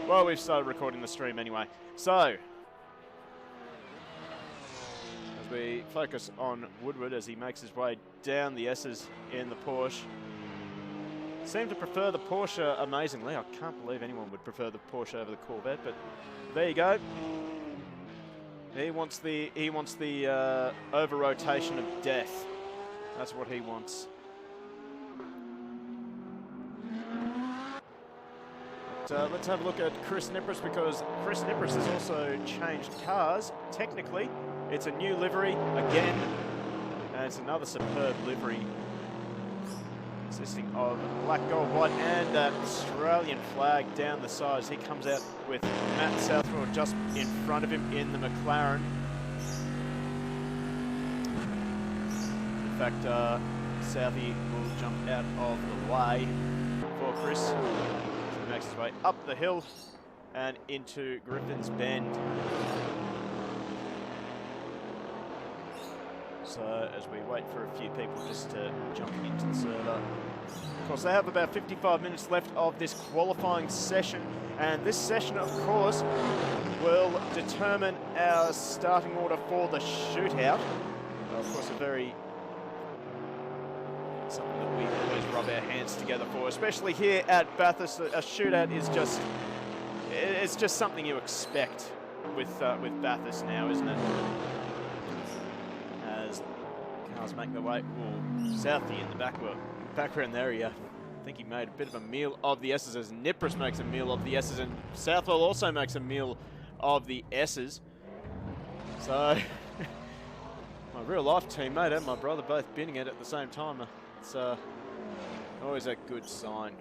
Well, we've started recording the stream anyway. So, as we focus on Woodward as he makes his way down the S's in the Porsche. Seem to prefer the Porsche amazingly. I can't believe anyone would prefer the Porsche over the Corvette, but there you go. He wants the over rotation of death. That's what he wants. But, let's have a look at Chris Nippers, because Chris Nippers has also changed cars. Technically, it's a new livery again, and it's another superb livery consisting of black, gold, white, and that Australian flag down the sides. He comes out with Matt Southwell just in front of him in the McLaren. In fact, Southie will jump out of the way for Chris. He makes his way up the hill and into Griffin's Bend. So as we wait for a few people just to jump into the server. Of course, they have about 55 minutes left of this qualifying session, and this session, of course, will determine our starting order for the shootout. Of course, something that we always rub our hands together for, especially here at Bathurst. A shootout is it's just something you expect with Bathurst now, isn't it? As cars make their way. Southie in the background there. I think he made a bit of a meal of the S's, as Nippers makes a meal of the S's, and Southwell also makes a meal of the S's. So, my real life teammate and my brother both binning it at the same time. It's always a good sign.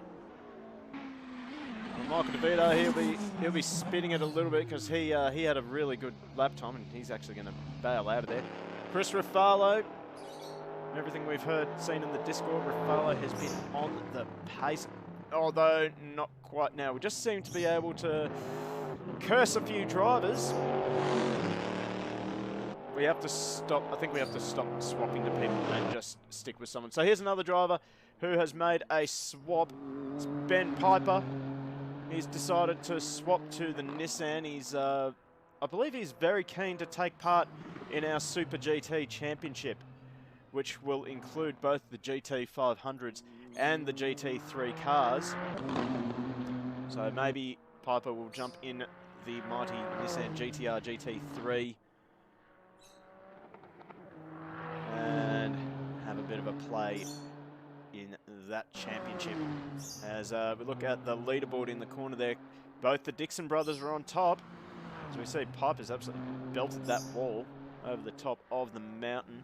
And Michael DeVito, he'll be spinning it a little bit because he had a really good lap time, and he's actually going to bail out of there. Chris Ruffalo, everything we've seen in the Discord, Ruffalo has been on the pace, although not quite now. We just seem to be able to curse a few drivers. We have to stop. I think we have to stop swapping to people and just stick with someone. So here's another driver who has made a swap. It's Ben Piper. He's decided to swap to the Nissan. He's, I believe he's very keen to take part in our Super GT Championship, which will include both the GT 500s and the GT3 cars. So maybe Piper will jump in the mighty Nissan GTR GT3 and have a bit of a play in that championship. As we look at the leaderboard in the corner there, both the Dixon brothers are on top. So we see Piper's absolutely belted that wall over the top of the mountain.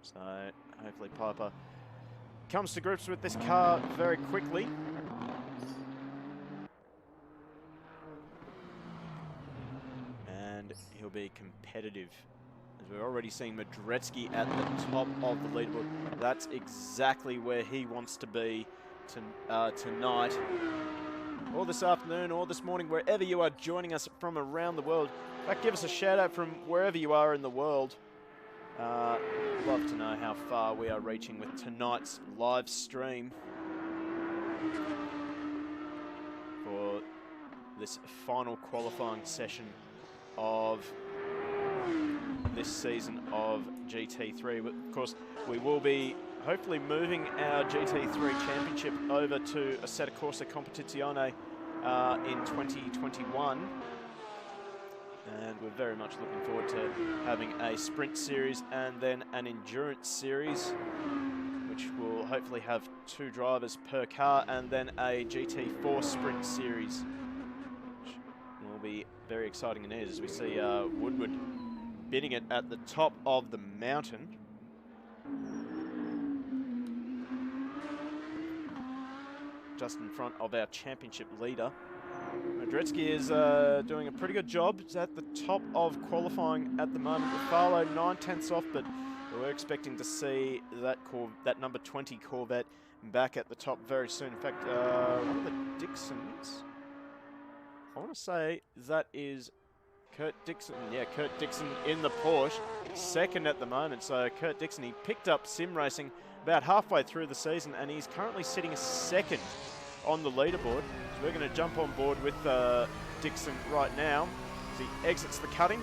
So hopefully Piper comes to grips with this car very quickly. And he'll be competitive. As we're already seeing Madretsky at the top of the leaderboard. That's exactly where he wants to be tonight, or this afternoon, or this morning, wherever you are joining us from around the world. In fact, give us a shout out from wherever you are in the world. Love to know how far we are reaching with tonight's live stream for this final qualifying session of this season of GT3. But of course, we will be hopefully moving our GT3 championship over to Assetto Corsa Competizione in 2021. And we're very much looking forward to having a sprint series and then an endurance series, which will hopefully have 2 drivers per car, and then a GT4 sprint series, which will be very exciting indeed, as we see Woodward bidding it at the top of the mountain. Just in front of our championship leader. Madretsky is doing a pretty good job. He's at the top of qualifying at the moment. Ruffalo 9/10 off, but we're expecting to see that number 20 Corvette back at the top very soon. In fact, one of the Dixons, I want to say that is Kurt Dixon. Yeah, Kurt Dixon in the Porsche, second at the moment. So Kurt Dixon, he picked up Simracing about halfway through the season, and he's currently sitting second on the leaderboard. So we're going to jump on board with Dixon right now as he exits the cutting.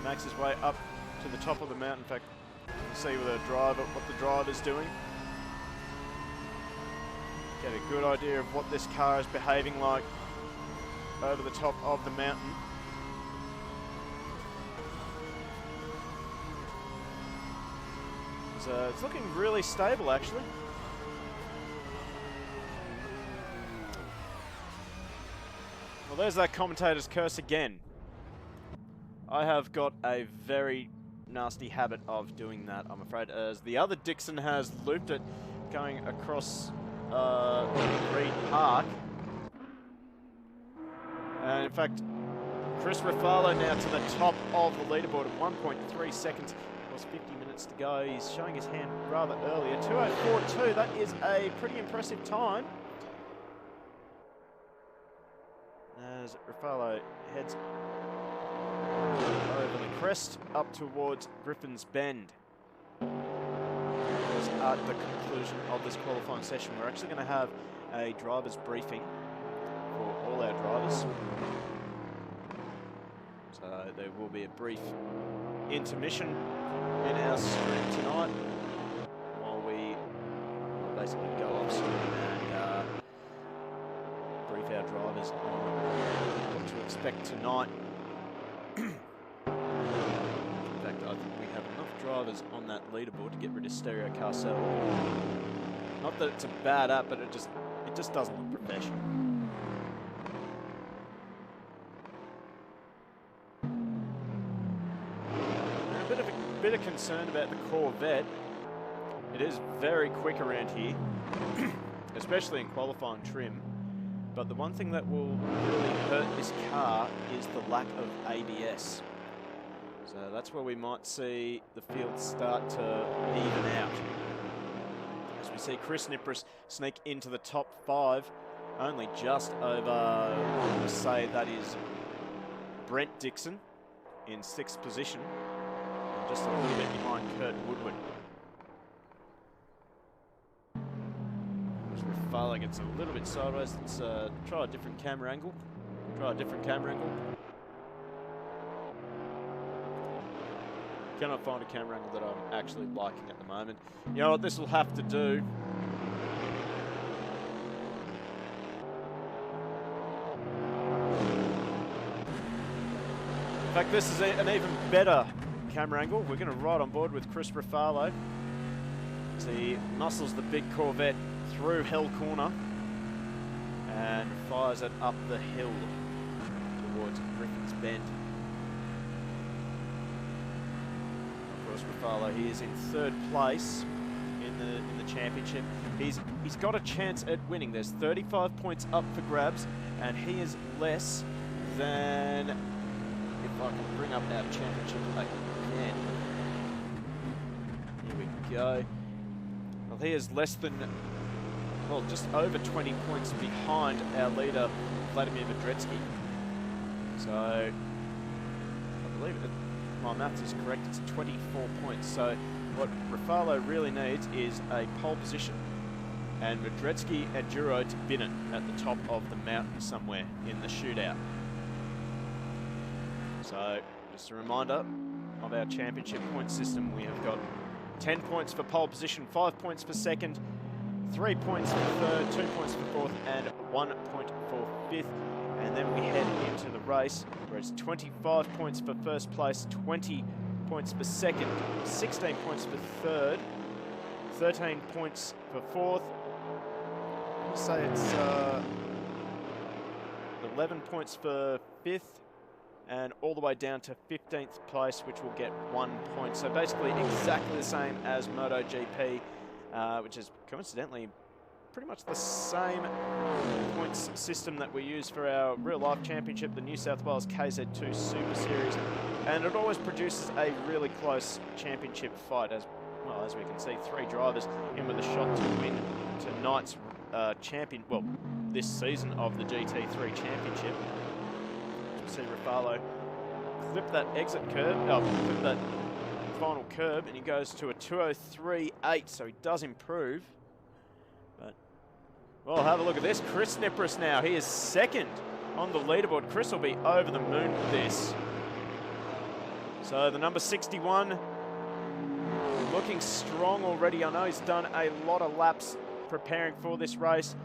Makes his way up to the top of the mountain. In fact, you can see with what the driver's doing. Get a good idea of what this car is behaving like over the top of the mountain. So it's looking really stable, actually. Well, there's that commentator's curse again. I have got a very nasty habit of doing that, I'm afraid, as the other Dixon has looped it going across Reed Park. And in fact, Chris Ruffalo now to the top of the leaderboard at 1.3 seconds. It was 50 minutes to go. He's showing his hand rather earlier. 2:04.2, that is a pretty impressive time. As Ruffalo heads over the crest up towards Griffin's Bend. Because at the conclusion of this qualifying session, we're actually going to have a driver's briefing for all our drivers. So there will be a brief intermission in our stream tonight while we basically go off stream and brief our drivers on what to expect tonight. In fact, I think we have enough drivers on that leaderboard to get rid of Stereo Carcel. Not that it's a bad app, but it just doesn't look professional. A bit of concern about the Corvette. It is very quick around here, especially in qualifying trim. But the one thing that will really hurt this car is the lack of ABS. So that's where we might see the field start to even out. As we see Chris Nipris sneak into the top 5, only just over, say that is Brent Dixon in 6th position, and just a little bit behind Kurt Woodward. Ruffalo gets a little bit sideways. Let's try a different camera angle. Cannot find a camera angle that I'm actually liking at the moment. You know what this will have to do? In fact, this is an even better camera angle. We're going to ride on board with Chris Ruffalo as he muscles the big Corvette through Hell Corner and fires it up the hill towards Griffin's Bend. Of course, Ruffalo, he is in 3rd place in the championship. He's got a chance at winning. There's 35 points up for grabs, and he is less than, if I can bring up our championship again. Here we go. Well, he is less than, well, just over 20 points behind our leader, Vladimir Medretsky. So, I believe my maths is correct, it's 24 points. So, what Ruffalo really needs is a pole position and Medretsky and Duro to bin it at the top of the mountain somewhere in the shootout. So, just a reminder of our championship point system. We have got 10 points for pole position, 5 points for second, 3 points for third, 2 points for fourth, and 1 point for fifth. And then we head into the race, where it's 25 points for first place, 20 points for second, 16 points for third, 13 points for fourth. I'll say it's 11 points for fifth, and all the way down to 15th place, which will get 1 point. So basically exactly the same as MotoGP, which is coincidentally pretty much the same points system that we use for our real-life championship, the New South Wales KZ2 Super Series. And it always produces a really close championship fight. As well, as we can see, 3 drivers in with a shot to win tonight's this season of the GT3 Championship. You see Ruffalo clip that exit curve, clip that final curb, and he goes to a 2:03.8, so he does improve. But, well, have a look at this. Chris Nipris now. He is second on the leaderboard. Chris will be over the moon with this. So the number 61 looking strong already. I know he's done a lot of laps preparing for this race.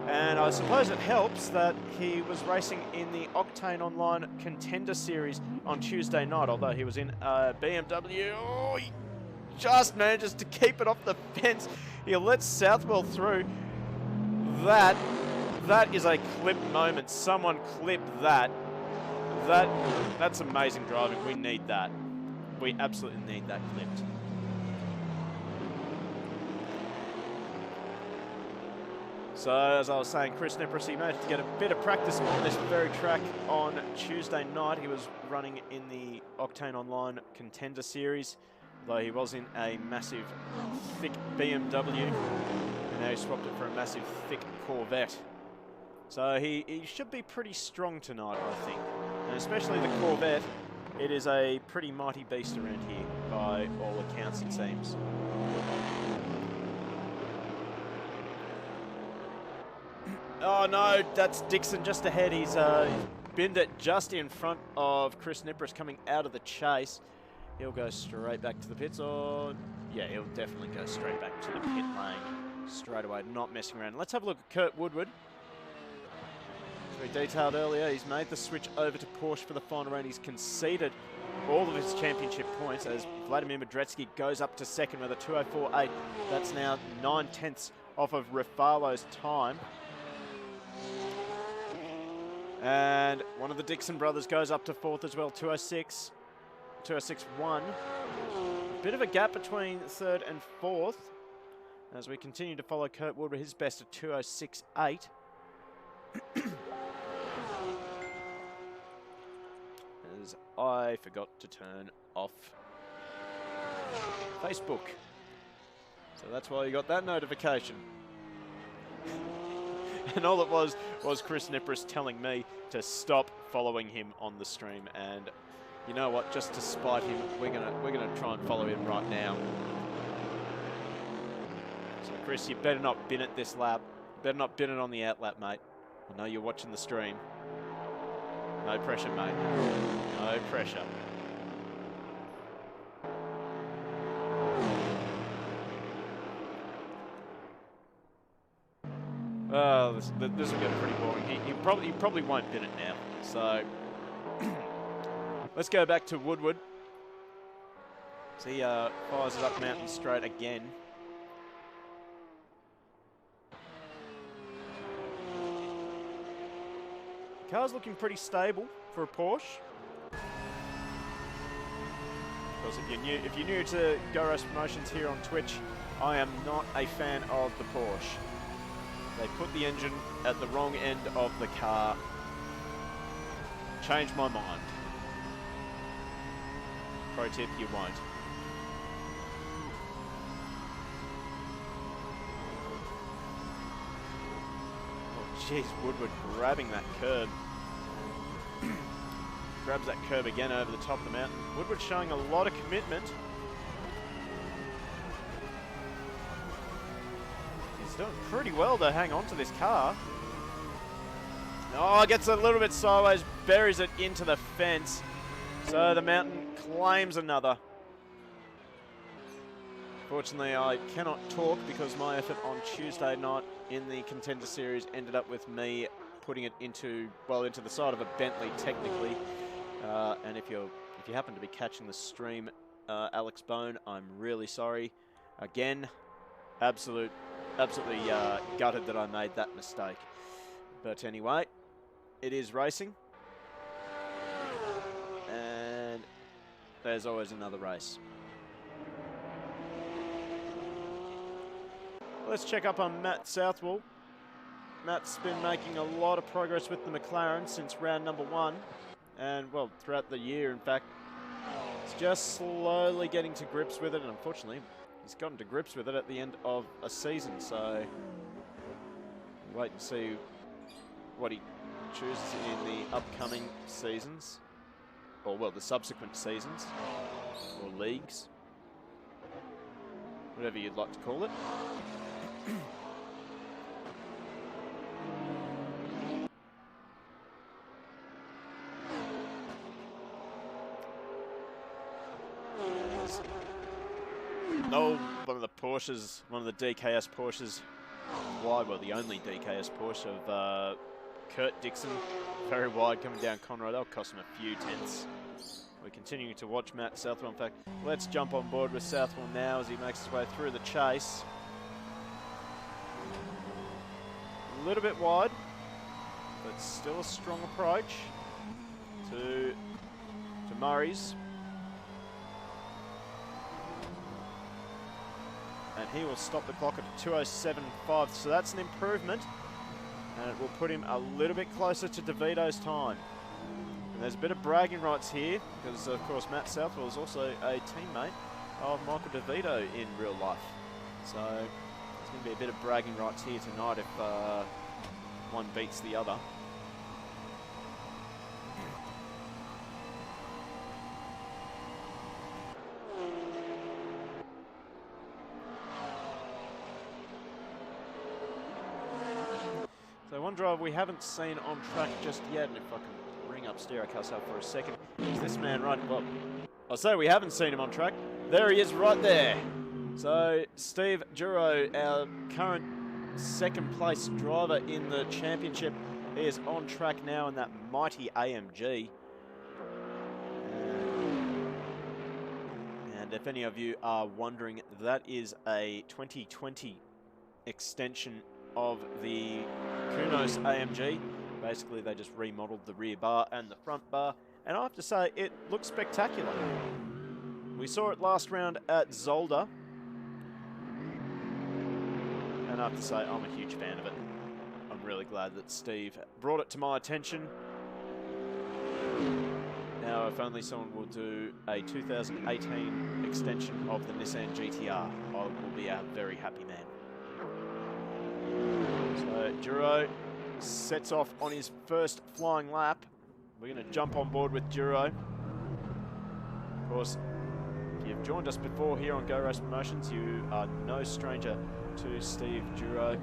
And I suppose it helps that he was racing in the Octane Online Contender Series on Tuesday night, although he was in a BMW. Oh, he just manages to keep it off the fence. He lets Southwell through. That is a clipped moment. Someone clipped that. That's amazing driving. We need that. We absolutely need that clipped. So, as I was saying, Chris Nipris, he managed to get a bit of practice on this very track on Tuesday night. He was running in the Octane Online Contender Series, though he was in a massive, thick BMW, and now he swapped it for a massive, thick Corvette. So he should be pretty strong tonight, I think. And especially the Corvette, it is a pretty mighty beast around here, by all accounts, it seems. Oh no, that's Dixon just ahead. He's binned it just in front of Chris Nipris coming out of the chase. He'll go straight back to the pits, or yeah, he'll definitely go straight back to the pit lane straight away, not messing around. Let's have a look at Kurt Woodward. As we detailed earlier, he's made the switch over to Porsche for the final round. He's conceded all of his championship points as Vladimir Madretsky goes up to second with a 2:04.8. That's now 9/10 off of Rafalo's time. And one of the Dixon brothers goes up to fourth as well, 2:06.1. Bit of a gap between third and fourth as we continue to follow Kurt Woodward, his best at 2:06.8. As I forgot to turn off Facebook. So that's why you got that notification. And all it was Chris Nipris telling me to stop following him on the stream. And you know what? Just to spite him, we're gonna try and follow him right now. So Chris, you better not bin it this lap. You better not bin it on the out lap, mate. I know you're watching the stream. No pressure, mate. No pressure. Oh, this will get pretty boring. He probably won't bin it now. So let's go back to Woodward. So he fires it up Mountain Straight again. The car's looking pretty stable for a Porsche. Because if you're new to Go Race Promotions here on Twitch, I am not a fan of the Porsche. They put the engine at the wrong end of the car. Change my mind. Pro tip, you won't. Oh, jeez, Woodward grabbing that curb. Grabs that curb again over the top of the mountain. Woodward showing a lot of commitment. He's doing pretty well to hang on to this car. Oh, gets a little bit sideways, buries it into the fence. So the mountain claims another. Fortunately, I cannot talk because my effort on Tuesday night in the Contender Series ended up with me putting it into the side of a Bentley, technically. And if you happen to be catching the stream, Alex Bone, I'm really sorry. Again, absolutely gutted that I made that mistake. But anyway, it is racing. And there's always another race. Let's check up on Matt Southwell. Matt's been making a lot of progress with the McLaren since round number 1. And, well, throughout the year, in fact. He's just slowly getting to grips with it. And unfortunately, he's gotten to grips with it at the end of a season. So, wait and see what he chooses in the upcoming seasons. Or, well, the subsequent seasons. Or leagues. whatever you'd like to call it. No, one of the Porsches, one of the DKS Porsches wide, well, the only DKS Porsche of Kurt Dixon, very wide coming down Conroy. That'll cost him a few tenths. We're continuing to watch Matt Southwell. In fact, let's jump on board with Southwell now as he makes his way through the chase. A little bit wide, but still a strong approach to Murray's. And he will stop the clock at 2:07.5, so that's an improvement. And it will put him a little bit closer to DeVito's time. And there's a bit of bragging rights here, because of course Matt Southwell is also a teammate of Michael DeVito in real life. So there's going to be a bit of bragging rights here tonight if one beats the other. So one driver we haven't seen on track just yet, and if I can bring up Stereocast up for a second, is this man right, well, I'll say we haven't seen him on track. There he is right there. So Steve Duro, our current second place driver in the championship, he is on track now in that mighty AMG. And if any of you are wondering, that is a 2020 extension of the Kunos AMG. Basically, they just remodeled the rear bar and the front bar, and I have to say, it looks spectacular. We saw it last round at Zolder, and I have to say, I'm a huge fan of it. I'm really glad that Steve brought it to my attention. Now, if only someone will do a 2018 extension of the Nissan GTR, I will be a very happy man. So Duro sets off on his first flying lap. We're going to jump on board with Duro. Of course, if you've joined us before here on Go Race Promotions, you are no stranger to Steve Duro.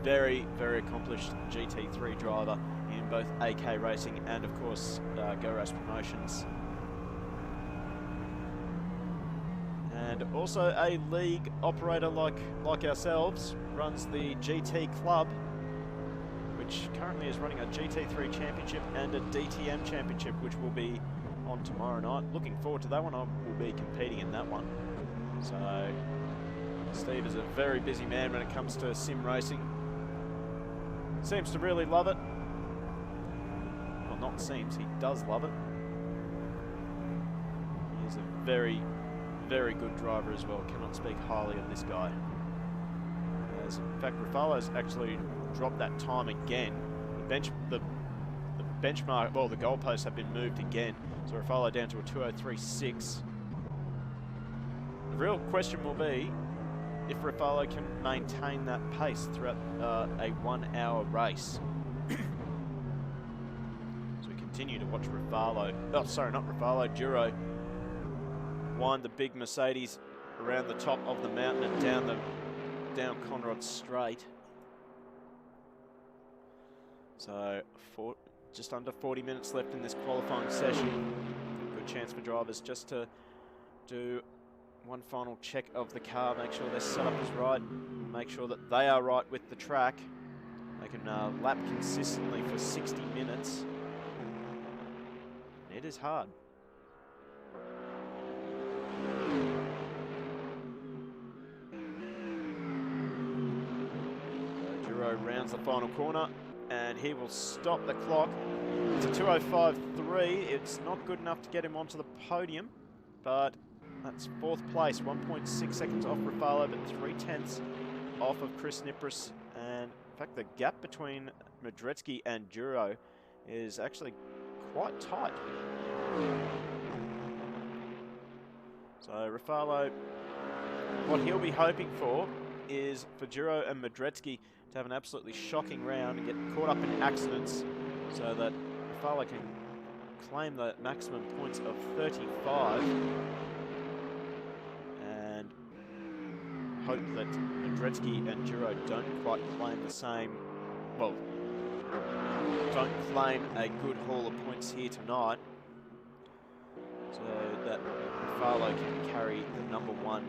Very, very accomplished GT3 driver in both AK Racing and, of course, Go Race Promotions. And also a league operator like ourselves, runs the GT Club, which currently is running a GT3 Championship and a DTM Championship, which will be on tomorrow night. Looking forward to that one. I will be competing in that one. So Steve is a very busy man when it comes to sim racing. Seems to really love it. Well, not seems, he does love it. He is a very, very good driver as well. Cannot speak highly of this guy. In fact, Rafalo's actually dropped that time again. The benchmark, well, the goalposts have been moved again. So Rafalo down to a 2:03.6. The real question will be if Rafalo can maintain that pace throughout a 1 hour race. So we continue to watch Rafalo, oh sorry, not Rafalo, Duro wind the big Mercedes around the top of the mountain and down Conrod Straight. So just under 40 minutes left in this qualifying session. Good chance for drivers just to do one final check of the car, make sure their setup is right, make sure that they are right with the track. They can lap consistently for 60 minutes. It is hard. Duro rounds the final corner and he will stop the clock. It's a 2:05.3. It's not good enough to get him onto the podium, but that's fourth place, 1.6 seconds off Rafalo, but 0.3 off of Chris Nipris. And in fact, the gap between Madretsky and Duro is actually quite tight. So Rafalo, what he'll be hoping for is for Duro and Madretsky to have an absolutely shocking round and get caught up in accidents so that Rafalo can claim the maximum points of 35. hope that Madrecki and Duro don't quite claim the same, well, don't claim a good haul of points here tonight, so that Rafalo can carry the #1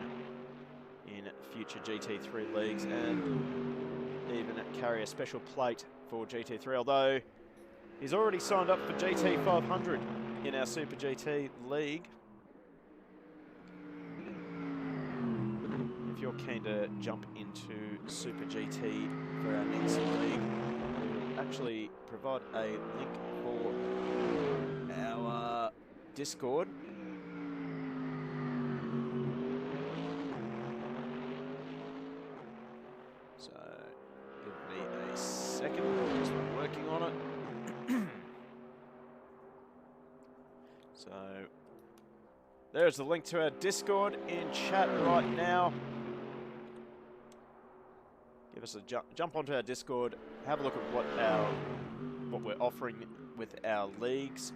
in future GT3 leagues and even carry a special plate for GT3, although he's already signed up for GT 500 in our Super GT League. If you're keen to jump into Super GT for our next league, we'll actually provide a link for our Discord. So, give me a second, I'm just working on it. So, there's the link to our Discord in chat right now. Give us a jump onto our Discord, have a look at what we're offering with our leagues.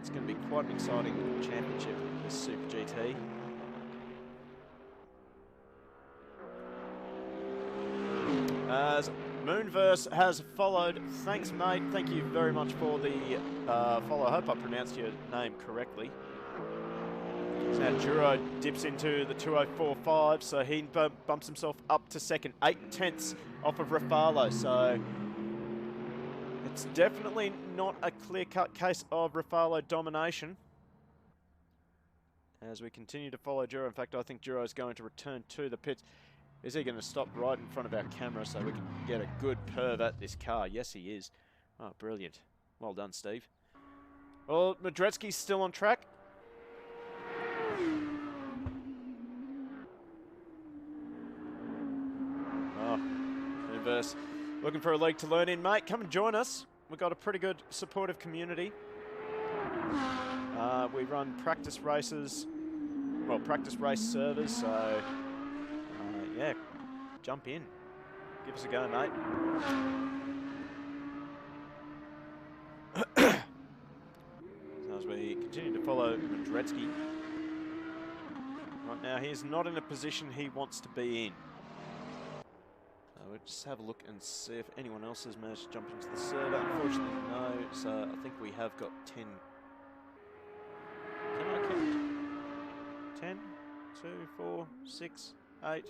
It's going to be quite an exciting championship, this Super GT. As Moonverse has followed, thanks mate, thank you very much for the follow. I hope I pronounced your name correctly. So now Duro dips into the 2:04.5, so he bumps himself up to second, 8/10 off of Rafalo. So it's definitely not a clear-cut case of Rafalo domination as we continue to follow Duro. In fact, I think Duro is going to return to the pits. Is he going to stop right in front of our camera so we can get a good perv at this car? Yes, he is. Oh, brilliant. Well done, Steve. Well, Madrecki's still on track. Oh, Universe. Looking for a league to learn in, mate. Come and join us. We've got a pretty good supportive community. We run practice races, well, practice race servers, so yeah, jump in. Give us a go, mate. So as we continue to follow Madrecki. Right now, he's not in a position he wants to be in. We'll just have a look and see if anyone else has managed to jump into the server. Unfortunately, no. So I think we have got 10. Can I count? 10, 2, 4, 6, 8,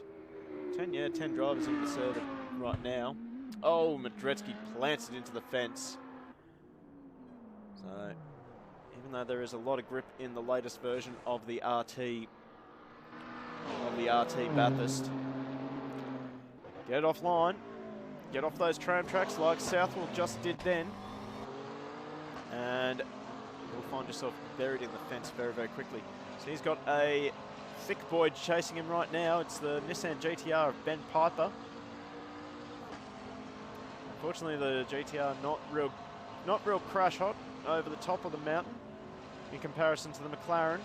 10. Yeah, 10 drivers in the server right now. Oh, Madrecki plants it into the fence. So even though there is a lot of grip in the latest version of the RT Bathurst, get offline, get off those tram tracks like Southwell just did then, and you'll find yourself buried in the fence very, very quickly. So he's got a thick boy chasing him right now. It's the Nissan GTR of Ben Piper. Unfortunately, the GTR not real crash hot over the top of the mountain in comparison to the McLaren.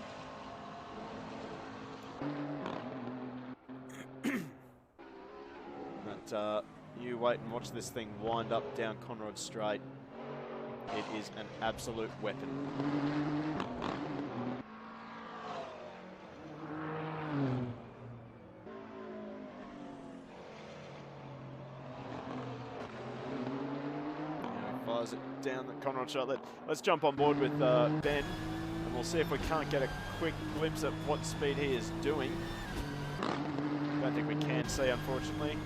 But you wait and watch this thing wind up down Conrod Straight. It is an absolute weapon. Fires it down the Conrod Straight. Let's jump on board with Ben, and we'll see if we can't get a quick glimpse at what speed he is doing. Don't think we can see, unfortunately.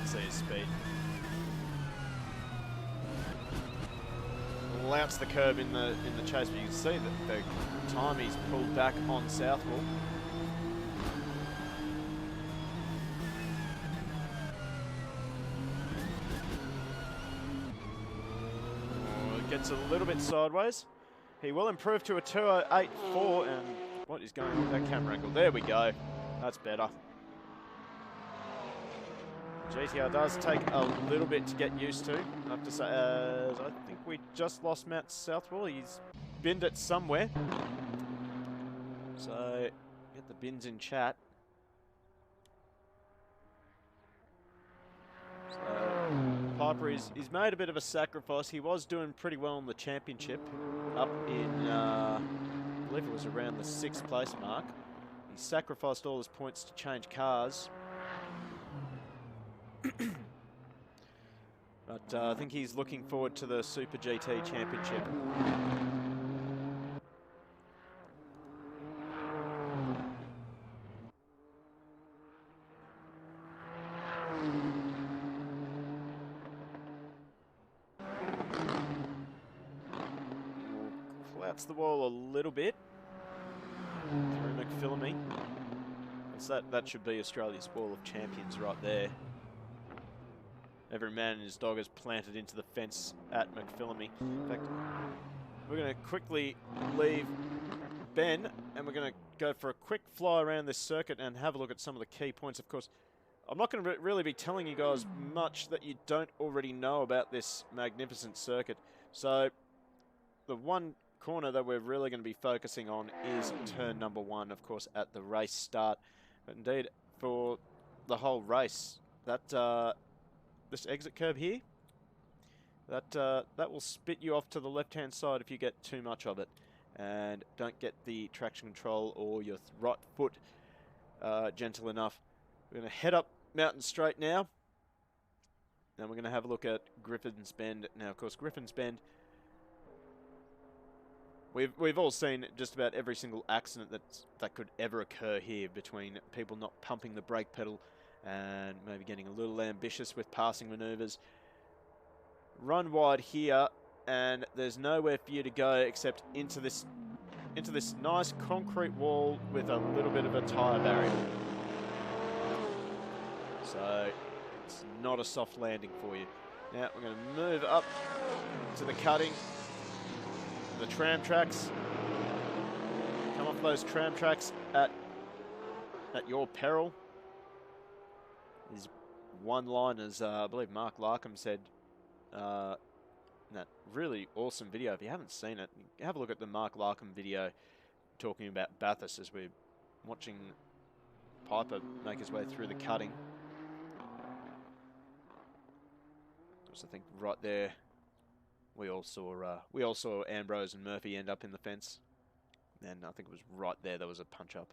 See his speed. Louts the curb in the chase, but you can see that the time he's pulled back on Southwell. Oh, it gets a little bit sideways. He will improve to a 2:08.4, and what is going on with that camera angle? There we go. That's better. GTR does take a little bit to get used to. I have to say, I think we just lost Matt Southwell. He's binned it somewhere. So, get the bins in chat. So, Piper, he's made a bit of a sacrifice. He was doing pretty well in the championship, up in, I believe it was around the 6th place mark. He sacrificed all his points to change cars. But I think he's looking forward to the Super GT Championship. Flouts the wall a little bit through McPhillamy. So that should be Australia's Wall of Champions right there. Every man and his dog is planted into the fence at McPhillamy. In fact, we're going to quickly leave Ben and we're going to go for a quick fly around this circuit and have a look at some of the key points. Of course, I'm not going to really be telling you guys much that you don't already know about this magnificent circuit. So the one corner that we're really going to be focusing on is turn number 1, of course, at the race start. But indeed, for the whole race, that this exit curve here, that will spit you off to the left-hand side if you get too much of it, and don't get the traction control or your right foot gentle enough. We're going to head up Mountain Straight now, and we're going to have a look at Griffin's Bend. Now, of course, Griffin's Bend, we've all seen just about every single accident that could ever occur here, between people not pumping the brake pedal and maybe getting a little ambitious with passing manoeuvres. Run wide here, and there's nowhere for you to go except into this nice concrete wall with a little bit of a tyre barrier. So it's not a soft landing for you. Now we're going to move up to the cutting, the tram tracks. Come off those tram tracks at your peril. These one-liners, I believe Mark Larkham said in that really awesome video. If you haven't seen it, have a look at the Mark Larkham video talking about Bathurst as we're watching Piper make his way through the cutting. I think right there we all saw Ambrose and Murphy end up in the fence, and I think it was right there was a punch up.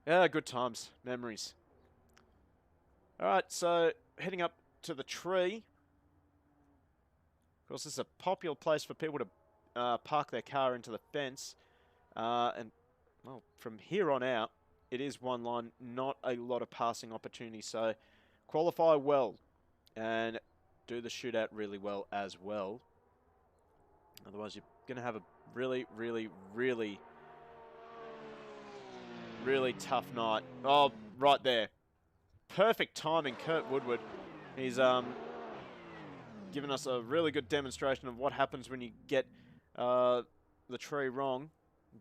Yeah, good times, memories. All right, so heading up to the tree. Of course, this is a popular place for people to park their car into the fence, and well, from here on out, it is one line, not a lot of passing opportunities. So qualify well and do the shootout really well as well. Otherwise, you're going to have a really, really, really, really tough night. Oh, right there. Perfect timing, Kurt Woodward. He's given us a really good demonstration of what happens when you get the tree wrong.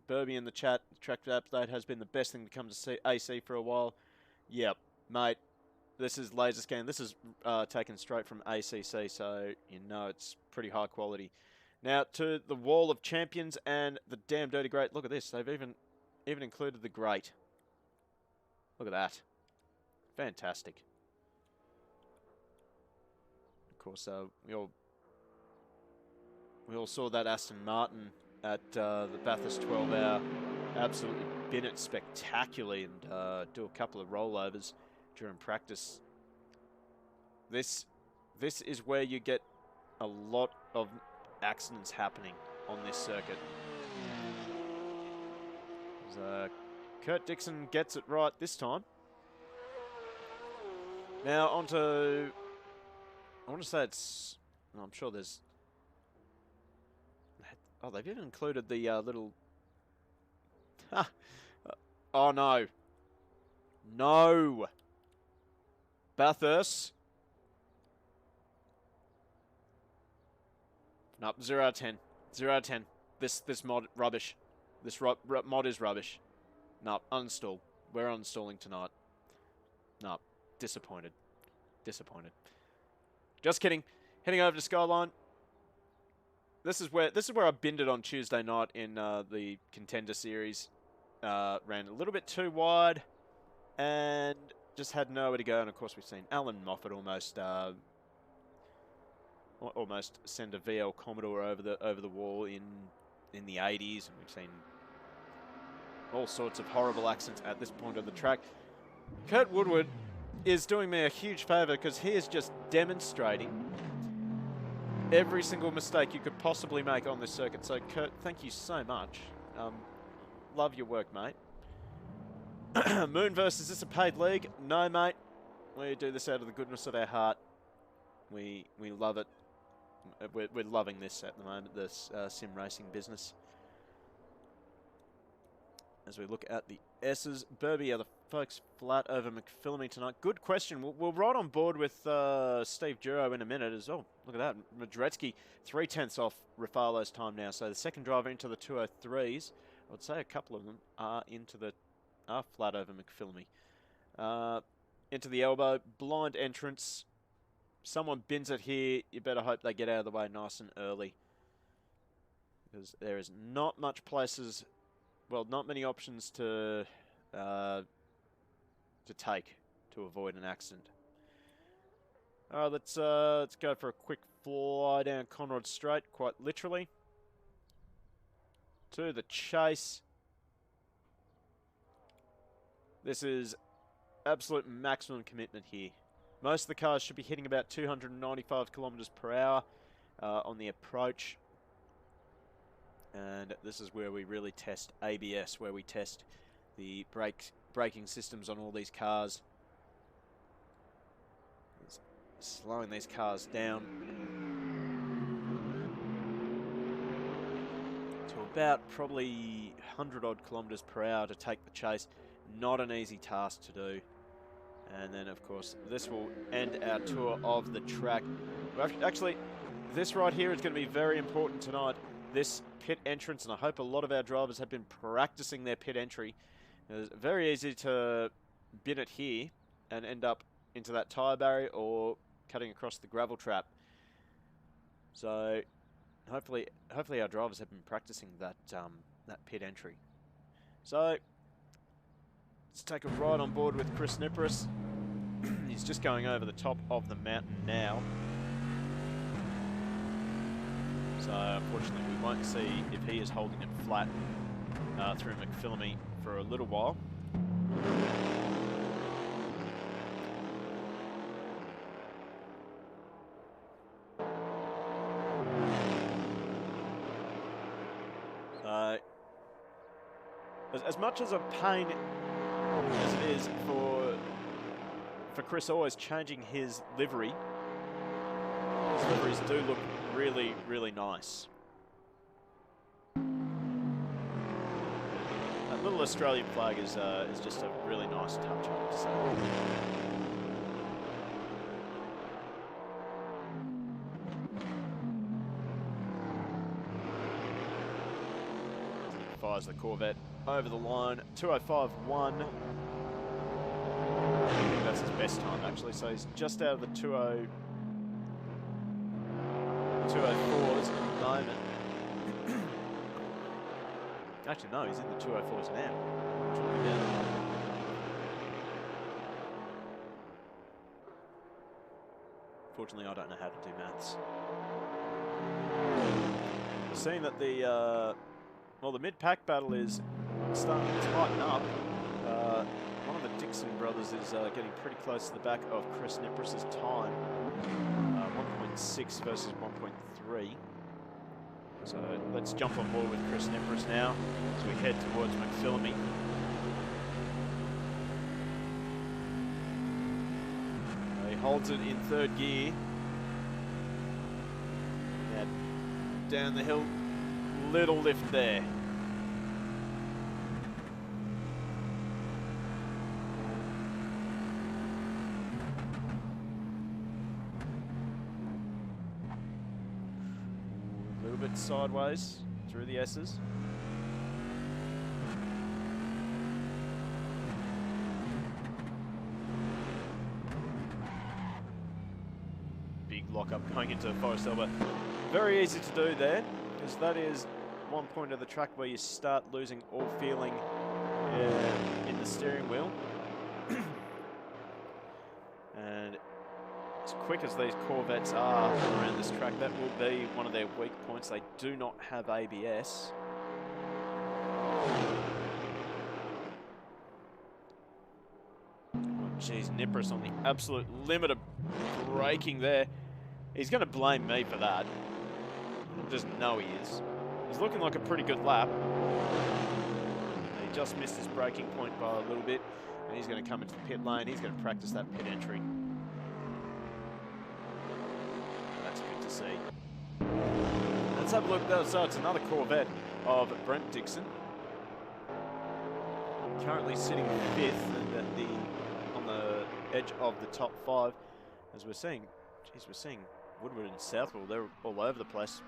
Burby in the chat, tractor update has been the best thing to come to AC for a while. Yep, mate. This is laser scan. This is taken straight from ACC, so you know it's pretty high quality. Now to the Wall of Champions and the Damn Dirty Great. Look at this. They've even included the Great. Look at that. Fantastic. Of course, we all saw that Aston Martin at the Bathurst 12-hour absolutely bin it spectacularly and do a couple of rollovers during practice. This is where you get a lot of accidents happening on this circuit. Kurt Dixon gets it right this time. Now onto, I want to say it's, I'm sure there's, oh, they've even included the little, oh no, no, Bathurst, nope, 0 out of 10, 0 out of 10, this mod, rubbish, this mod is rubbish, nope, uninstall, we're uninstalling tonight, nope, disappointed, disappointed, just kidding, heading over to Skyline. This is where I binned it on Tuesday night in the Contender Series. Ran a little bit too wide, and just had nowhere to go. And of course, we've seen Alan Moffat almost send a VL Commodore over the wall in the 80s, and we've seen all sorts of horrible accidents at this point of the track. Kurt Woodward is doing me a huge favour because he is just demonstrating every single mistake you could possibly make on this circuit. So, Kurt, thank you so much. Love your work, mate. Moonverse, is this a paid league? No, mate. We do this out of the goodness of our heart. We love it. We're loving this at the moment, this sim racing business. As we look at the S's, Burby, are the folks flat over McPhillamy tonight? Good question. We'll ride on board with Steve Duro in a minute as well. Look at that. Madretsky, 3/10 off Rafalo's time now. So the second driver into the 203s. I would say a couple of them are flat over McPhillamy. Into the elbow, blind entrance. Someone bins it here. You better hope they get out of the way nice and early, because there is not much places, well, not many options to take to avoid an accident. All right, let's go for a quick fly down Conrod Straight, quite literally, to the chase. This is absolute maximum commitment here. Most of the cars should be hitting about 295 kilometers per hour on the approach. And this is where we really test ABS, where we test the braking systems on all these cars. It's slowing these cars down to about probably 100 odd kilometers per hour to take the chase. Not an easy task to do. And then, of course, this will end our tour of the track. Actually, this right here is going to be very important tonight. This pit entrance, and I hope a lot of our drivers have been practicing their pit entry. It's very easy to bin it here and end up into that tyre barrier or cutting across the gravel trap. So, hopefully our drivers have been practicing that pit entry. So, let's take a ride on board with Chris Nipris. He's just going over the top of the mountain now. So unfortunately we won't see if he is holding it flat through McPhillamy for a little while. So as much as a pain as it is for Chris always changing his livery, his liveries do look really, really nice. That little Australian flag is just a really nice touch, I have to say. Fires the Corvette over the line, 2:05.1. I think that's his best time, actually. So he's just out of the 2:04s at the moment. Actually, no, he's in the 2:04s now. Fortunately, I don't know how to do maths. Seeing that the mid-pack battle is starting to tighten up. One of the Dixon brothers is getting pretty close to the back of Chris Nipris' time. 1.6 versus 1.3. So let's jump on board with Chris Nipris now as we head towards McPhillamy. He holds it in third gear. Now down the hill, little lift there. Sideways through the S's. Big lockup going into Forest Elbow. Very easy to do there, because that is one point of the track where you start losing all feeling in the steering wheel. And as quick as these Corvettes are around this track, that will be one of their weak points. They do not have ABS. Oh, geez, Nipris on the absolute limit of braking there. He's going to blame me for that. I just know he is. He's looking like a pretty good lap. He just missed his braking point by a little bit, and he's going to come into the pit lane. He's going to practice that pit entry. That's good to see. Let's have a look. So it's another Corvette of Brent Dixon. Currently sitting 5th and on the edge of the top 5. As we're seeing, geez, we're seeing Woodward and Southwell. They're all over the place.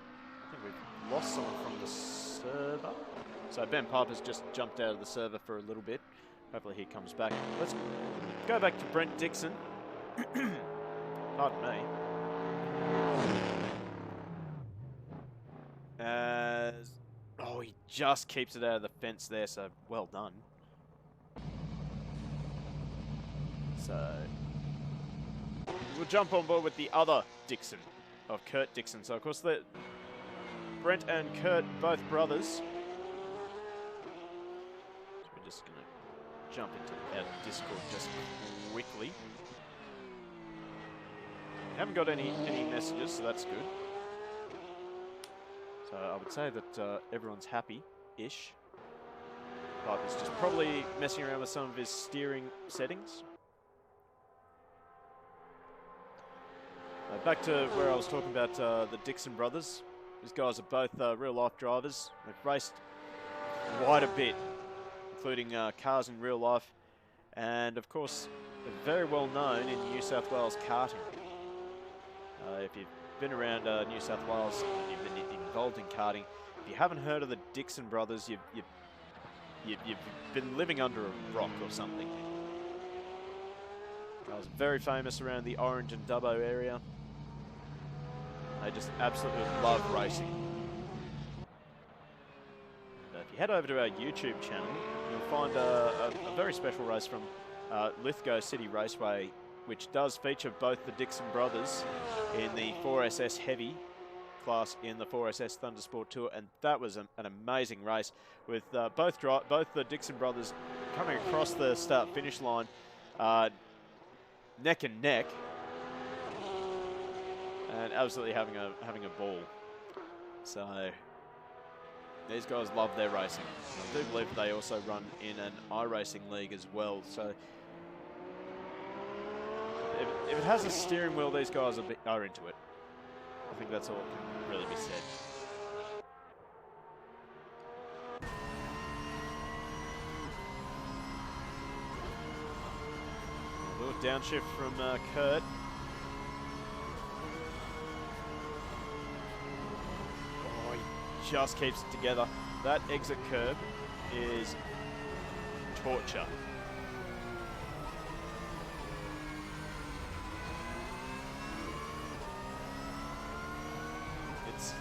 I think we've lost someone from the server. So Ben Piper's just jumped out of the server for a little bit. Hopefully he comes back. Let's go back to Brent Dixon. Pardon me. Oh, he just keeps it out of the fence there, so well done. So we'll jump on board with the other Dixon of Kurt Dixon. So of course Brent and Kurt, both brothers. So we're just going to jump into our Discord just quickly. Haven't got any messages, so that's good. So I would say that everyone's happy-ish. Piper's just probably messing around with some of his steering settings. Back to where I was talking about the Dixon brothers. These guys are both real-life drivers. They've raced quite a bit, including cars in real life. And, of course, they're very well known in New South Wales karting. If you've been around New South Wales and you've been involved in karting, if you haven't heard of the Dixon brothers, you've been living under a rock or something. Guys are very famous around the Orange and Dubbo area. They just absolutely love racing. And if you head over to our YouTube channel, you'll find a very special race from Lithgow City Raceway, which does feature both the Dixon brothers in the 4SS Heavy class in the 4SS Thundersport Tour, and that was an amazing race with both the Dixon brothers coming across the start-finish line neck and neck, and absolutely having a ball. So these guys love their racing. I do believe they also run in an iRacing league as well. So if it has a steering wheel, these guys are into it. I think that's all that can really be said. A little downshift from Kurt. Oh, he just keeps it together. That exit curb is torture.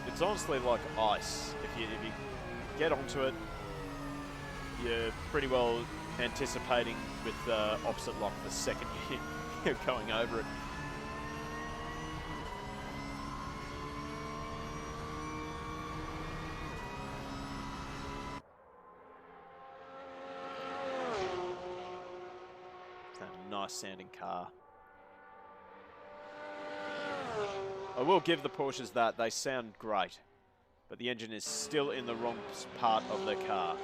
It's honestly like ice. If you get onto it, you're pretty well anticipating with the opposite lock the second you're going over it. It's a nice sounding car. I will give the Porsches that. They sound great, but the engine is still in the wrong part of the car.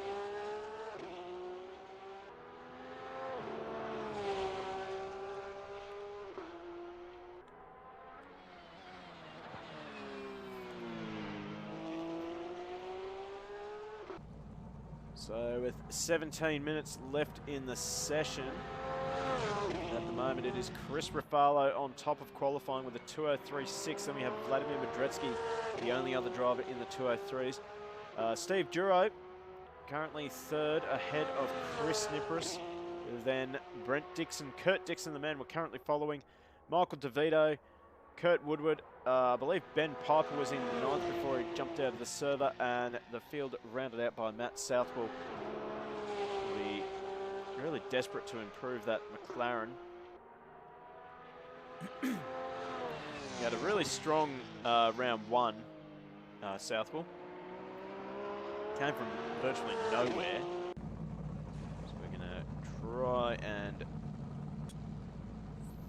So with 17 minutes left in the session, at the moment it is Chris Rafalo on top of qualifying with a 2:03.6. Then we have Vladimir Madretsky, the only other driver in the 2:03s. Steve Duro currently third ahead of Chris Nipris. Then Brent Dixon, Kurt Dixon, the man we're currently following, Michael DeVito, Kurt Woodward. I believe Ben Piper was in ninth before he jumped out of the server, and the field rounded out by Matt Southwell. We'll be really desperate to improve that McLaren. He had a really strong round one, Southwell. Came from virtually nowhere. So we're going to try and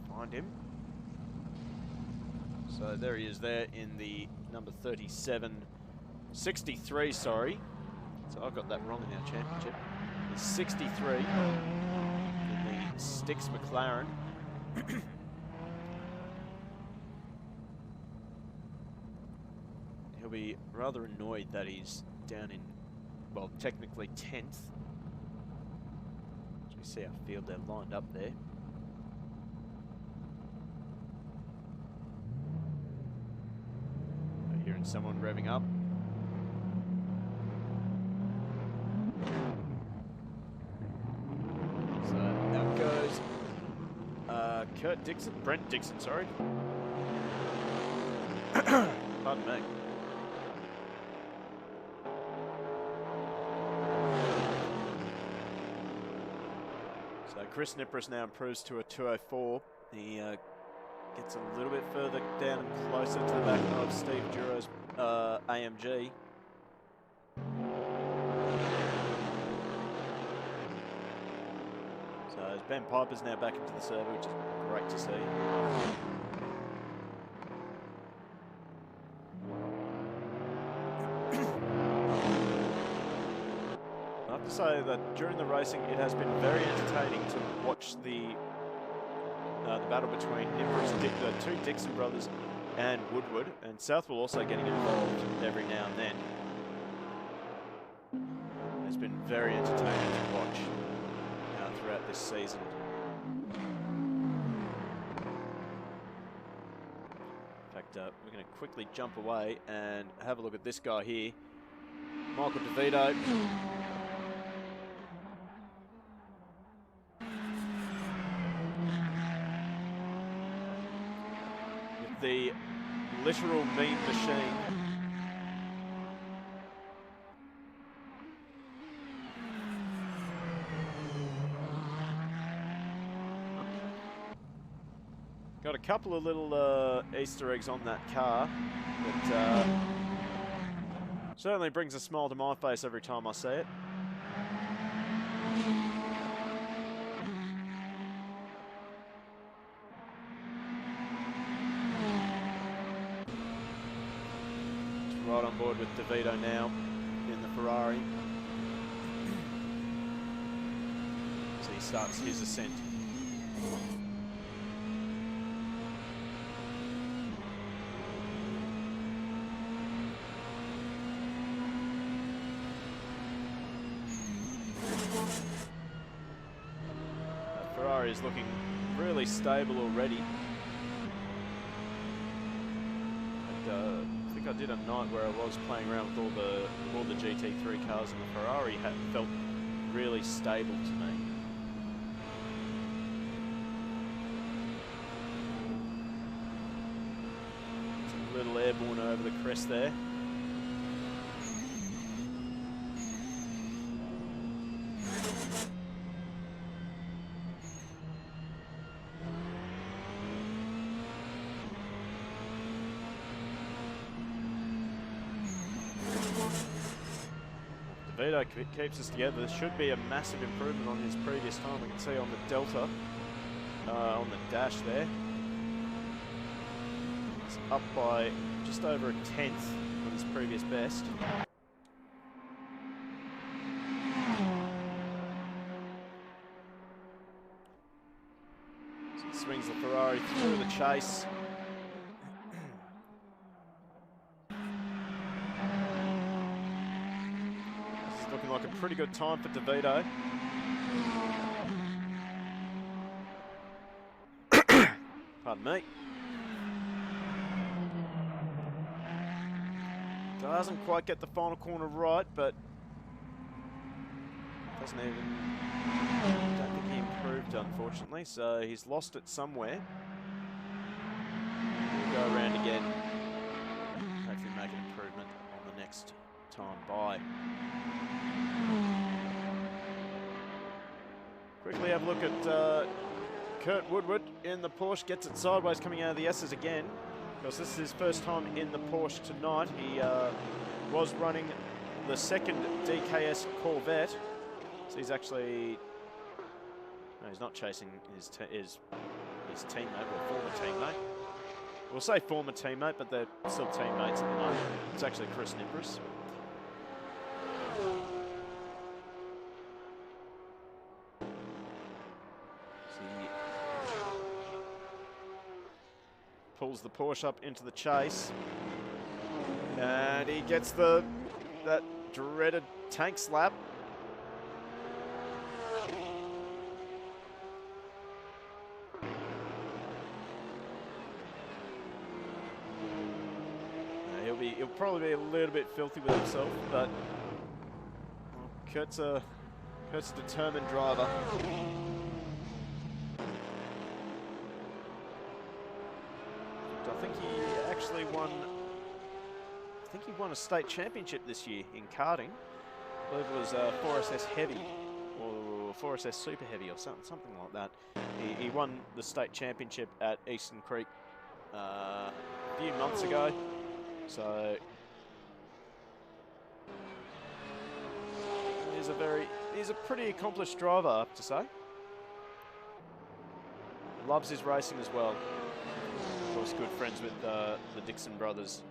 find him. So there he is there in the number 63, sorry. So I got that wrong in our championship. The 63 in the Sticks McLaren. He'll be rather annoyed that he's down in, well, technically 10th. As we see our field, they're lined up there. We're hearing someone revving up. So out goes Brent Dixon, sorry. Pardon me. So Chris Nipris now improves to a 2:04. He gets a little bit further down and closer to the back of Steve Duro's AMG. So Ben Piper's now back into the server, which is great to see. I have to say that during the racing, it has been very entertaining to watch the battle between the two Dixon brothers and Woodward, and Southwell also getting involved every now and then. It's been very entertaining to watch throughout this season. In fact, we're going to quickly jump away and have a look at this guy here, Michael DeVito. With the literal mean machine. Got a couple of little Easter eggs on that car that certainly brings a smile to my face every time I see it. It's right on board with DeVito now in the Ferrari. So he starts his ascent. Ferrari is looking really stable already. And, I think I did a night where I was playing around with all the GT3 cars, and the Ferrari felt really stable to me. It's a little airborne over the crest there. DeVito keeps us together. This should be a massive improvement on his previous time. We can see on the Delta, on the dash there. It's up by just over a 10th on his previous best. So he swings the Ferrari through the chase. Looking like a pretty good time for DeVito. Pardon me. Doesn't quite get the final corner right, but doesn't even. Don't think he improved, unfortunately. So he's lost it somewhere. We'll go around again. Hopefully make an improvement on the next time by. Quickly have a look at Kurt Woodward. in the Porsche, gets it sideways coming out of the S's again. Because this is his first time in the Porsche tonight. He was running the second DKS Corvette. So he's actually... No, he's not chasing his teammate, or former teammate. We'll say former teammate, but they're still teammates at the moment. It's actually Chris Nippers. Pulls the Porsche up into the chase, and he gets that dreaded tank slap. He'll probably be a little bit filthy with himself, but Kurt's a determined driver. I think he actually won. I think he won a state championship this year in karting. I believe it was 4SS Heavy or 4SS Super Heavy or something like that. He won the state championship at Eastern Creek a few months ago. So he's a pretty accomplished driver, I have to say. Loves his racing as well. Of course, good friends with the Dixon brothers.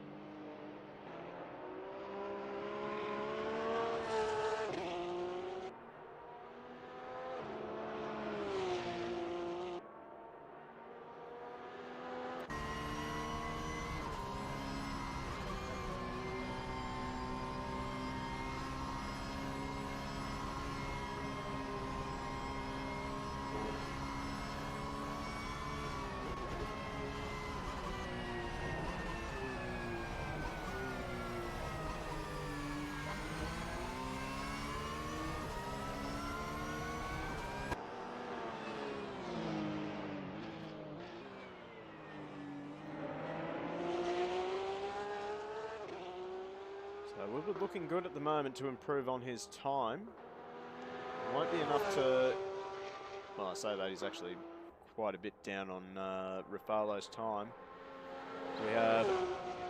We're looking good at the moment to improve on his time. Won't be enough to... Well, I say that he's actually quite a bit down on Rafalo's time.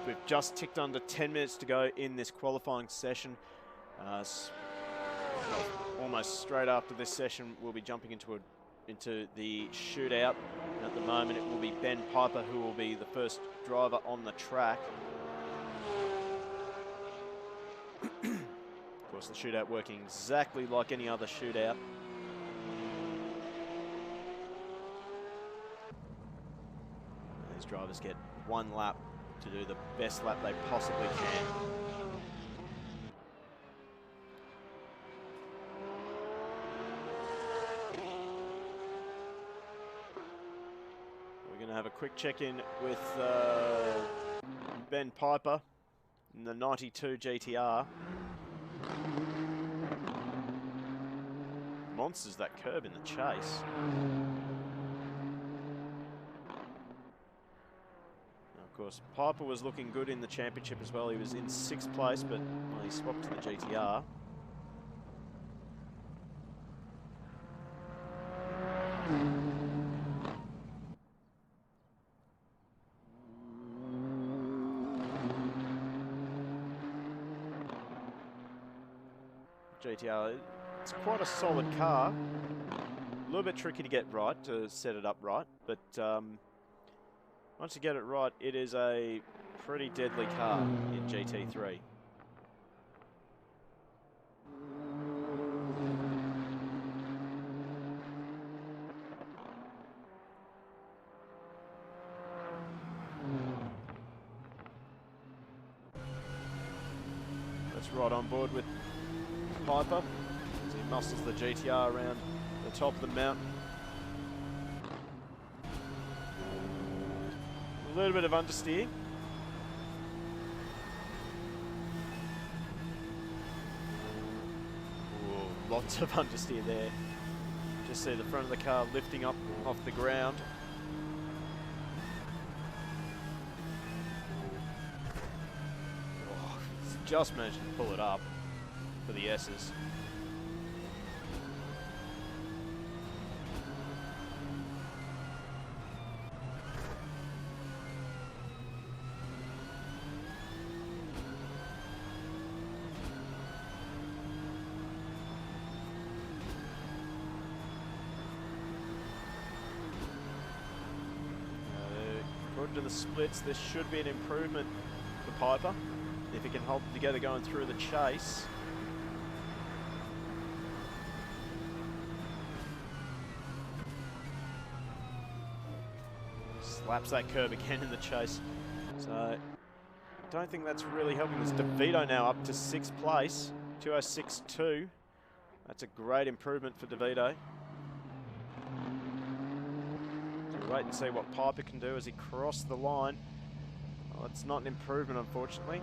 We've just ticked under 10 minutes to go in this qualifying session. Almost straight after this session, we'll be jumping into the shootout. And at the moment, it will be Ben Piper who will be the first driver on the track. Of course, the shootout working exactly like any other shootout. These drivers get one lap to do the best lap they possibly can. We're going to have a quick check-in with Ben Piper in the 92 GTR. Monsters that curb in the chase. Now, of course, Piper was looking good in the championship as well. He was in 6th place, but well, he swapped to the GTR. GTR, it's quite a solid car. A little bit tricky to get right, to set it up right, but once you get it right, it is a pretty deadly car in GT3. That's right on board with Piper as he muscles the GTR around the top of the mountain. A little bit of understeer. Ooh, lots of understeer there. Just see the front of the car lifting up off the ground. Oh, just managed to pull it up for the S's. improved in the splits. This should be an improvement for Piper if he can hold it together going through the chase. Slaps that curb again in the chase. So I don't think that's really helping. There's DeVito now up to 6th place, 2:06.2. That's a great improvement for DeVito. So we'll wait and see what Piper can do as he crosses the line. Well, it's not an improvement, unfortunately.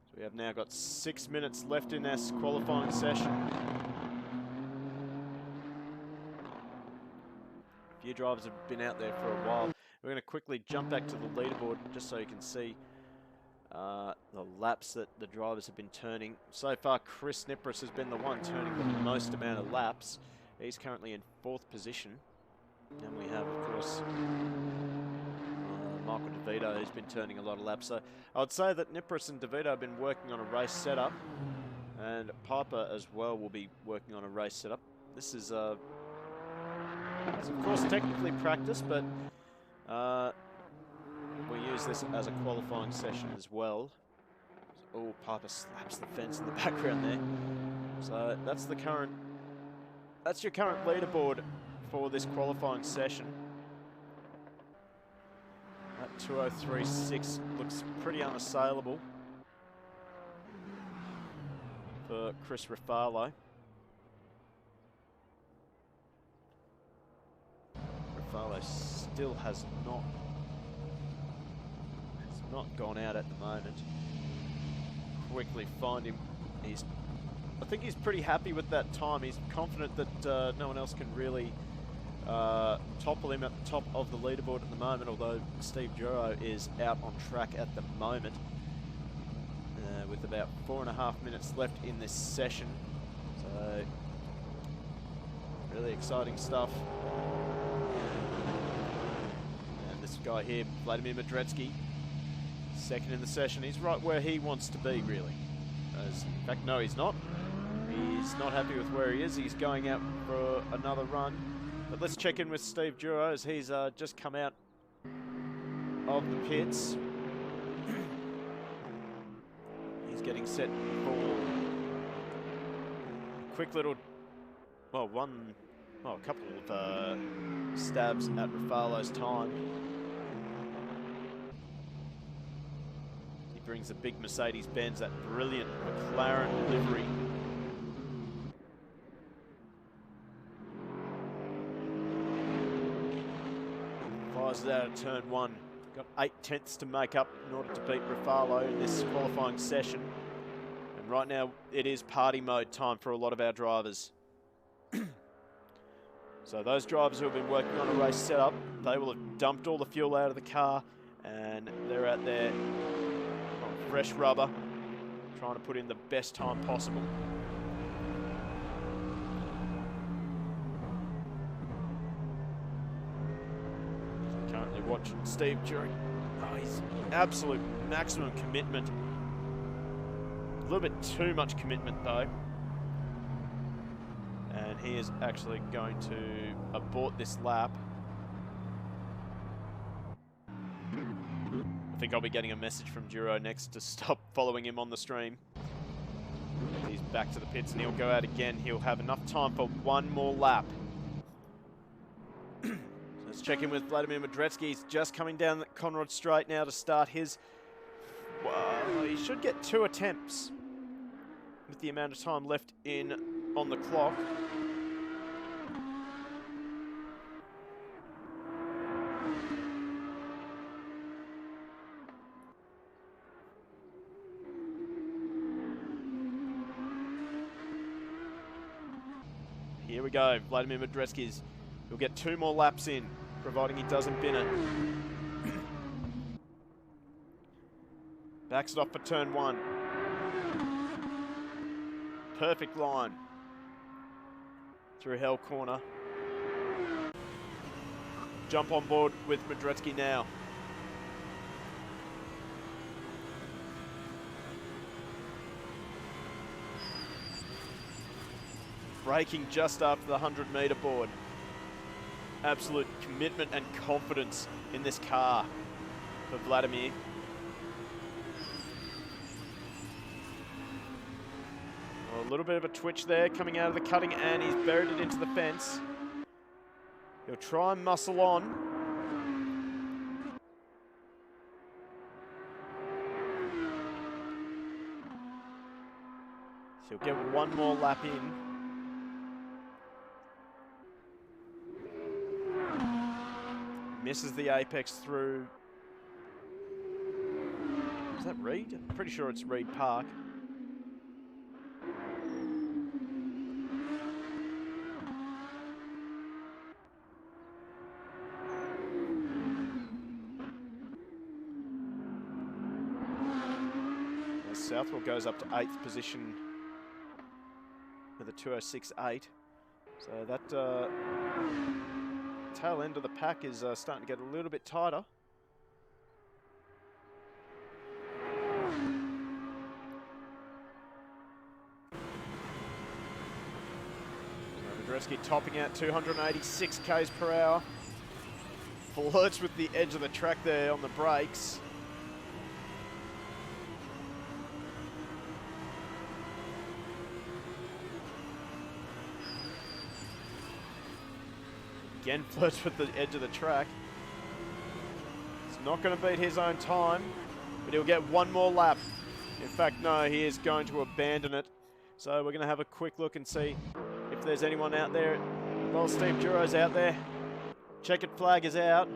So we have now got 6 minutes left in this qualifying session. A few drivers have been out there for a while. We're going to quickly jump back to the leaderboard just so you can see the laps that the drivers have been turning. So far, Chris Nipris has been the one turning the most amount of laps. He's currently in 4th position. And we have, of course, Michael DeVito, who's been turning a lot of laps. So I would say that Nipris and DeVito have been working on a race setup, and Piper as well will be working on a race setup. This is, of course, technically practice, but we use this as a qualifying session as well. Oh, Piper slaps the fence in the background there. So that's your current leaderboard for this qualifying session. That 2:03.6 looks pretty unassailable for Chris Ruffalo. Ruffalo still has not gone out at the moment. Quickly find him. I think he's pretty happy with that time. He's confident that no one else can really topple him at the top of the leaderboard at the moment, although Steve Duro is out on track at the moment with about 4.5 minutes left in this session. So really exciting stuff. And this guy here, Vladimir Medredsky, second in the session. He's right where he wants to be, really. In fact, no, he's not. He's not happy with where he is. He's going out for another run. But let's check in with Steve Duro as he's just come out of the pits. He's getting set for a quick little, a couple of stabs at Ruffalo's time. He brings a big Mercedes-Benz, that brilliant McLaren livery. Fires it out of turn 1. Got 8/10 to make up in order to beat Ruffalo in this qualifying session. And right now it is party mode time for a lot of our drivers. So those drivers who have been working on a race setup, they will have dumped all the fuel out of the car and they're out there on fresh rubber trying to put in the best time possible. Currently watching Steve during his absolute maximum commitment. A little bit too much commitment though. And he is actually going to abort this lap. I think I'll be getting a message from Duro next to stop following him on the stream. He's back to the pits and he'll go out again. He'll have enough time for one more lap. So let's check in with Vladimir Medredsky. He's just coming down the Conrod Straight now to start his... Well, he should get 2 attempts with the amount of time left on the clock. Here we go, Vladimir Medredsky. He'll get 2 more laps in, providing he doesn't bin it. Backs it off for turn 1. Perfect line. Through Hell Corner. Jump on board with Medredsky now. Braking just after the 100-metre board. absolute commitment and confidence in this car for Vladimir. Well, a little bit of a twitch there coming out of the cutting, and he's buried it into the fence. He'll try and muscle on. He'll get one more lap in. Misses the apex through. Is that Reed? I'm pretty sure it's Reed Park. Southwell goes up to 8th position with a 2:06.8. So that tail end of the pack is starting to get a little bit tighter. So Vedreski topping out 286 k's per hour. Flirts with the edge of the track there on the brakes. Again, flirts with the edge of the track. It's not going to beat his own time, but he'll get one more lap. In fact, no, he is going to abandon it. So we're going to have a quick look and see if there's anyone out there. Well, Steve Duro's out there. Checkered flag is out.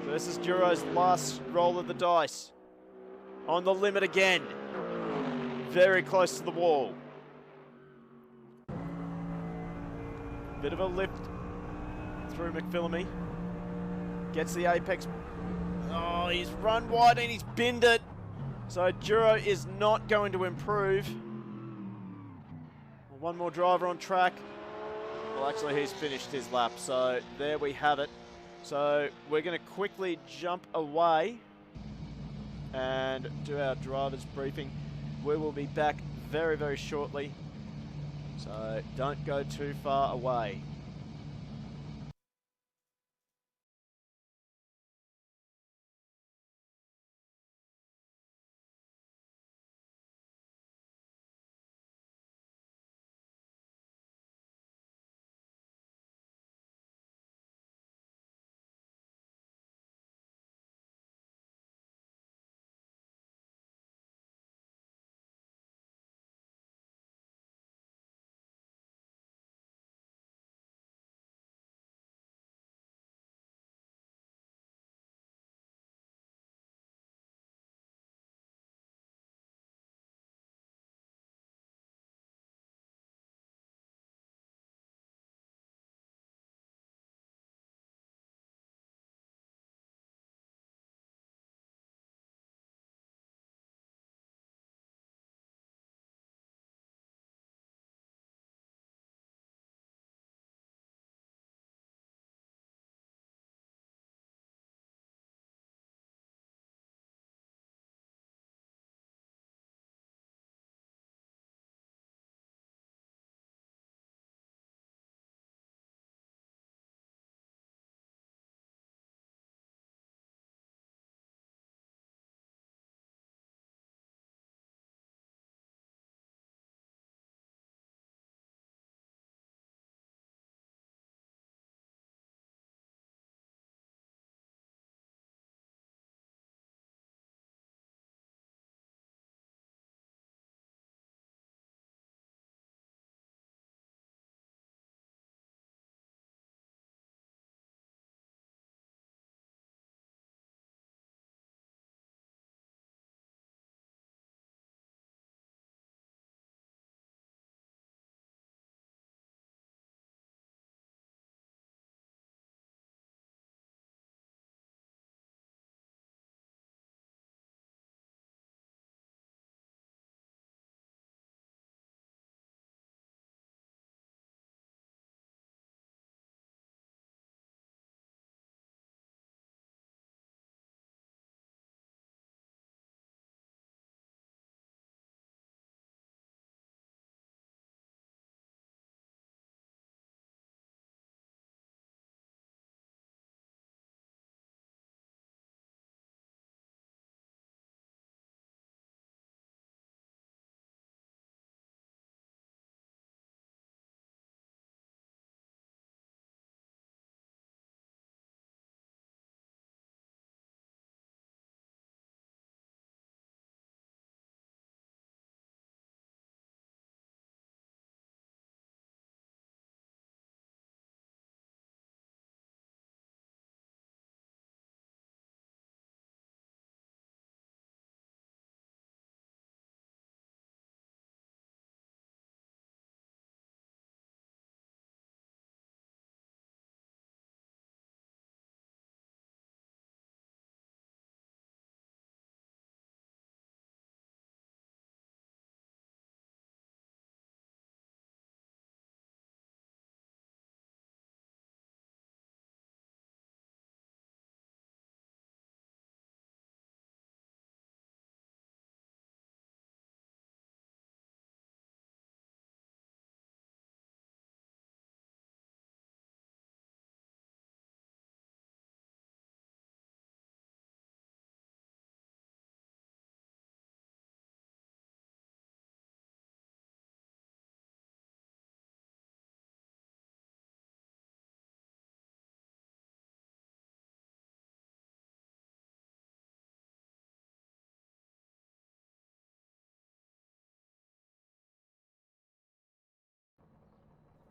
So this is Duro's last roll of the dice. On the limit again. Very close to the wall. Bit of a lift through McPhillamy. Gets the apex. Oh, he's run wide and he's binned it. So Duro is not going to improve. One more driver on track. Well, actually, he's finished his lap. So there we have it. So we're going to quickly jump away and do our driver's briefing. We will be back very, very shortly. So don't go too far away.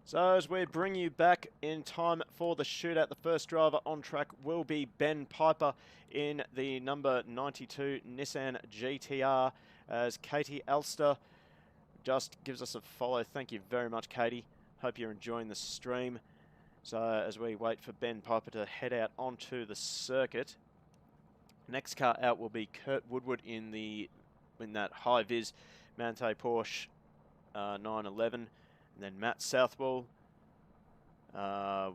So as we bring you back in time for the shootout, the first driver on track will be Ben Piper in the number 92 Nissan GTR, as Katie Elster just gives us a follow. Thank you very much, Katie. Hope you're enjoying the stream. So as we wait for Ben Piper to head out onto the circuit, next car out will be Kurt Woodward in that high-vis Manthey Porsche 911. And then Matt Southwell, I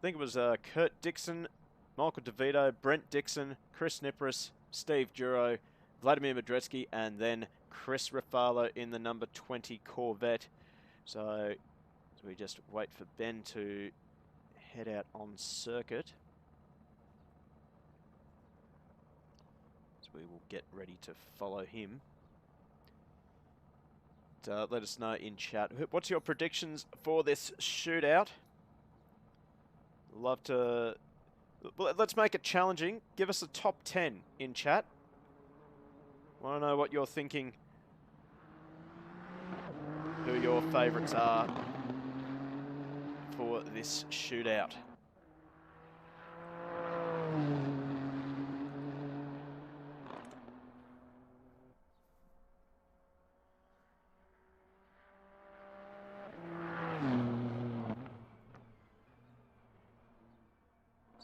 think it was Kurt Dixon, Michael DeVito, Brent Dixon, Chris Nipris, Steve Duro, Vladimir Madretsky, and then Chris Rafalo in the number 20 Corvette. So we just wait for Ben to head out on circuit. So we will get ready to follow him. Let us know in chat. What's your predictions for this shootout? Love to... Let's make it challenging. Give us a top 10 in chat. Want to know what you're thinking. Who your favourites are for this shootout.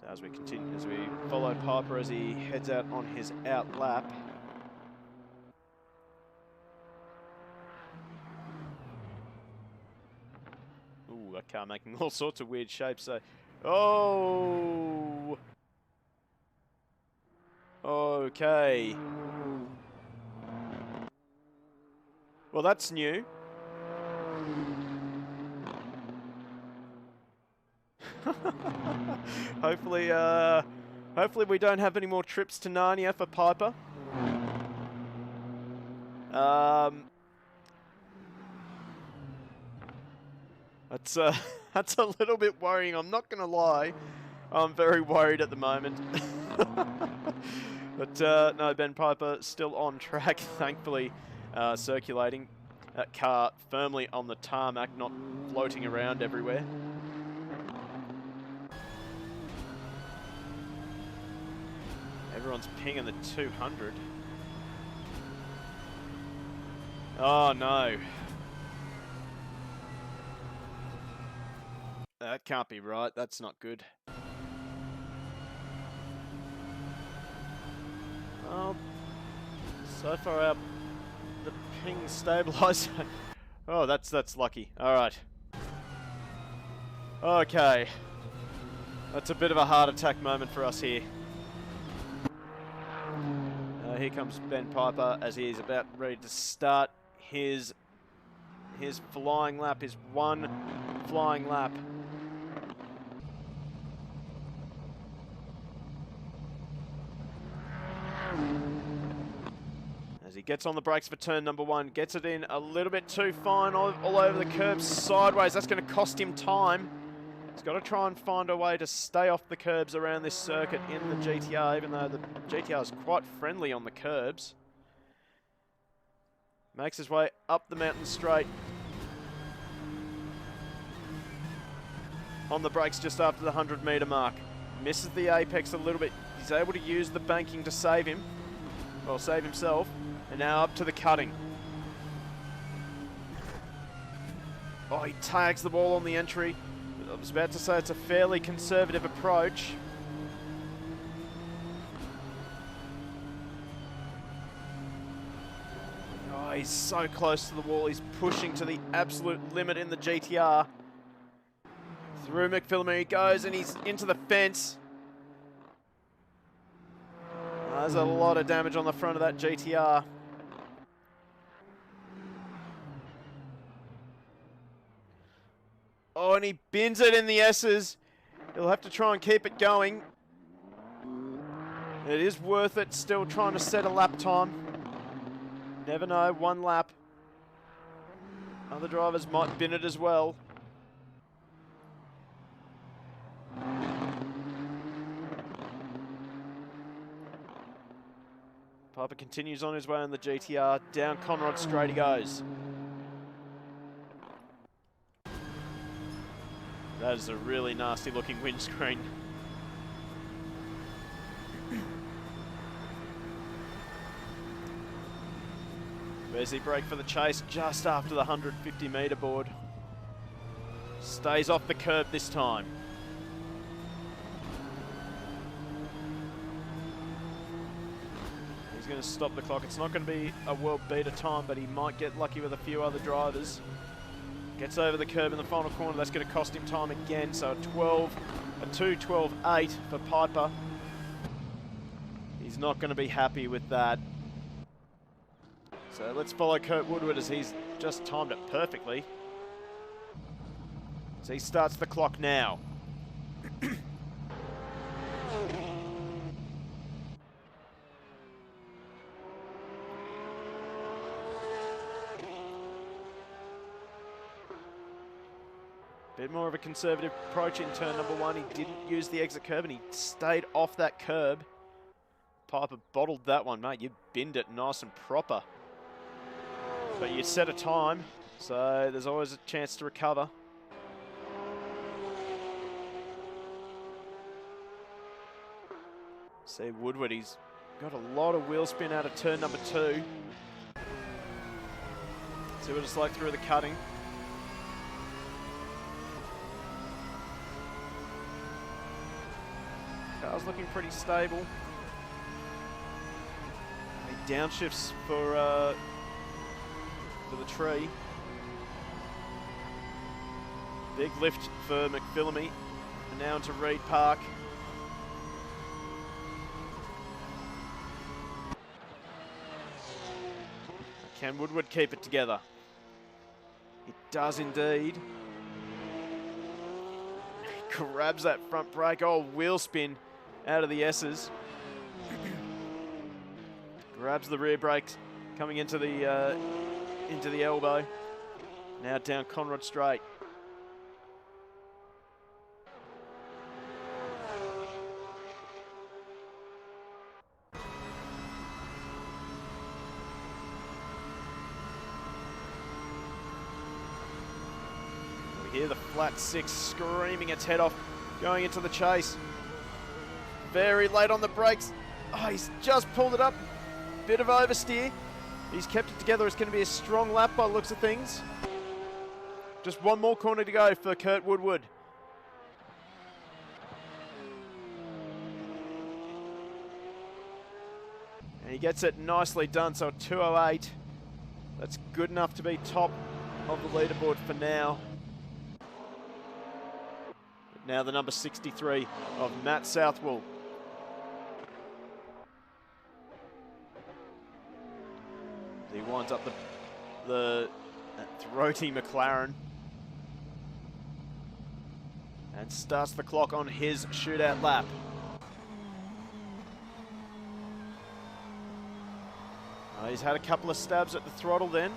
As we continue, as we follow Piper as he heads out on his out lap. Ooh, that car making all sorts of weird shapes. So, oh, okay. Well, that's new. Hopefully we don't have any more trips to Narnia for Piper. That's a little bit worrying. I'm not gonna lie. I'm very worried at the moment. But no, Ben Piper still on track, thankfully, circulating. That car firmly on the tarmac, not floating around everywhere. Everyone's pinging the 200. Oh no. That can't be right. That's not good. Well, so far out, the ping stabilized. Oh, that's lucky. All right. Okay. That's a bit of a heart attack moment for us here. Here comes Ben Piper as he is about ready to start his flying lap, his one flying lap. As he gets on the brakes for turn number 1, gets it in a little bit too fine, all over the curbs, sideways. That's going to cost him time. He's got to try and find a way to stay off the curbs around this circuit in the GTR, even though the GTR is quite friendly on the curbs. Makes his way up the mountain straight. On the brakes just after the 100-metre mark. Misses the apex a little bit. He's able to use the banking to save him. Well, save himself. And now up to the cutting. Oh, he tags the wall on the entry. I was about to say it's a fairly conservative approach. Oh, he's so close to the wall. He's pushing to the absolute limit in the GTR. Through McPhillamy he goes, and he's into the fence. There's a lot of damage on the front of that GTR. Oh, and he bins it in the S's. He'll have to try and keep it going. It is worth it, still trying to set a lap time. Never know, one lap. Other drivers might bin it as well. Piper continues on his way on the GTR. Down Conrod straight he goes. That is a really nasty looking windscreen. Busy break for the chase just after the 150 metre board. Stays off the curb this time. He's going to stop the clock. It's not going to be a world beater time, but he might get lucky with a few other drivers. Gets over the curb in the final corner. That's going to cost him time again. So a 2:12.8 for Piper. He's not going to be happy with that. So let's follow Kurt Woodward as he's just timed it perfectly. So he starts the clock now. Bit more of a conservative approach in turn number one. He didn't use the exit curb and he stayed off that curb. Piper bottled that one, mate. You binned it nice and proper. But you set a time, so there's always a chance to recover. See Woodward, he's got a lot of wheel spin out of turn number two. See what it's like through the cutting. Car's looking pretty stable. He downshifts for the tree. Big lift for McPhillamy. And now into Reed Park. Can Woodward keep it together? It does indeed. He grabs that front brake. Oh, wheel spin out of the S's. Grabs the rear brakes coming into the elbow. Now down Conrod straight. We hear the flat six screaming its head off, going into the chase. Very late on the brakes. Oh, he's just pulled it up. Bit of oversteer. He's kept it together. It's going to be a strong lap by the looks of things. Just one more corner to go for Kurt Woodward. And he gets it nicely done, so a 2:08. That's good enough to be top of the leaderboard for now. But now the number 63 of Matt Southwell. He winds up the throaty McLaren and starts the clock on his shootout lap. He's had a couple of stabs at the throttle then.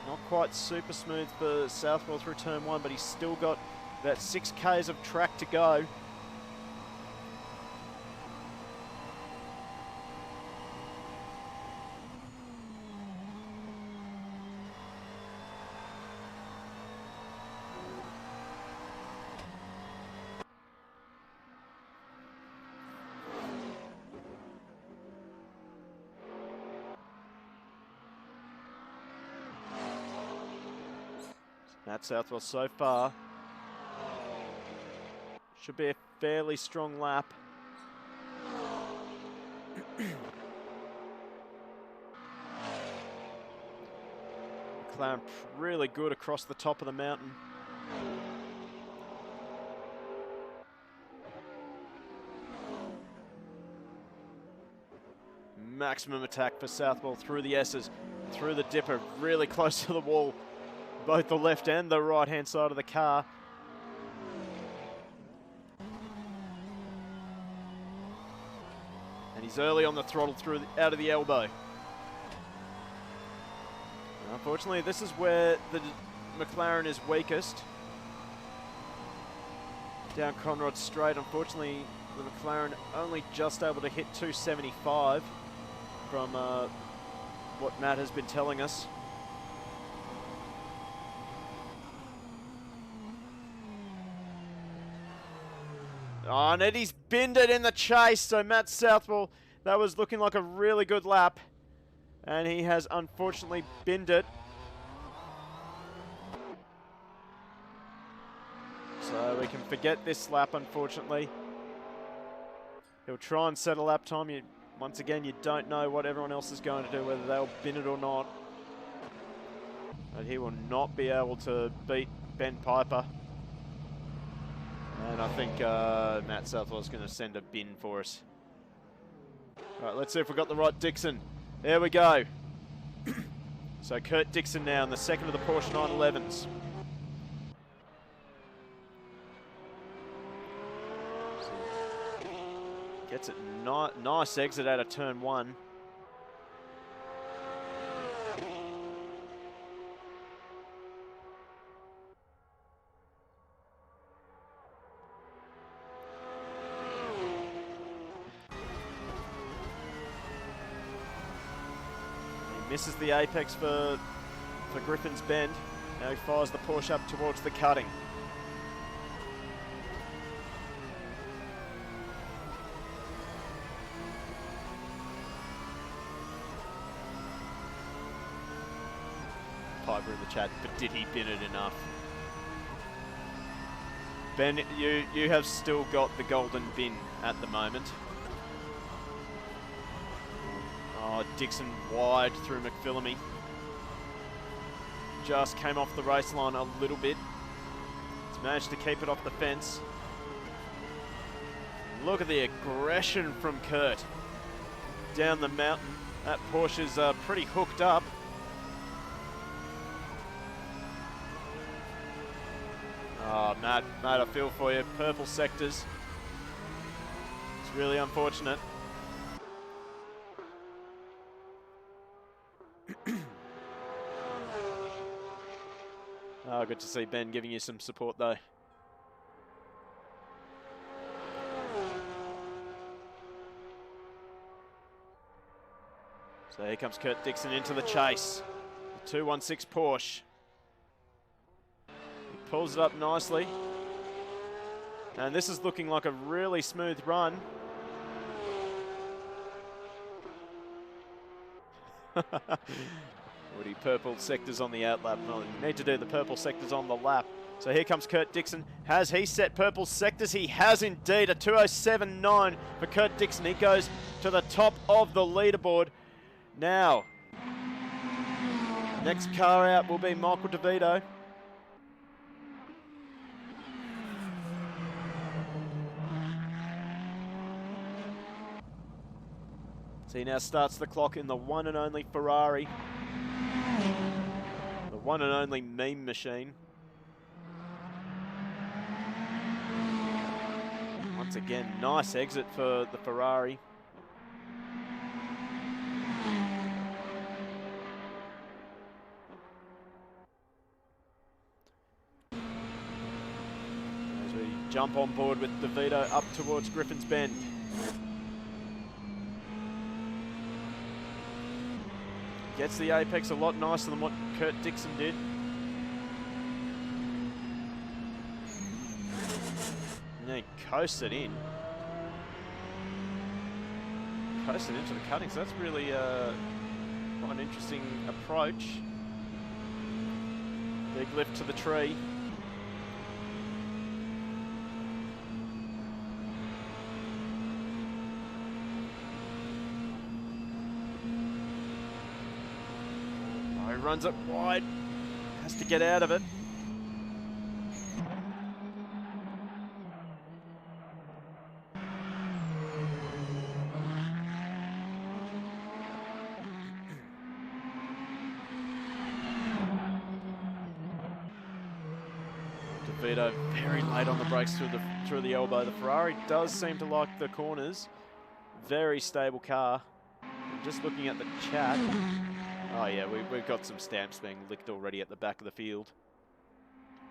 Not quite super smooth for Southwell through turn one, but he's still got about 6 Ks of track to go. Matt Southwell so far should be a fairly strong lap. McLaren really good across the top of the mountain. Maximum attack for Southwell through the S's, through the dipper, really close to the wall. Both the left and the right hand side of the car. And he's early on the throttle through out of the elbow. Unfortunately, this is where the McLaren is weakest. Down Conrod straight. Unfortunately, the McLaren only just able to hit 275 from what Matt has been telling us. Oh, and Eddie's binned it in the chase. So Matt Southwell, that was looking like a really good lap. And he has unfortunately binned it. So we can forget this lap, unfortunately. He'll try and set a lap time. Once again, you don't know what everyone else is going to do, whether they'll bin it or not. But he will not be able to beat Ben Piper. And I think Matt Southwell is going to send a bin for us. All right, let's see if we've got the right Dixon. There we go. So Kurt Dixon now in the second of the Porsche 911s. Gets it nice exit out of turn 1. He misses the apex for Griffin's Bend. Now he fires the Porsche up towards the cutting. Piper in the chat, but did he bin it enough? Ben, you have still got the golden bin at the moment. Oh, Dixon wide through McPhillamy. Just came off the race line a little bit. He's managed to keep it off the fence. Look at the aggression from Kurt down the mountain. That Porsche's pretty hooked up. Oh, Matt, I feel for you. Purple sectors. It's really unfortunate. Oh, good to see Ben giving you some support though. So here comes Kurt Dixon into the chase. The 216 Porsche. He pulls it up nicely. And this is looking like a really smooth run. Woody, purple sectors on the outlap. No, you need to do the purple sectors on the lap. So here comes Kurt Dixon. Has he set purple sectors? He has indeed. A 2:07.9 for Kurt Dixon. He goes to the top of the leaderboard. Now, next car out will be Michael DeVito. So he now starts the clock in the one and only Ferrari. The one and only meme machine. Once again, nice exit for the Ferrari. As we jump on board with DeVito up towards Griffin's Bend. Gets the apex a lot nicer than what Kurt Dixon did. And then coasted in. Coasted into the cutting, so that's really quite an interesting approach. Big lift to the tree. Runs it wide, has to get out of it. DeVito very late on the brakes through the elbow. The Ferrari does seem to like the corners. Very stable car. I'm just looking at the chat. Oh yeah, we've got some stamps being licked already at the back of the field.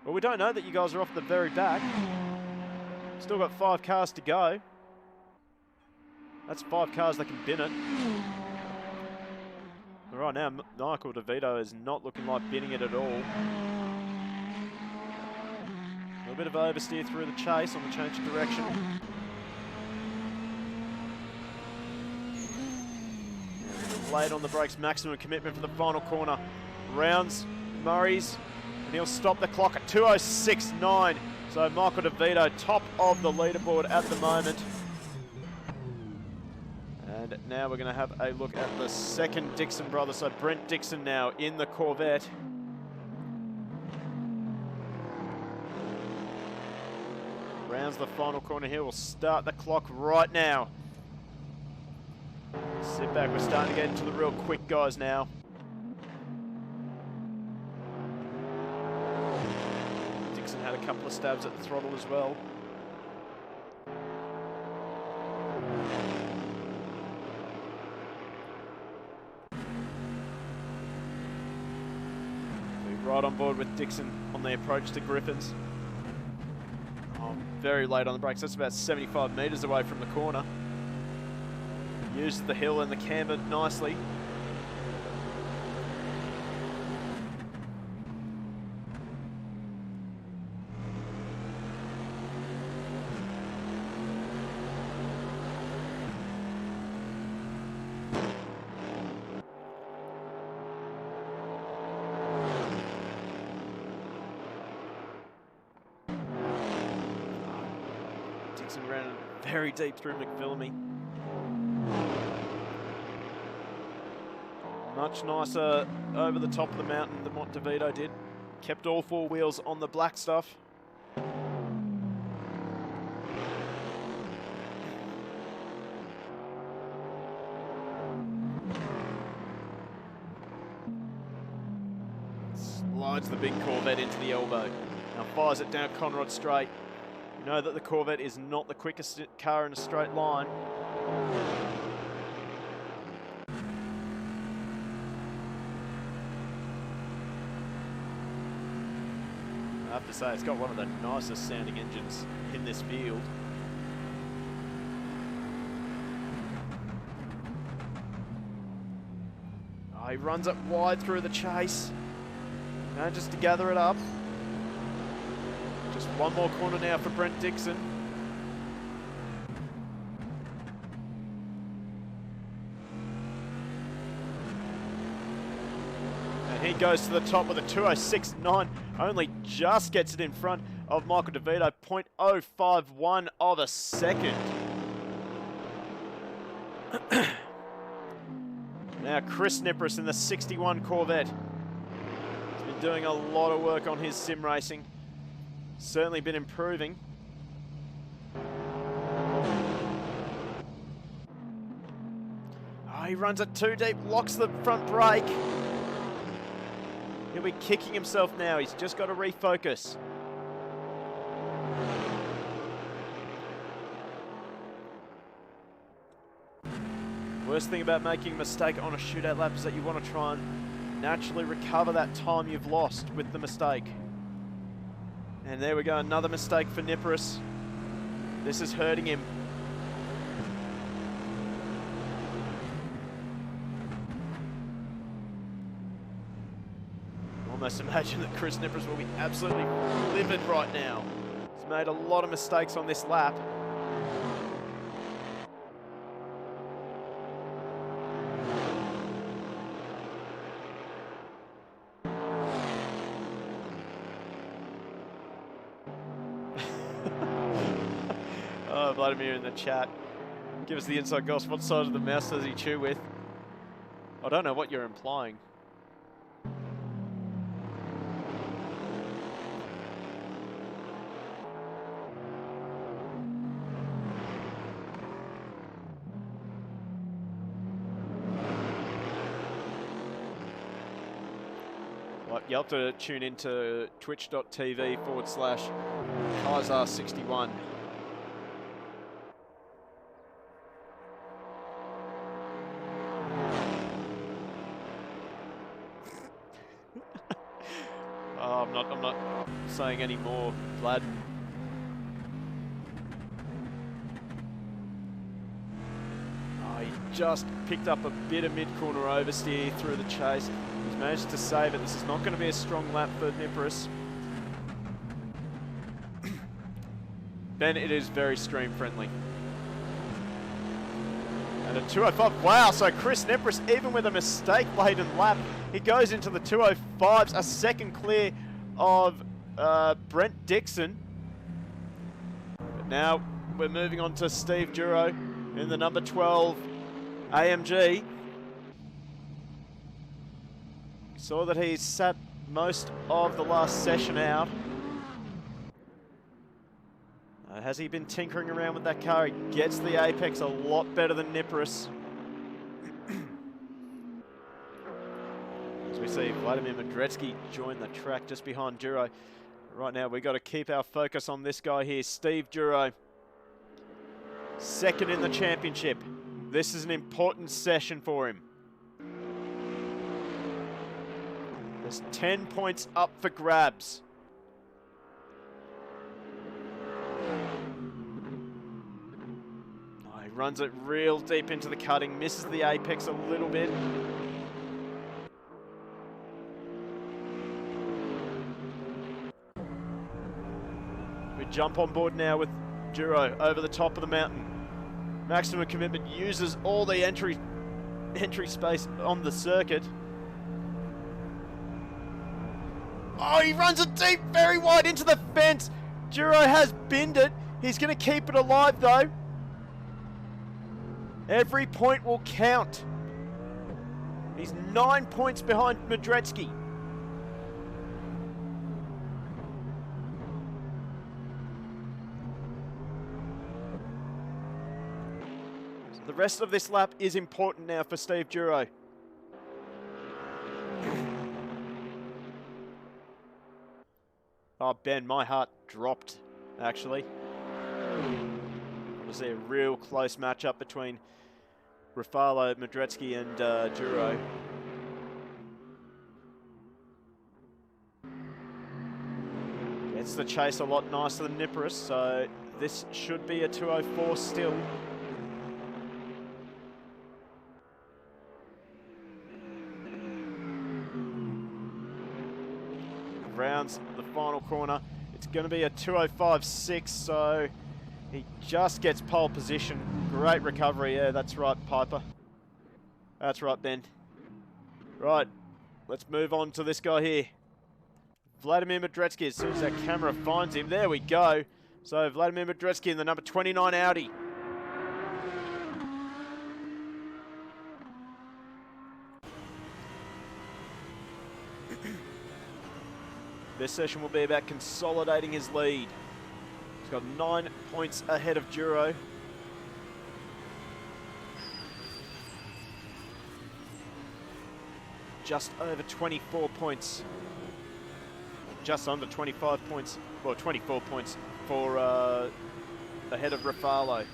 Well, we don't know that you guys are off the very back. Still got 5 cars to go. That's 5 cars that can bin it. But right now, Michael DeVito is not looking like binning it at all. little bit of oversteer through the chase on the change of direction. Late on the brakes, maximum commitment for the final corner. Rounds Murray's, and he'll stop the clock at 2:06.9. So Michael DeVito, top of the leaderboard at the moment. And now we're going to have a look at the second Dixon brother. So Brent Dixon now in the Corvette. Rounds the final corner here. We'll start the clock right now. Sit back, we're starting to get into the real quick guys now. Dixon had a couple of stabs at the throttle as well. We're right on board with Dixon on the approach to Griffins. Oh, very late on the brakes, that's about 75 metres away from the corner. Uses the hill and the camber nicely. Dixon ran very deep through McPhillamy. Much nicer over the top of the mountain than what DeVito did. Kept all four wheels on the black stuff. Slides the big Corvette into the elbow. Now fires it down Conrod straight. You know that the Corvette is not the quickest car in a straight line. I have to say, it's got one of the nicest sounding engines in this field. Oh, he runs it wide through the chase. Manages to gather it up. Just one more corner now for Brent Dixon. He goes to the top with a 2:06.9, only just gets it in front of Michael DeVito, 0.051 of a second. Now Chris Nipris in the 61 Corvette. He's been doing a lot of work on his sim racing. Certainly been improving. Oh, he runs it too deep, locks the front brake. He'll be kicking himself now. He's just got to refocus. Worst thing about making a mistake on a shootout lap is that you want to try and naturally recover that time you've lost with the mistake. And there we go, another mistake for Nipris. This is hurting him. Almost imagine that Chris Nipris will be absolutely livid right now. He's made a lot of mistakes on this lap. Oh, Vladimir in the chat. Give us the inside gossip. What side of the mouse does he chew with? I don't know what you're implying. You'll have to tune into twitch.tv/Kaiser61. I'm not saying any more, Vlad. Oh, he just picked up a bit of mid-corner oversteer through the chase. He's managed to save it. This is not going to be a strong lap for Nipris. Ben, it is very stream friendly. And a 205. Wow, so Chris Nepris, even with a mistake-laden lap, he goes into the 205s, a second clear of Brent Dixon. But now we're moving on to Steve Duro in the number 12 AMG. We saw that he sat most of the last session out. Has he been tinkering around with that car? He gets the apex a lot better than Nipris. As we see Vladimir Medretsky join the track just behind Duro. Right now we've got to keep our focus on this guy here, Steve Duro. Second in the championship. This is an important session for him. There's 10 points up for grabs. Oh, he runs it real deep into the cutting, misses the apex a little bit. We jump on board now with Duro over the top of the mountain. Maximum Commitment uses all the entry space on the circuit. Oh, he runs it deep, very wide into the fence. Duro has binned it. He's going to keep it alive, though. Every point will count. He's 9 points behind Medretsky. So the rest of this lap is important now for Steve Duro. Oh, Ben, my heart dropped, actually. I see a real close matchup between Rafalo, Medretsky, and Duro. Gets the chase a lot nicer than Nipris, so this should be a 204 still. Rounds the final corner. It's going to be a 205.6, so he just gets pole position. Great recovery. Yeah, that's right, Piper. That's right, Ben. Right, let's move on to this guy here. Vladimir Medretsky, as soon as that camera finds him. There we go. So Vladimir Medretsky in the number 29 Audi. This session will be about consolidating his lead. He's got 9 points ahead of Duro. Just over 24 points. Just under 25 points. Well, 24 points for ahead of Rafalo.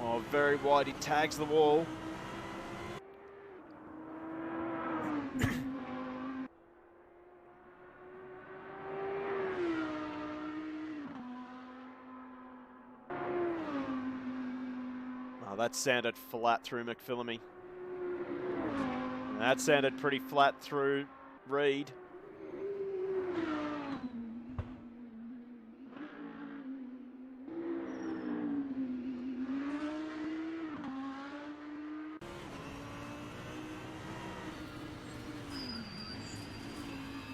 Oh, very wide. He tags the wall. That sounded flat through McPhillamy. That sounded pretty flat through Reed.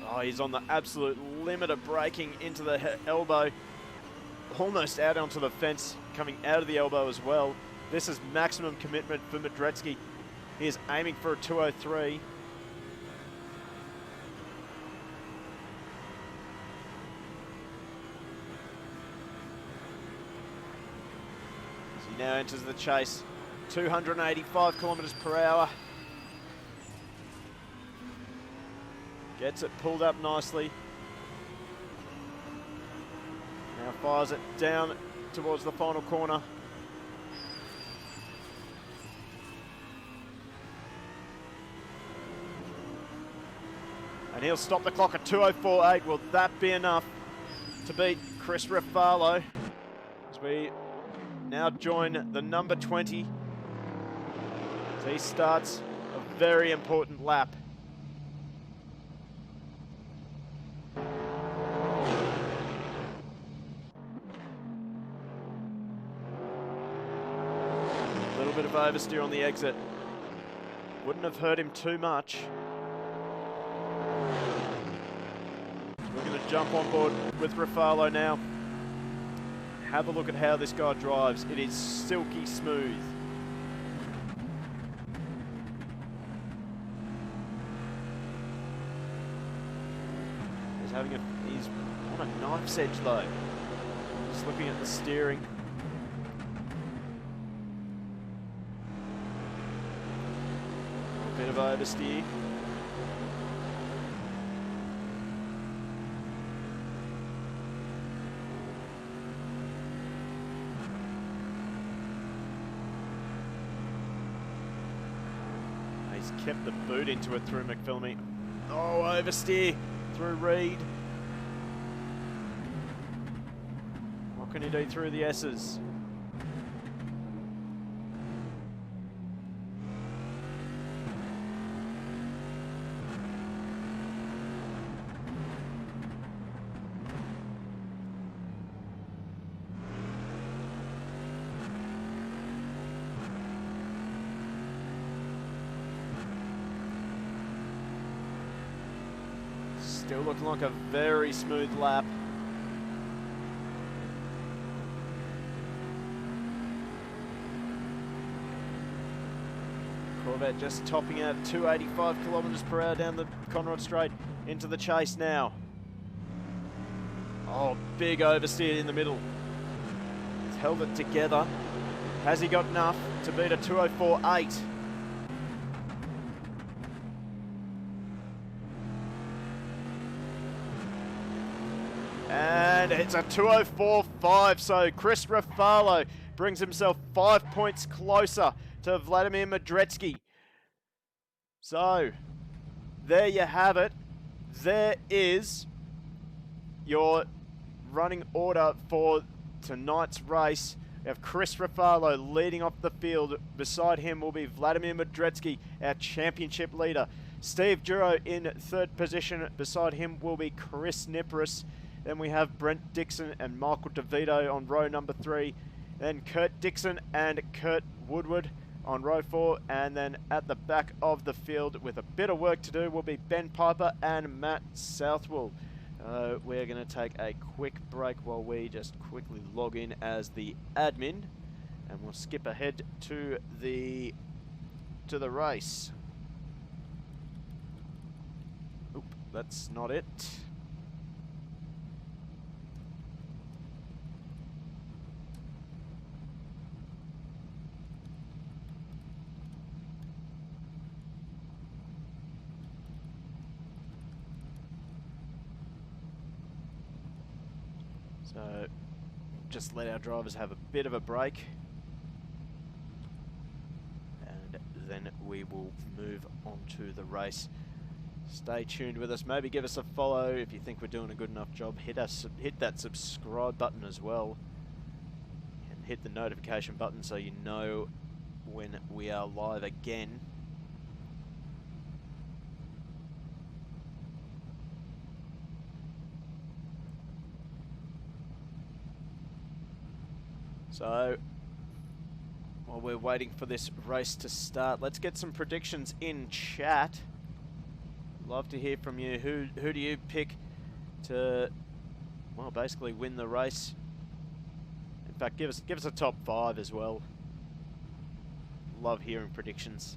Oh, he's on the absolute limit of braking into the elbow. Almost out onto the fence, coming out of the elbow as well. This is maximum commitment for Medretsky. He is aiming for a 203. As he now enters the chase. 285 kilometers per hour. Gets it pulled up nicely. Now fires it down towards the final corner. And he'll stop the clock at 204.8. Will that be enough to beat Chris Rafalo? As we now join the number 20. As he starts a very important lap. bit of oversteer on the exit. Wouldn't have hurt him too much. We're going to jump on board with Rafalo now. Have a look at how this guy drives. It is silky smooth. He's on a knife's edge though. Just looking at the steering. A bit of oversteer. He's kept the boot into it through McPhillamy. Oh, oversteer through Reed. What can he do through the S's? Still looking like a very smooth lap. Corvette just topping out 285 kilometres per hour down the Conrod Straight into the chase now. Oh, big oversteer in the middle. He's held it together. Has he got enough to beat a 204.8? And it's a 204.5, so Chris Rafalo brings himself 5 points closer to Vladimir Madretsky. So, there you have it. There is your running order for tonight's race. We have Chris Rafalo leading off the field. Beside him will be Vladimir Madretsky, our championship leader. Steve Duro in third position. Beside him will be Chris Nipris. Then we have Brent Dixon and Michael DeVito on row number 3. Then Kurt Dixon and Kurt Woodward on row 4. And then at the back of the field with a bit of work to do will be Ben Piper and Matt Southwell. We're going to take a quick break while we just quickly log in as the admin. And we'll skip ahead to the race. Oop, that's not it. So, just let our drivers have a bit of a break. And then we will move on to the race. Stay tuned with us. Maybe give us a follow if you think we're doing a good enough job. Hit that subscribe button as well. And hit the notification button so you know when we are live again. So, while we're waiting for this race to start, let's get some predictions in chat. Love to hear from you. Who do you pick to, well, basically win the race? In fact, give us a top 5 as well. Love hearing predictions.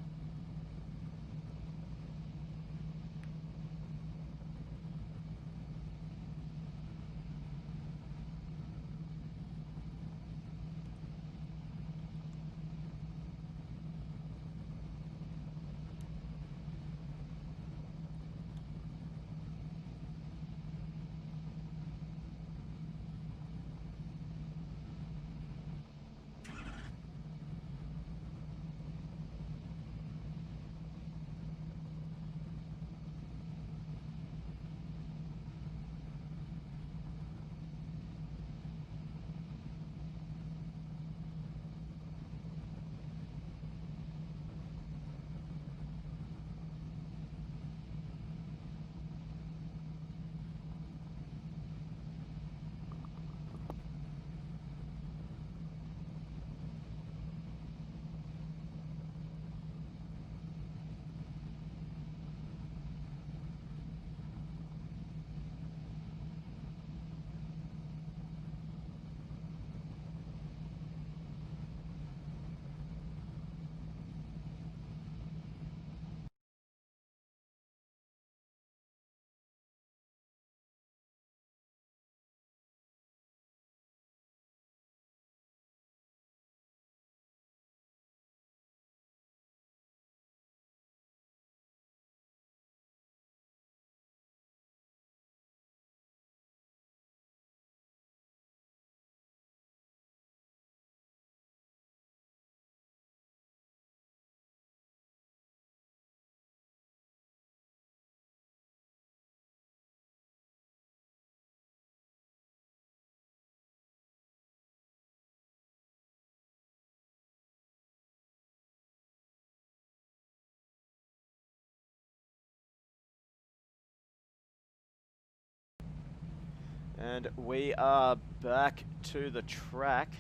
And we are back to the track.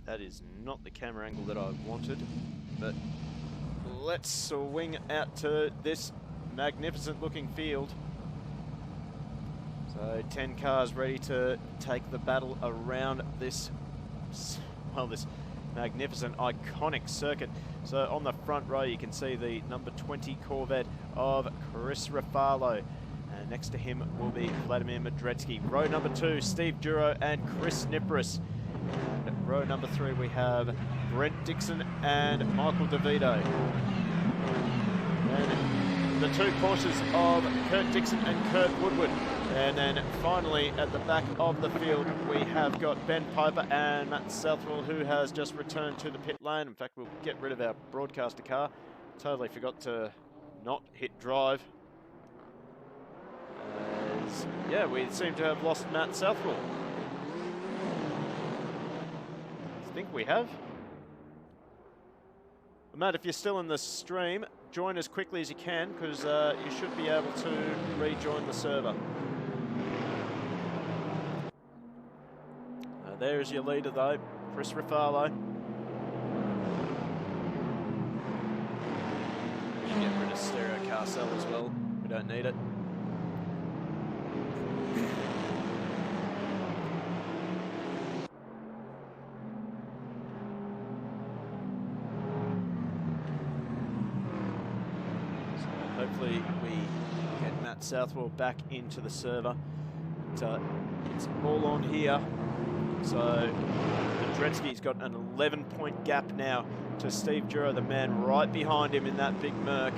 That is not the camera angle that I wanted, but let's swing out to this magnificent looking field. So 10 cars ready to take the battle around this, well, this magnificent, iconic circuit. So on the front row, you can see the number 20 Corvette of Chris Rafalo. And next to him will be Vladimir Medredsky. Row number 2, Steve Duro and Chris Nipris. And row number 3, we have Brent Dixon and Michael DeVito. And the 2 Porsches of Kurt Dixon and Kurt Woodward. And then finally at the back of the field, we have got Ben Piper and Matt Southwell, who has just returned to the pit lane. In fact, we'll get rid of our broadcaster car. Totally forgot to not hit drive. As, yeah, we seem to have lost Matt Southwell. I think we have. Matt, if you're still in the stream, join as quickly as you can, because you should be able to rejoin the server. There is your leader though, Chris Rafalo. Get rid of stereo car cell as well, we don't need it. Hopefully we get Matt Southwell back into the server. But, it's all on here. So Medredsky's got an 11-point gap now to Steve Duro, the man right behind him in that big Merc.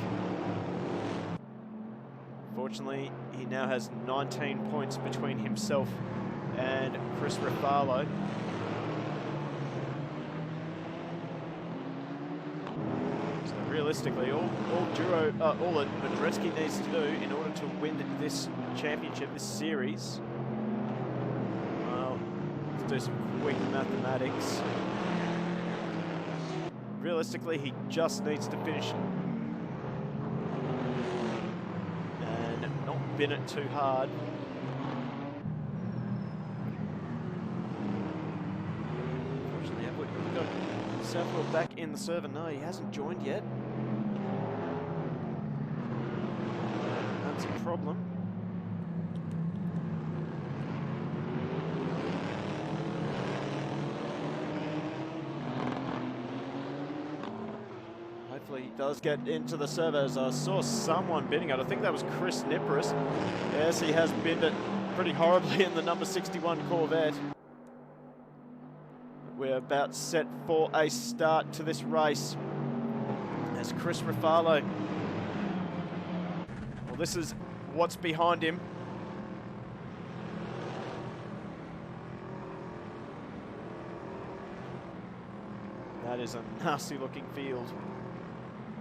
Fortunately, he now has 19 points between himself and Chris Rafalo. Realistically, all that Medredsky needs to do in order to win this championship, this series, well, let's do some quick mathematics. Realistically, he just needs to finish and not bin it too hard. Unfortunately, have we got Southwell back in the server? No, he hasn't joined yet. That's a problem. Hopefully he does get into the server, as I saw someone bidding it. I think that was Chris Nipris. Yes, he has binned it pretty horribly in the number 61 Corvette. We're about set for a start to this race as Chris Rafalo. Well, this is what's behind him. That is a nasty looking field.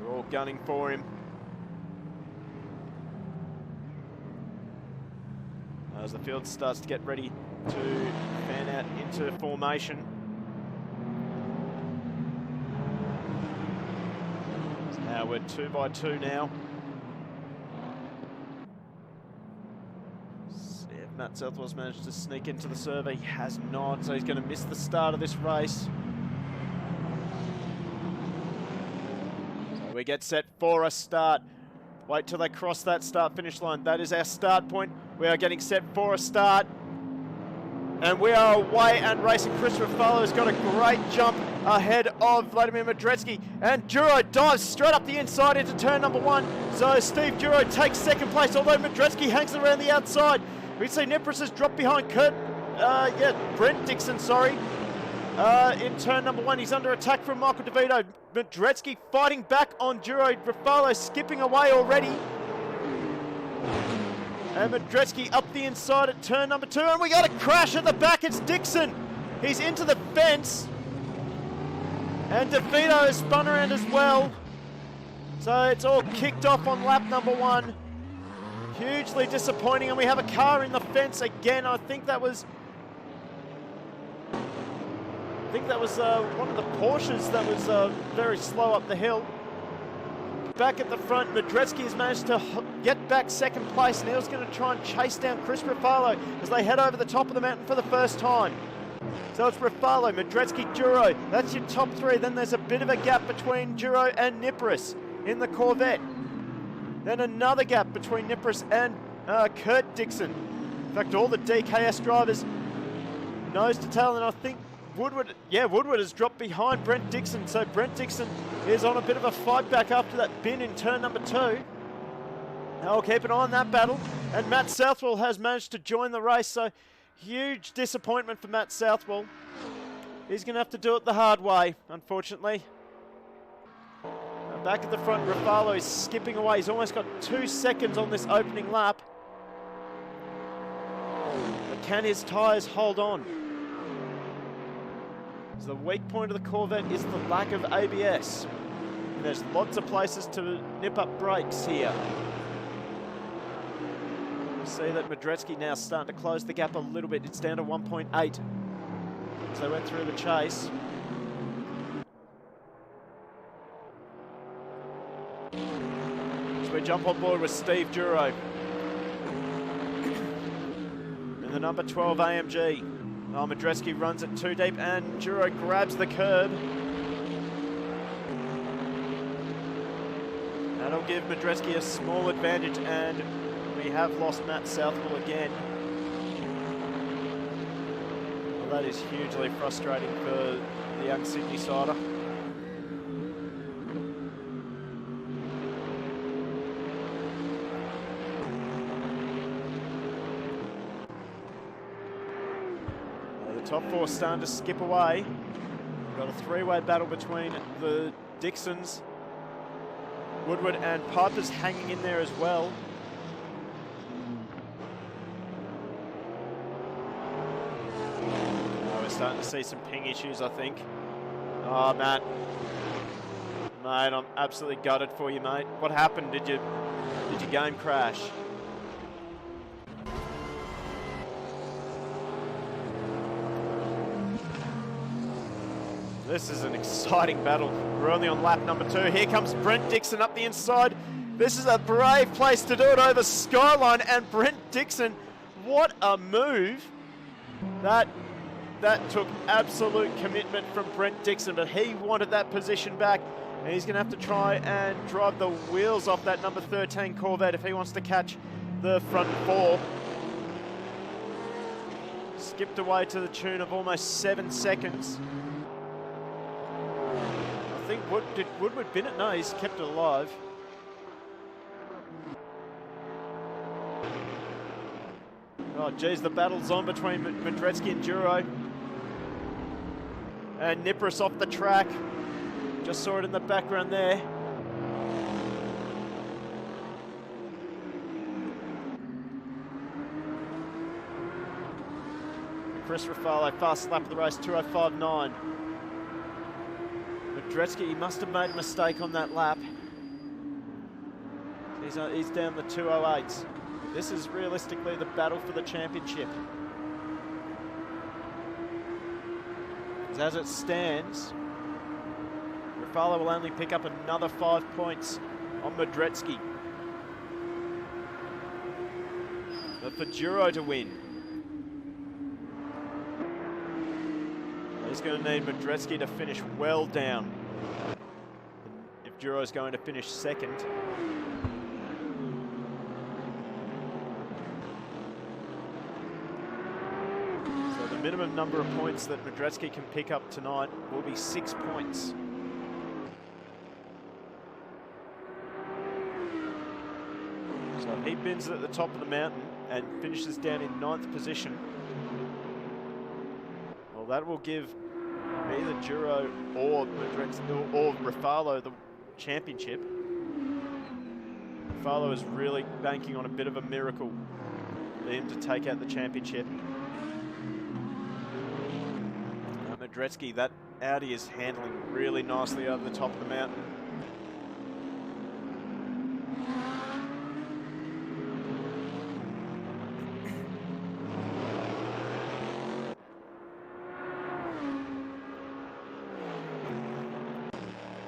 We're all gunning for him. As the field starts to get ready to fan out into formation. So we're 2 by 2 now. See if Matt Southwell's managed to sneak into the server. He has not, so he's going to miss the start of this race. So we get set for a start. Wait till they cross that start-finish line. That is our start point. We are getting set for a start. And we are away and racing. Chris Rafalo has got a great jump ahead of Vladimir Medredsky. And Duro dives straight up the inside into turn number 1. So Steve Duro takes second place, although Medredsky hangs around the outside. We see Nipris has dropped behind Brent Dixon, sorry. In turn number 1, he's under attack from Michael DeVito. Medredsky fighting back on Duro. Rafalo skipping away already. And Medredsky up the inside at turn number 2. And we got a crash at the back. It's Dixon. He's into the fence. And DeVito has spun around as well. So it's all kicked off on lap number 1. Hugely disappointing. And we have a car in the fence again. I think that was one of the Porsches that was very slow up the hill. Back at the front, Medredsky has managed to get back second place. Neil's going to try and chase down Chris Ruffalo as they head over the top of the mountain for the first time. So it's Ruffalo, Madrecki, Duro. That's your top three. Then there's a bit of a gap between Duro and Nipris in the Corvette. Then another gap between Nipris and Kurt Dixon. In fact, all the DKS drivers nose to tail, and I think Woodward has dropped behind Brent Dixon. So Brent Dixon is on a bit of a fight back after that bin in turn number 2. Now we'll keep an eye on that battle. And Matt Southwell has managed to join the race, so huge disappointment for Matt Southwell. He's going to have to do it the hard way, unfortunately. Back at the front, Ruffalo is skipping away. He's almost got 2 seconds on this opening lap. But can his tyres hold on? So the weak point of the Corvette is the lack of ABS. And there's lots of places to nip up brakes here. You see that Madrecki now starting to close the gap a little bit. It's down to 1.8 as they went through the chase. So we jump on board with Steve Duro in the number 12 AMG. Oh, Madrecki runs it too deep and Duro grabs the curb. That'll give Madrecki a small advantage, and we have lost Matt Southwell again. Well, that is hugely frustrating for the young Sydney sider. Top 4 starting to skip away. We've got a 3-way battle between the Dixons. Woodward and Piper's hanging in there as well. Oh, we're starting to see some ping issues, I think. Oh, Matt. Mate, I'm absolutely gutted for you, mate. What happened? Did your game crash? This is an exciting battle. We're only on lap number 2. Here comes Brent Dixon up the inside. This is a brave place to do it over Skyline, and Brent Dixon, what a move. That took absolute commitment from Brent Dixon, but he wanted that position back, and he's going to have to try and drive the wheels off that number 13 Corvette if he wants to catch the front 4. Skipped away to the tune of almost 7 seconds. I think did Woodward bin it? No, he's kept it alive. Oh, geez, the battle's on between Madrecki and Duro. And Nipris off the track. Just saw it in the background there. Chris Ruffalo, fast lap of the race, 2:05.9. Madrecki, he must have made a mistake on that lap. He's down the 2:08s. This is realistically the battle for the championship. As it stands, Ruffalo will only pick up another 5 points on Madrecki. But for Duro to win, he's going to need Madrecki to finish well down if Duro's going to finish second. So the minimum number of points that Madrecki can pick up tonight will be 6 points. So if he bins it at the top of the mountain and finishes down in 9th position, well, that will give either Duro or Madrecki or Ruffalo the championship. Ruffalo is really banking on a bit of a miracle for him to take out the championship. Madrecki, that Audi is handling really nicely over the top of the mountain.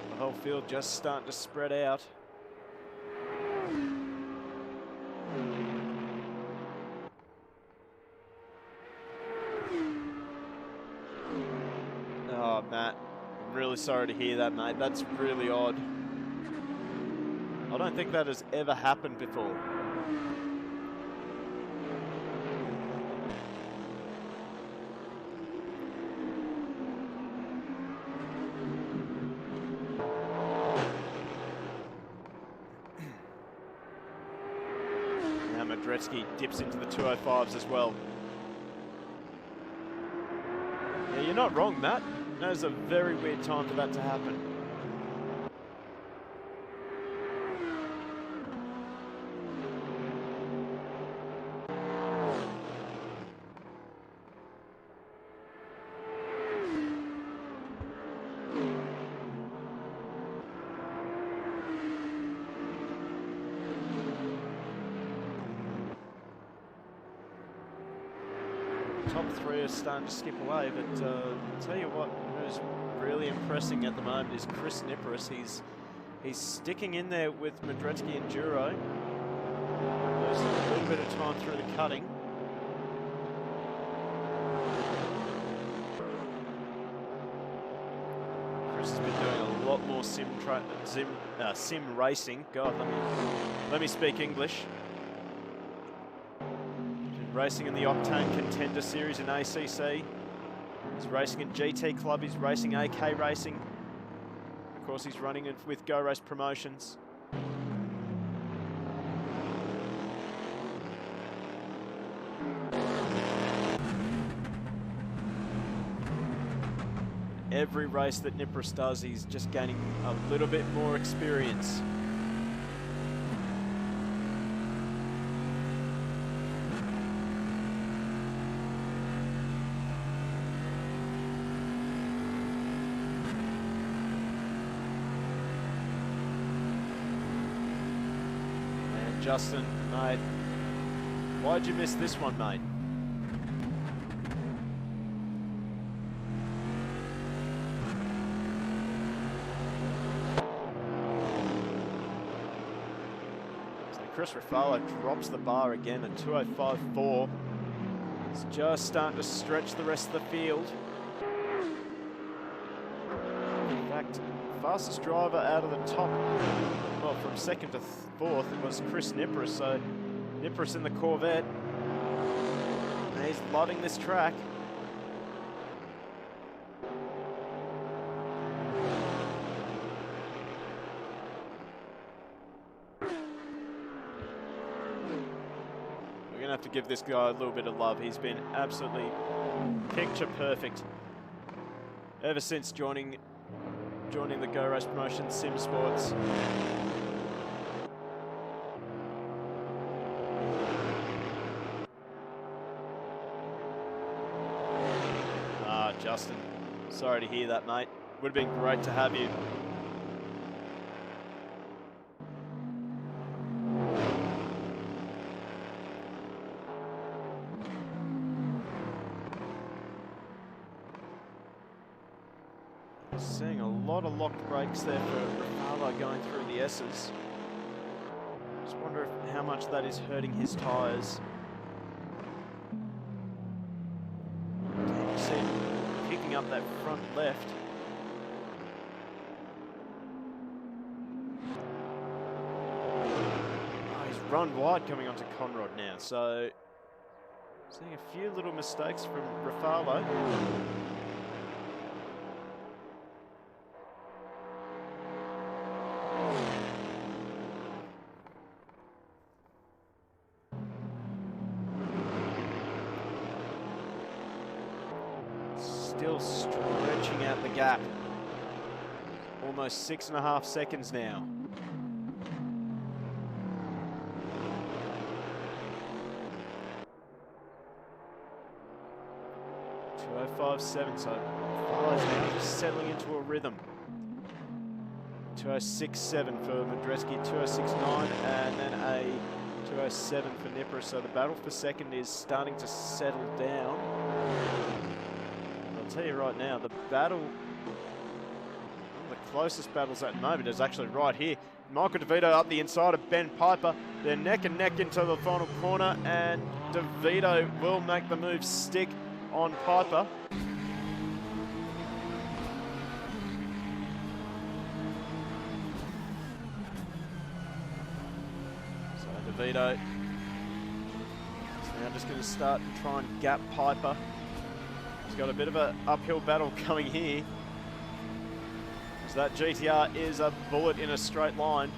The whole field just starting to spread out. Matt, I'm really sorry to hear that, mate. That's really odd. I don't think that has ever happened before. Now Madrecki dips into the 205s as well. Yeah, you're not wrong, Matt. That was a very weird time for that to happen. Top three are starting to skip away, but I'll tell you what, who's really impressing at the moment is Chris Nipperis. He's sticking in there with Madrecki and Duro. Losing a little bit of time through the cutting. Chris has been doing a lot more sim racing. God, let me speak English. Racing in the Octane Contender Series in ACC. He's racing in GT Club, he's racing AK Racing. Of course, he's running it with Go Race Promotions. Every race that Nipperis does, he's just gaining a little bit more experience. Justin, mate, why'd you miss this one, mate? So Chris Ruffalo drops the bar again at 2:05.4. It's just starting to stretch the rest of the field. In fact, fastest driver out of the top, well, from second to fourth, it was Chris Nipperis. So Nipperis in the Corvette. And he's loving this track. We're going to have to give this guy a little bit of love. He's been absolutely picture perfect ever since joining the Go Race Promotion Simsports. Justin, sorry to hear that, mate. Would have been great to have you. Seeing a lot of locked brakes there for Ruffalo going through the S's. Just wonder how much that is hurting his tyres. You see him picking up that front left. Oh, he's run wide coming onto Conrod now, so seeing a few little mistakes from Ruffalo. Still stretching out the gap. Almost 6.5 seconds now. .205.7, so Ruffalo's now just settling into a rhythm. 206.7 for Madrecki, 206.9, and then a 207 for Nipperis. So the battle for second is starting to settle down. I'll tell you right now, the battle, one of the closest battles at the moment is actually right here. Michael DeVito up the inside of Ben Piper. They're neck and neck into the final corner, and DeVito will make the move stick on Piper. DeVito. So now just going to start and try and gap Piper. He's got a bit of an uphill battle coming here. So that GTR is a bullet in a straight line.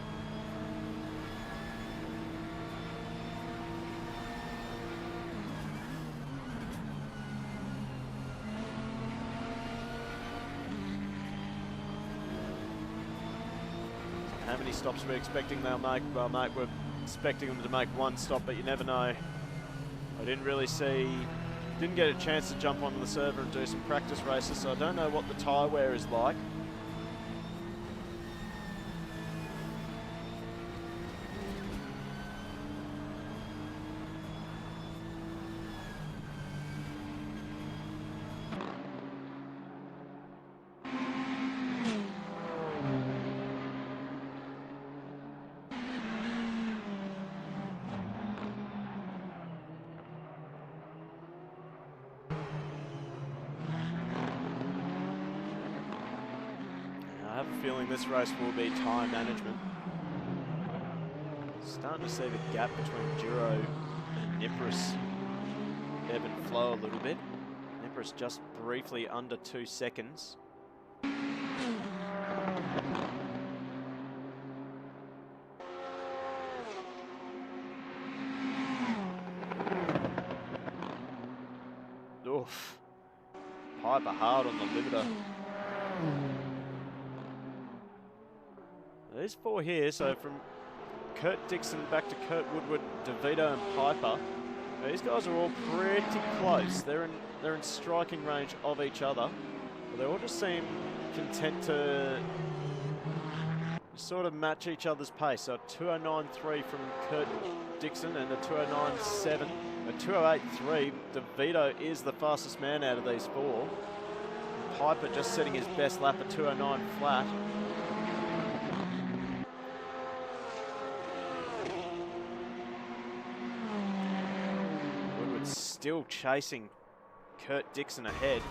How many stops we're expecting they'll make? Well, mate, we're expecting them to make one stop, but you never know. I didn't get a chance to jump onto the server and do some practice races, so I don't know what the tyre wear is like. I have a feeling this race will be time management. Starting to see the gap between Duro and Nipris ebb and flow a little bit. Nipris just briefly under 2 seconds. Oof. Piper hard on the limiter. There's 4 here, so from Kurt Dixon back to Kurt Woodward, DeVito and Piper. These guys are all pretty close. They're in striking range of each other. But they all just seem content to sort of match each other's pace. So a 209.3 from Kurt Dixon and a 209.7. A 208.3. DeVito is the fastest man out of these 4. Piper just setting his best lap at 209 flat. Still chasing Kurt Dixon ahead.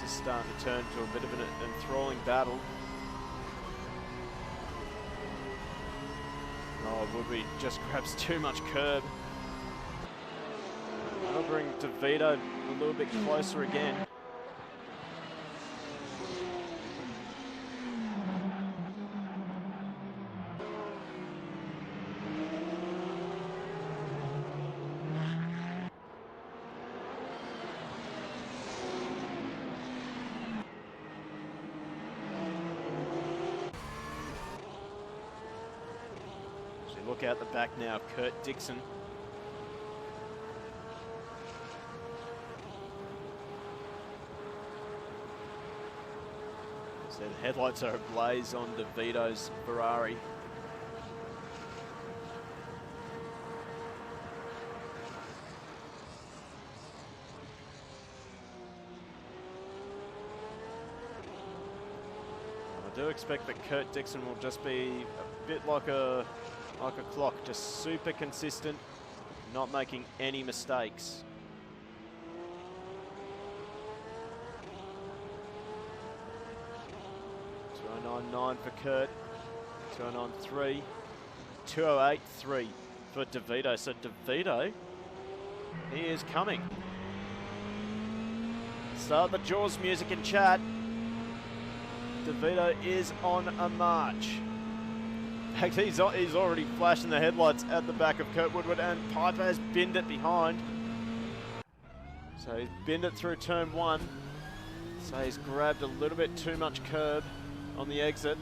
Starting to turn to a bit of an enthralling battle. Oh, Woodby just grabs too much curb. That'll bring DeVito a little bit closer again. Look out the back now of Kurt Dixon. So the headlights are ablaze on DeVito's Ferrari. I do expect that Kurt Dixon will just be a bit like a clock, just super consistent, not making any mistakes. .209.9 for Kurt, 209.3, 208.3 for DeVito. So DeVito, he is coming. Start the Jaws music in chat. DeVito is on a march. In fact, he's already flashing the headlights at the back of Kurt Woodward, and Piper has binned it behind. So he's binned it through turn 1. So he's grabbed a little bit too much curb on the exit.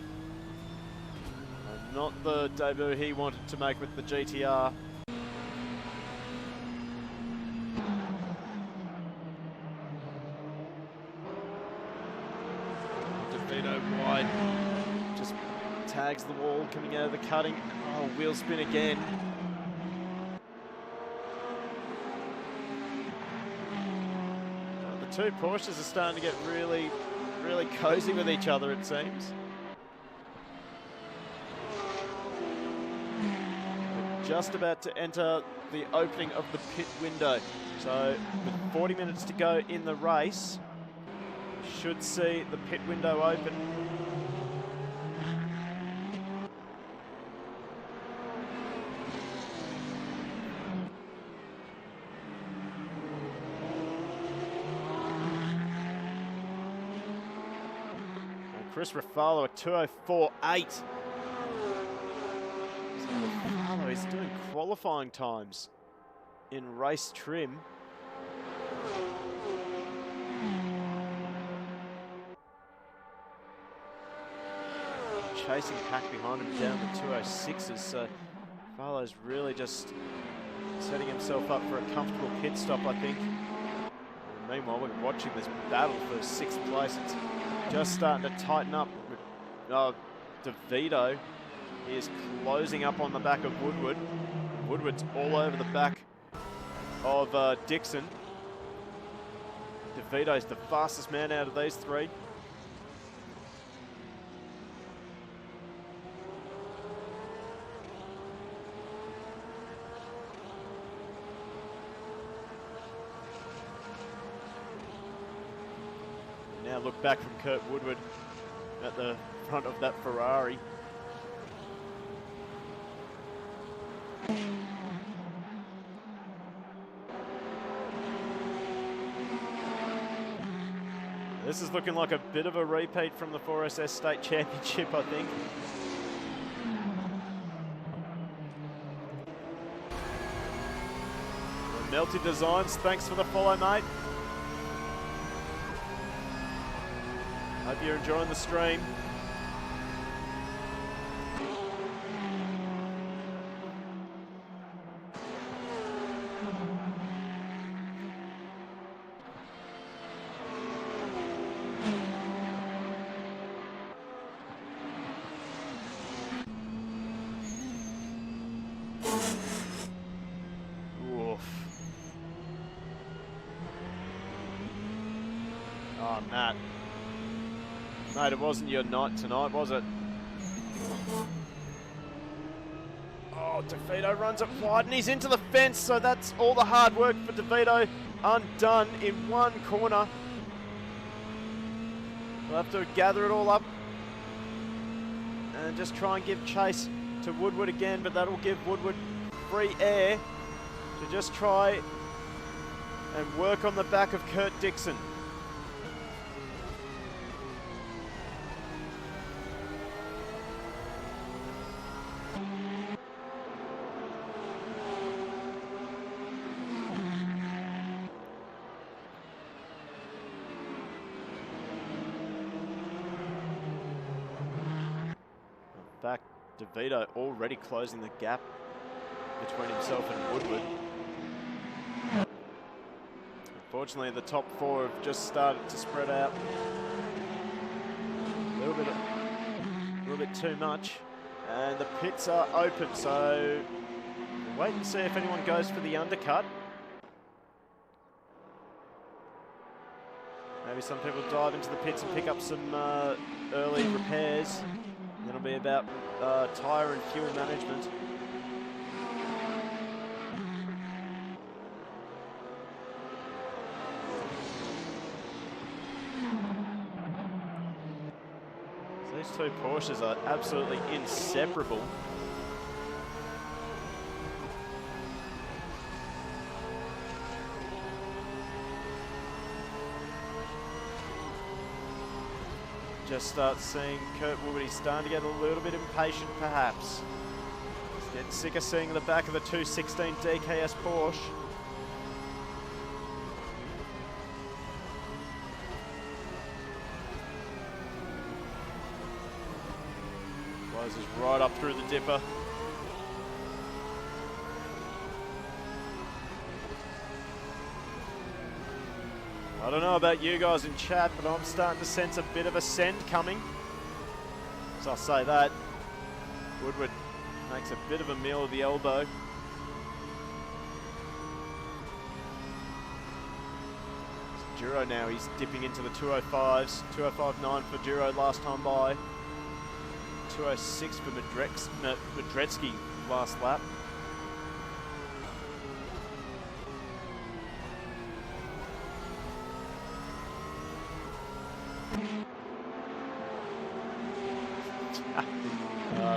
And not the debut he wanted to make with the GTR. DeVito wide. Just tags the wall coming out of the cutting. Oh, wheel spin again. two Porsches are starting to get really, really cozy with each other, it seems. We're just about to enter the opening of the pit window. So with 40 minutes to go in the race, should see the pit window open. And Chris Raffalo at 2:04.8. So Raffalo is doing qualifying times in race trim. Chasing pack behind him down the 2:06s, so Farlow's really just setting himself up for a comfortable pit stop, I think. And meanwhile, we're watching this battle for 6th place. It's just starting to tighten up. DeVito is closing up on the back of Woodward. Woodward's all over the back of Dixon. DeVito's the fastest man out of these three. Now look back from Kurt Woodward at the front of that Ferrari. This is looking like a bit of a repeat from the 4SS State Championship, I think. Melty Designs, thanks for the follow, mate. Hope you're enjoying the stream. Oh, Matt. Mate, it wasn't your night tonight, was it? Oh, DeVito runs it wide and he's into the fence, so that's all the hard work for DeVito undone in one corner. We'll have to gather it all up and just try and give chase to Woodward again, but that'll give Woodward free air to just try and work on the back of Kurt Dixon. Back, DeVito already closing the gap between himself and Woodward. Unfortunately, the top four have just started to spread out a little bit too much, and the pits are open. So we'll wait and see if anyone goes for the undercut. Maybe some people dive into the pits and pick up some early repairs. It'll be about tyre and fuel management. So these two Porsches are absolutely inseparable. Just start seeing Kurt Woodward. He's starting to get a little bit impatient, perhaps. He's getting sick of seeing the back of the 216 DKS Porsche. Closes right up through the dipper. I don't know about you guys in chat, but I'm starting to sense a bit of a send coming. So I'll say that. Woodward makes a bit of a meal of the elbow. Duro now, he's dipping into the 205s. 205.9 for Duro last time by. 206 for Madretsky last lap.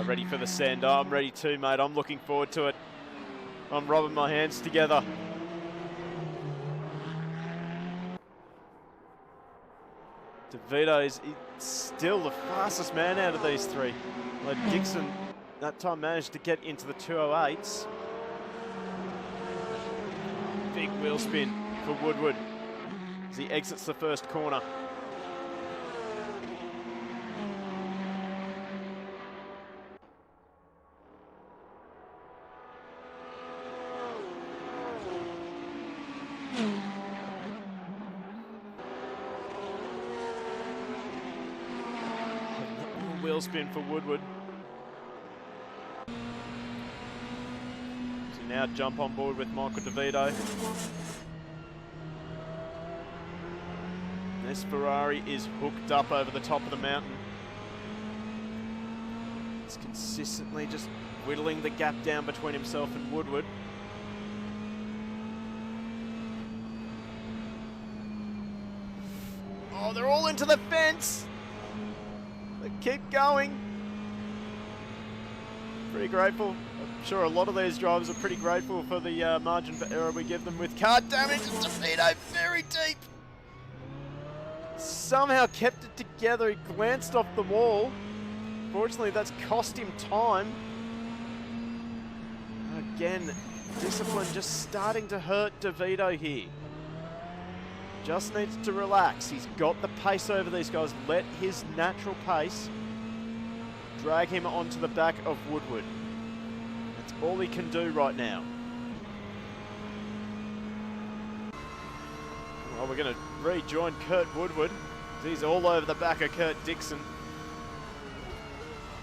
Ready for the send. Oh, I'm ready too, mate. I'm looking forward to it. I'm rubbing my hands together. DeVito is still the fastest man out of these three. Like Dixon, that time managed to get into the 208s. Big wheel spin for Woodward as he exits the first corner. Wheel spin for Woodward. So now jump on board with Michael DeVito. This Ferrari is hooked up over the top of the mountain. It's consistently just whittling the gap down between himself and Woodward. Oh, they're all into the fence. They keep going. Pretty grateful. I'm sure a lot of these drivers are pretty grateful for the margin for error we give them with car damage. DeVito very deep. Somehow kept it together. He glanced off the wall. Fortunately, that's cost him time. Again, discipline just starting to hurt DeVito here. Just needs to relax. He's got the pace over these guys. Let his natural pace drag him onto the back of Woodward. That's all he can do right now. Well, we're going to rejoin Kurt Woodward. He's all over the back of Kurt Dixon.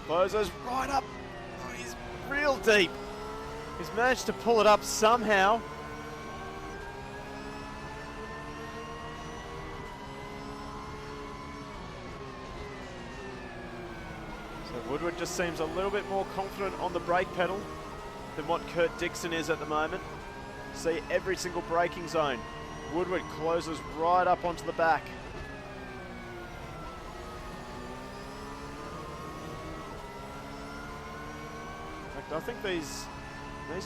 Closes right up. Oh, he's real deep. He's managed to pull it up somehow. Woodward just seems a little bit more confident on the brake pedal than what Kurt Dixon is at the moment. See every single braking zone. Woodward closes right up onto the back. In fact, I think these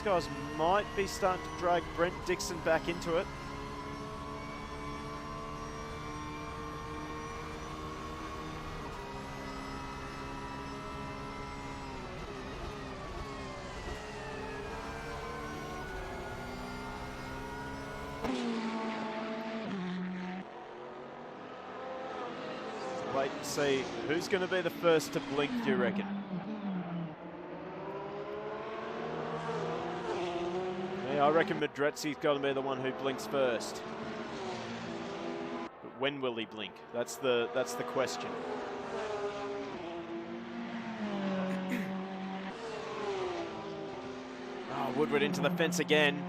guys might be starting to drag Brent Dixon back into it. Wait and see who's going to be the first to blink, do you reckon? Yeah, I reckon Madretzi's got to be the one who blinks first. But when will he blink? That's the question. Oh, Woodward into the fence again.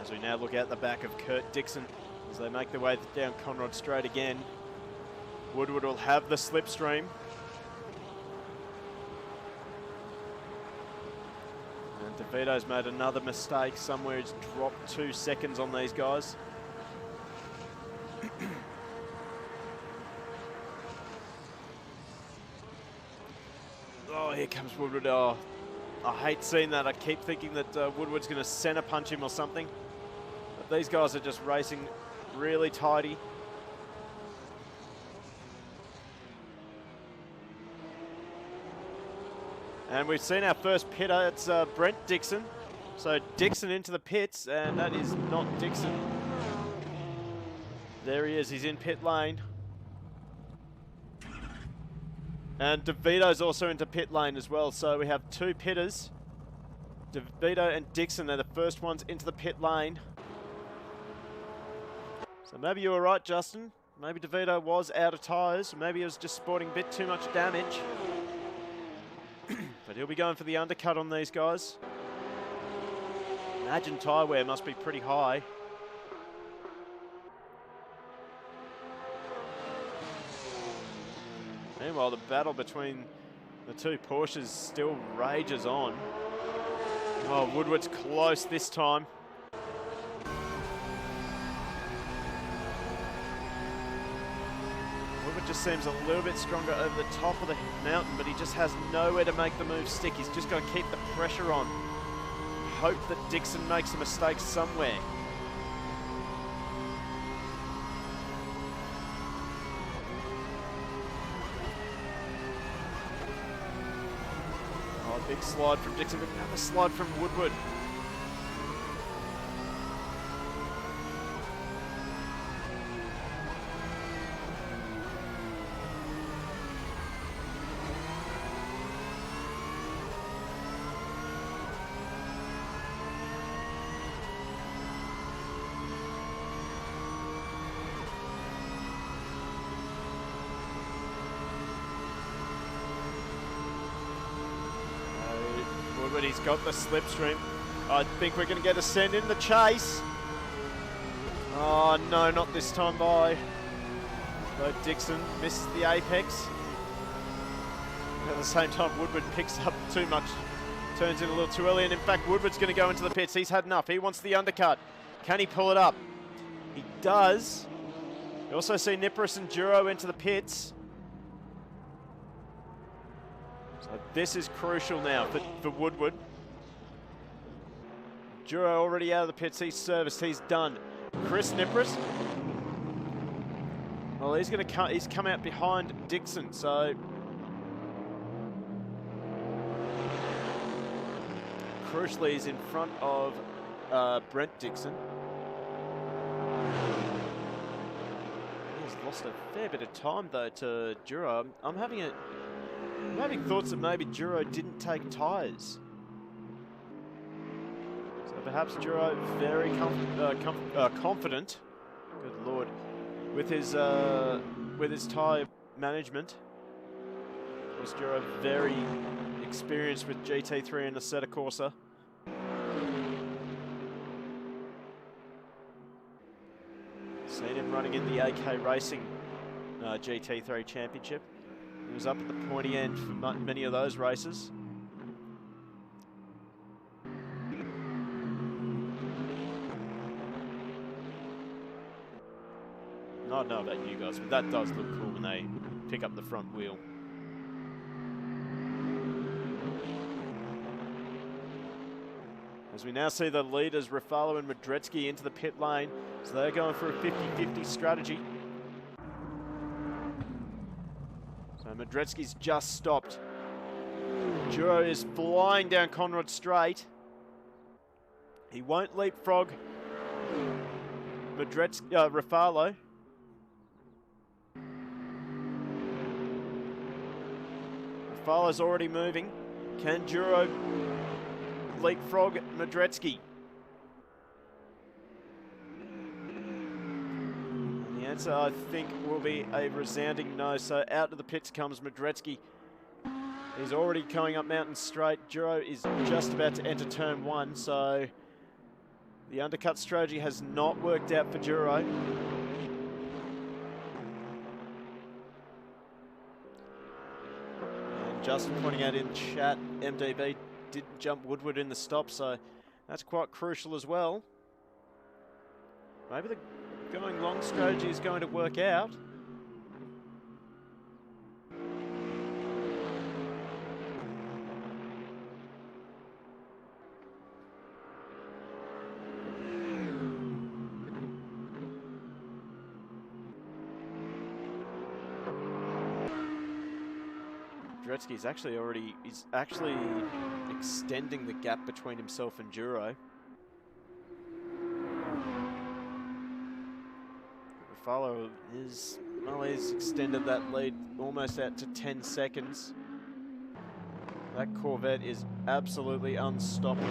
As we now look out the back of Kurt Dixon as they make their way down Conrod Straight again. Woodward will have the slipstream. And DeVito's made another mistake somewhere. He's dropped 2 seconds on these guys. Oh, here comes Woodward. Oh, I hate seeing that. I keep thinking that Woodward's going to center punch him or something. But these guys are just racing really tidy. And we've seen our first pitter. It's Brent Dixon. So Dixon into the pits, and that is not Dixon. There he is. He's in pit lane. And DeVito's also into pit lane as well. So we have two pitters. DeVito and Dixon are the first ones into the pit lane. So maybe you were right, Justin. Maybe DeVito was out of tyres. Maybe he was just sporting a bit too much damage. But he'll be going for the undercut on these guys. Imagine tyre wear must be pretty high. Meanwhile, the battle between the two Porsches still rages on. Oh, Woodward's close this time. Woodward just seems a little bit stronger over the top of the mountain, but he just has nowhere to make the move stick. He's just got to keep the pressure on. Hope that Dixon makes a mistake somewhere. Big slide from Dixon, but another slide from Woodward. But he's got the slipstream. I think we're going to get a send in the chase. Oh no, not this time by. Though Dixon misses the apex. At the same time, Woodward picks up too much. Turns in a little too early, and in fact, Woodward's going to go into the pits. He's had enough. He wants the undercut. Can he pull it up? He does. You also see Nipris and Duro into the pits. So this is crucial now for Woodward. Duro already out of the pits. He's serviced. He's done. Chris Nipris. Well, he's going to come. He's come out behind Dixon. So crucially, he's in front of Brent Dixon. He's lost a fair bit of time though to Duro. I'm having thoughts that maybe Duro didn't take tyres. So perhaps Duro very confident, good lord, with his tyre management. Was Duro very experienced with GT3 and Assetto Corsa. Seen him running in the AK Racing GT3 Championship. He was up at the pointy end for many of those races. I don't know about you guys, but that does look cool when they pick up the front wheel. As we now see the leaders, Rafalo and Madretsky, into the pit lane. So they're going for a 50-50 strategy. So Madretsky's just stopped. Duro is flying down Conrad Straight. He won't leapfrog Rafalo. Rafalo's already moving. Can Duro leapfrog Madretsky? The answer, I think, will be a resounding no. So out of the pits comes Madretsky. He's already going up Mountain Straight. Duro is just about to enter turn one, so the undercut strategy has not worked out for Duro. And Justin pointing out in chat, MDB didn't jump Woodward in the stop, so that's quite crucial as well. Maybe the going long strategy is going to work out. Madretsky's actually extending the gap between himself and Duro. Rafalo is Well, he's extended that lead almost out to 10 seconds. That Corvette is absolutely unstoppable.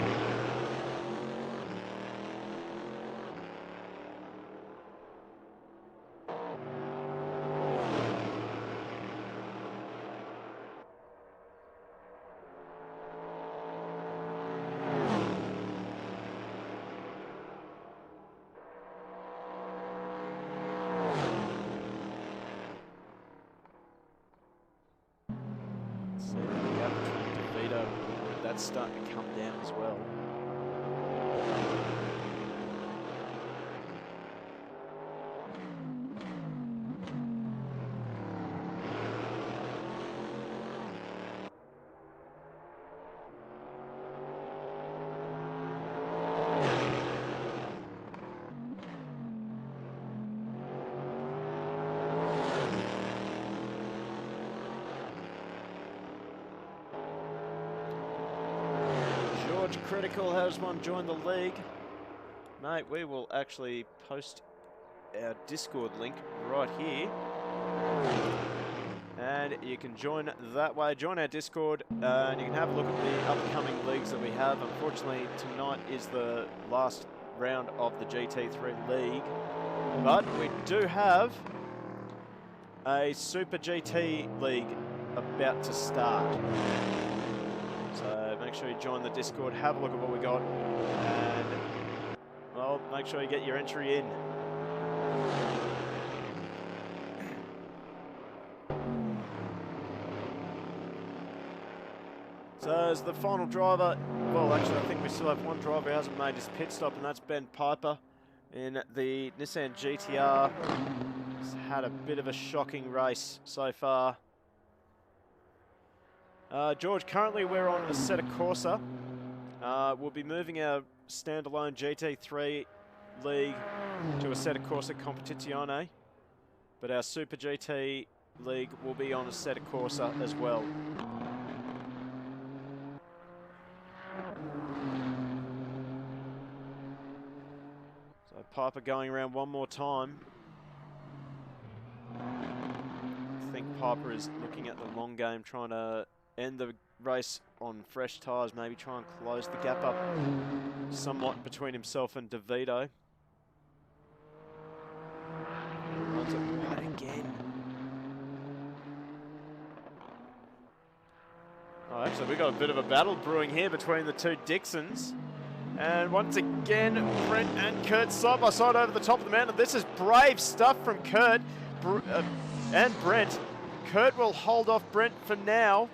That's starting to come down as well. Critical has one joined the league. Mate, we will actually post our Discord link right here. And you can join that way. Join our Discord and you can have a look at the upcoming leagues that we have. Unfortunately, tonight is the last round of the GT3 league. But we do have a Super GT league about to start. So make sure you join the Discord, have a look at what we got, and, well, make sure you get your entry in. So as the final driver, well, actually, I think we still have one driver who hasn't made his pit stop, and that's Ben Piper in the Nissan GTR. He's had a bit of a shocking race so far. George, currently we're on the Assetto Corsa. We'll be moving our standalone GT3 league to Assetto Corsa Competizione, but our Super GT league will be on Assetto Corsa as well. So Piper going around one more time. I think Piper is looking at the long game, trying to end the race on fresh tyres, maybe try and close the gap up somewhat between himself and DeVito. Runs it wide again. Oh, actually, we got a bit of a battle brewing here between the two Dixons. And once again, Brent and Kurt side by side over the top of the mountain. This is brave stuff from Kurt and Brent. Kurt will hold off Brent for now.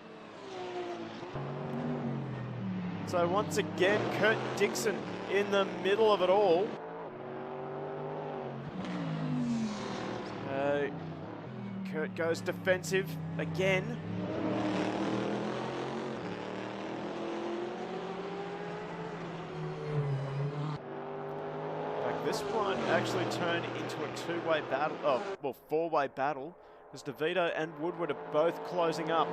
So once again, Kurt Dixon in the middle of it all. Kurt goes defensive again. Like this one actually turned into a two-way battle, well, four-way battle, because DeVito and Woodward are both closing up.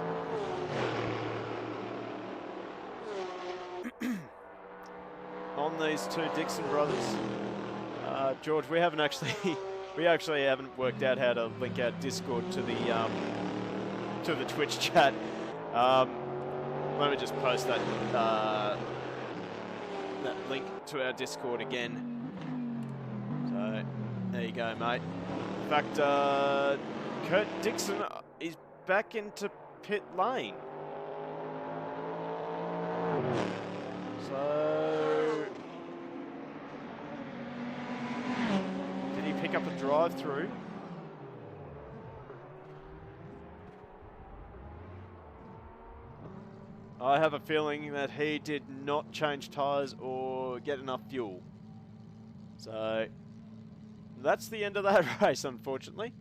On these two Dixon brothers. George, we haven't actually haven't worked out how to link our Discord to the Twitch chat. Let me just post that that link to our Discord again. So there you go, mate. In fact, Kurt Dixon is back into pit lane. So did he pick up a drive-through? I have a feeling that he did not change tyres or get enough fuel. So that's the end of that race, unfortunately.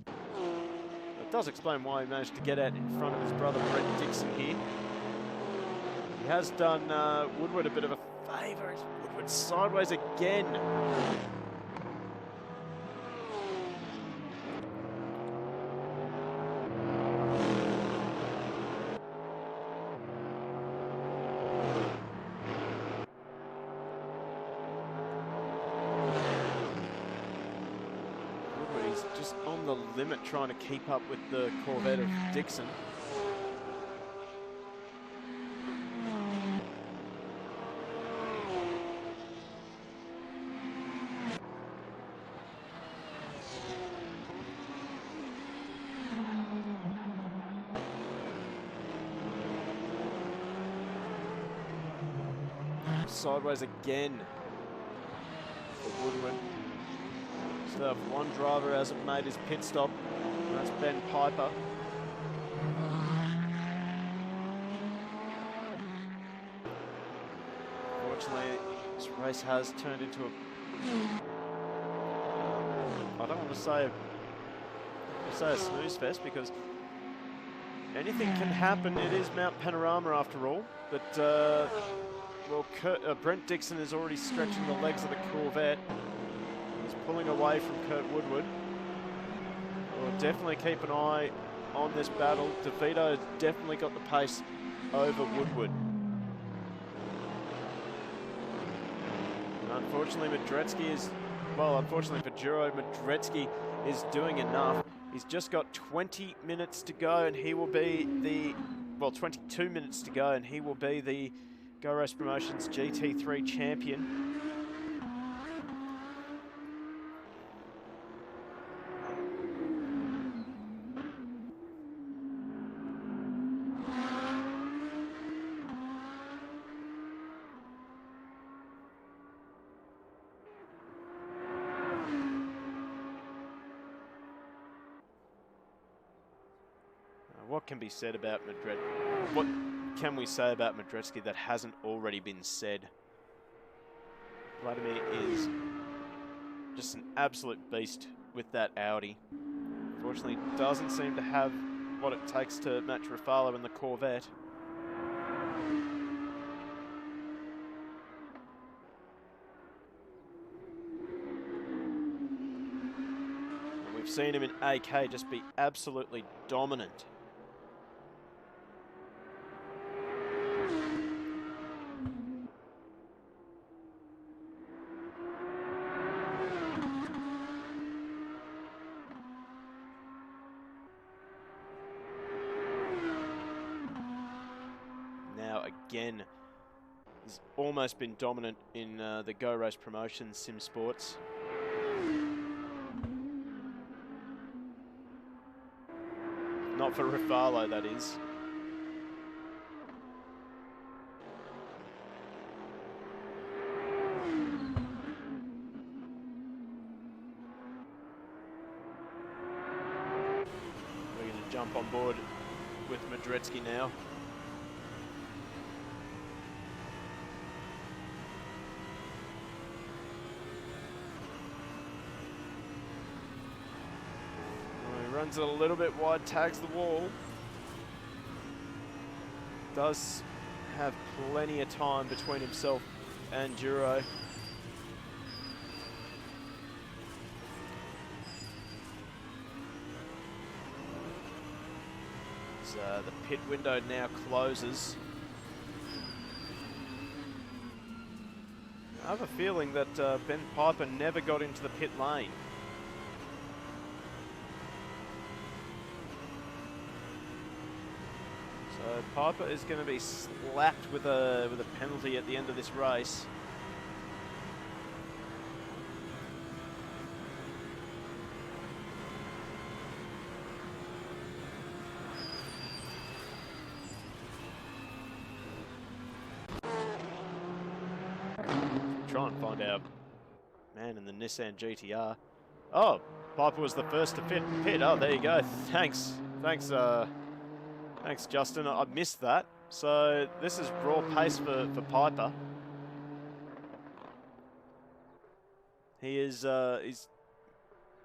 It does explain why he managed to get out in front of his brother Brett Dixon here. He has done Woodward a bit of a favour. Woodward sideways again. Woodward is just on the limit trying to keep up with the Corvette of Dixon. Sideways again for Woodward. Still have one driver hasn't made his pit stop, and that's Ben Piper. Fortunately, this race has turned into a... I don't want to say a snooze fest, because anything can happen. It is Mount Panorama after all, but well, Brent Dixon is already stretching the legs of the Corvette. He's pulling away from Kurt Woodward. We'll definitely keep an eye on this battle. DeVito has definitely got the pace over Woodward. And unfortunately, Madretsky is, well, unfortunately for Juro, Madretsky is doing enough. He's just got 20 minutes to go, and he will be the, well, 22 minutes to go, and he will be the Go Race Promotions GT3 champion. What can be said about Madrid? What can we say about Madretsky that hasn't already been said? Vladimir is just an absolute beast with that Audi. Unfortunately, doesn't seem to have what it takes to match Rafalo in the Corvette. And we've seen him in AK just be absolutely dominant. Again, he's almost been dominant in the Go Race Promotions Simsports. Not for Rafalo, that is. We're going to jump on board with Madretsky now. Runs it a little bit wide, tags the wall. Does have plenty of time between himself and Juro. So the pit window now closes. I have a feeling that Ben Piper never got into the pit lane. So Piper is going to be slapped with a penalty at the end of this race. Try and find our man in the Nissan GTR. Oh, Piper was the first to pit. Oh, there you go. Thanks, Justin. I missed that. So this is raw pace for Piper. He is he's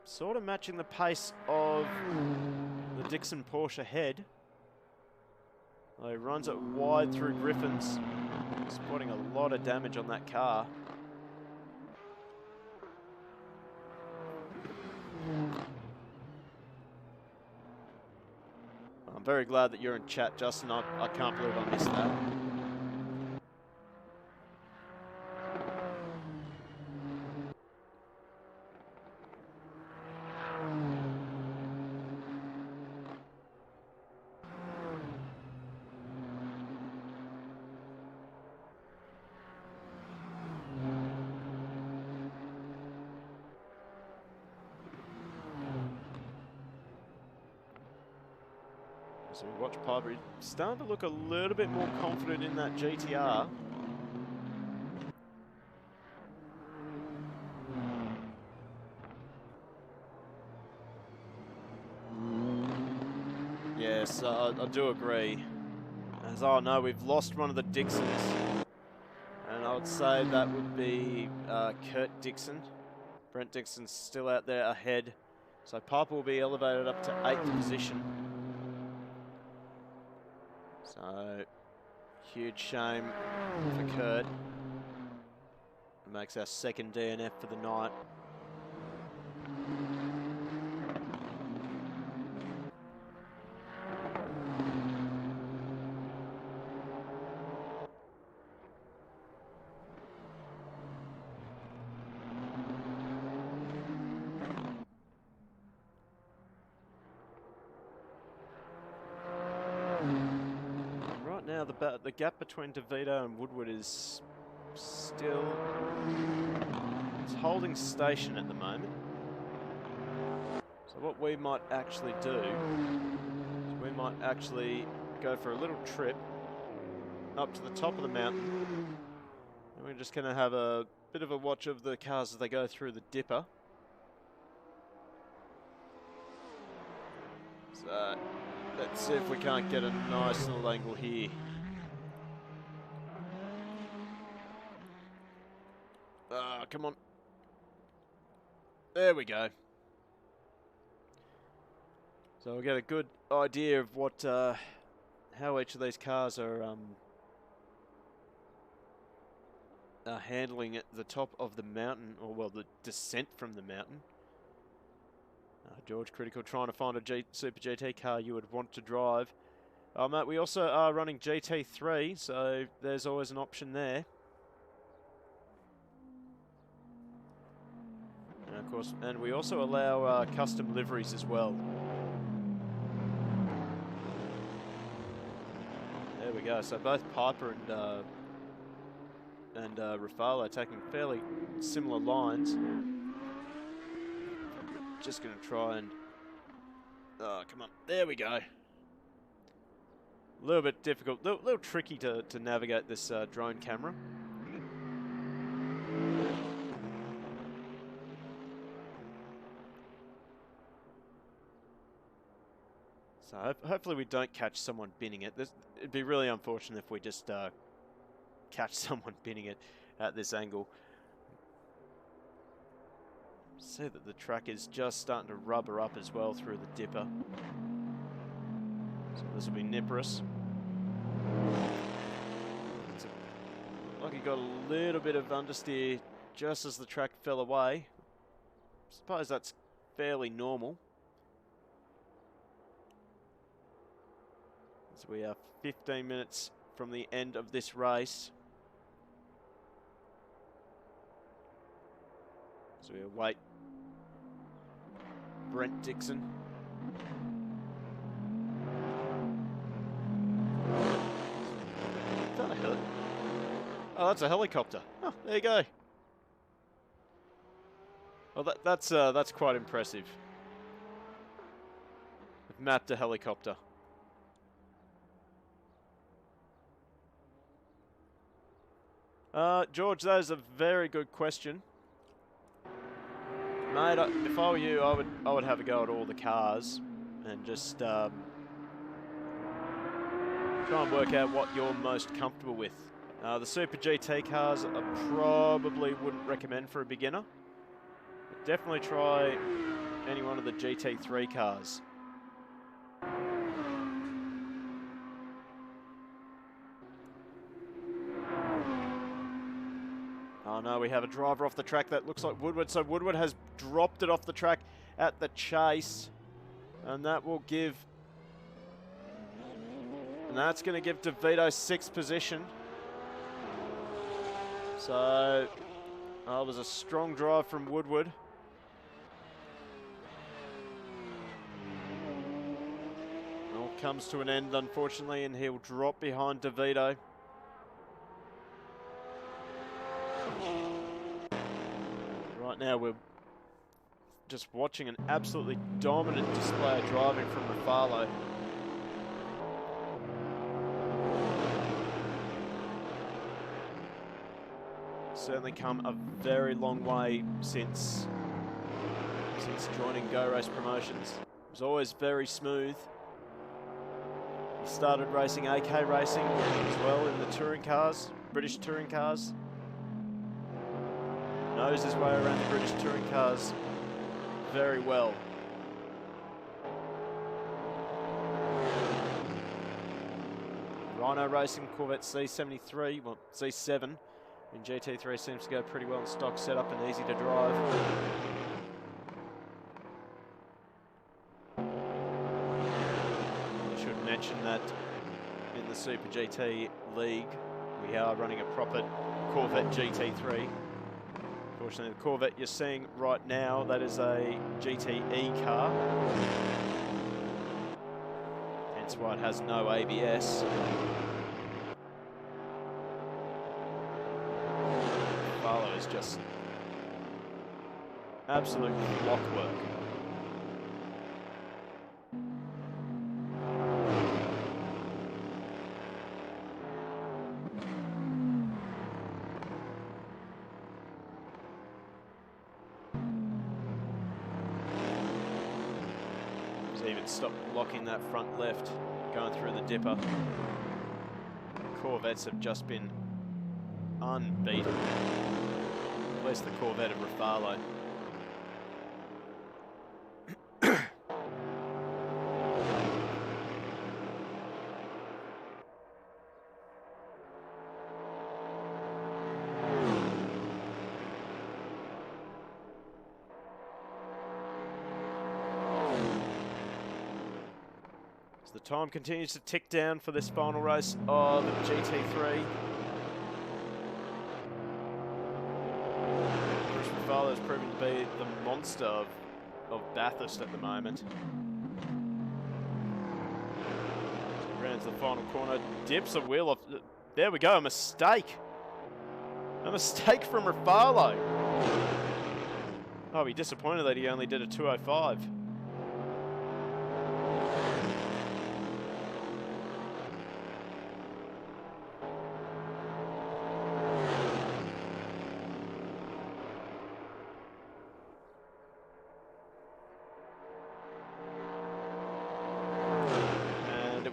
sort of matching the pace of the Dixon Porsche head. He runs it wide through Griffins, spotting a lot of damage on that car. I'm very glad that you're in chat, Justin. I can't believe I missed that. So we watch Piper. He's starting to look a little bit more confident in that GTR. Yes, I do agree. As oh no, we've lost one of the Dixons. And I would say that would be Kurt Dixon. Brent Dixon's still out there ahead. So Piper will be elevated up to 8th position. So, huge shame for Kurt. It makes our second DNF for the night. Now the gap between DeVito and Woodward is still holding station at the moment. So what we might actually do is we might actually go for a little trip up to the top of the mountain, and we're just going to have a bit of a watch of the cars as they go through the dipper. So let's see if we can't get a nice little angle here. Come on. There we go. So we'll get a good idea of what, how each of these cars are handling at the top of the mountain, or well, the descent from the mountain. George Critical trying to find a Super GT car you would want to drive. Mate, we also are running GT3, so there's always an option there. And of course, and we also allow custom liveries as well. There we go. So both Piper and Rafale are taking fairly similar lines. Just going to try and... Oh, come on. There we go. A little bit difficult, a little tricky to navigate this drone camera. So hopefully we don't catch someone binning it. It'd be really unfortunate if we just catch someone binning it at this angle. See that the track is just starting to rubber up as well through the dipper. So this will be Nippers. Like he got a little bit of understeer just as the track fell away. Suppose that's fairly normal. So we are 15 minutes from the end of this race. So we await Brent Dixon. Is that a heli? Oh, that's a helicopter. Oh, there you go. Well, that's quite impressive. We've mapped a helicopter. George, that is a very good question. Mate, if I were you, I would have a go at all the cars and just try and work out what you're most comfortable with. The Super GT cars I probably wouldn't recommend for a beginner. But definitely try any one of the GT3 cars. Oh no, we have a driver off the track that looks like Woodward. So Woodward has dropped it off the track at the chase. And that will give... And that's going to give DeVito 6th position. So... it was a strong drive from Woodward. All comes to an end, unfortunately, and he'll drop behind DeVito. Right now we're just watching an absolutely dominant display of driving from Rafale. Certainly come a very long way since joining Go Race Promotions. It was always very smooth. He started racing AK racing as well in the touring cars, British touring cars. Knows his way around the British touring cars very well. Rhino Racing Corvette C73, well C7 in GT3 seems to go pretty well in stock setup and easy to drive. I should mention that in the Super GT League we are running a proper Corvette GT3. Unfortunately, the Corvette you're seeing right now, that is a GTE car. Hence why it has no ABS. Farlow is just absolute clockwork. Even stopped blocking that front left, going through the dipper. Corvettes have just been unbeaten. At least the Corvette of Rafalo. The time continues to tick down for this final race of GT3. Chris Rafalo is proving to be the monster of Bathurst at the moment. Rounds the final corner, dips a wheel off. There we go, a mistake. A mistake from Rafalo. Oh, he disappointed that he only did a 2:05.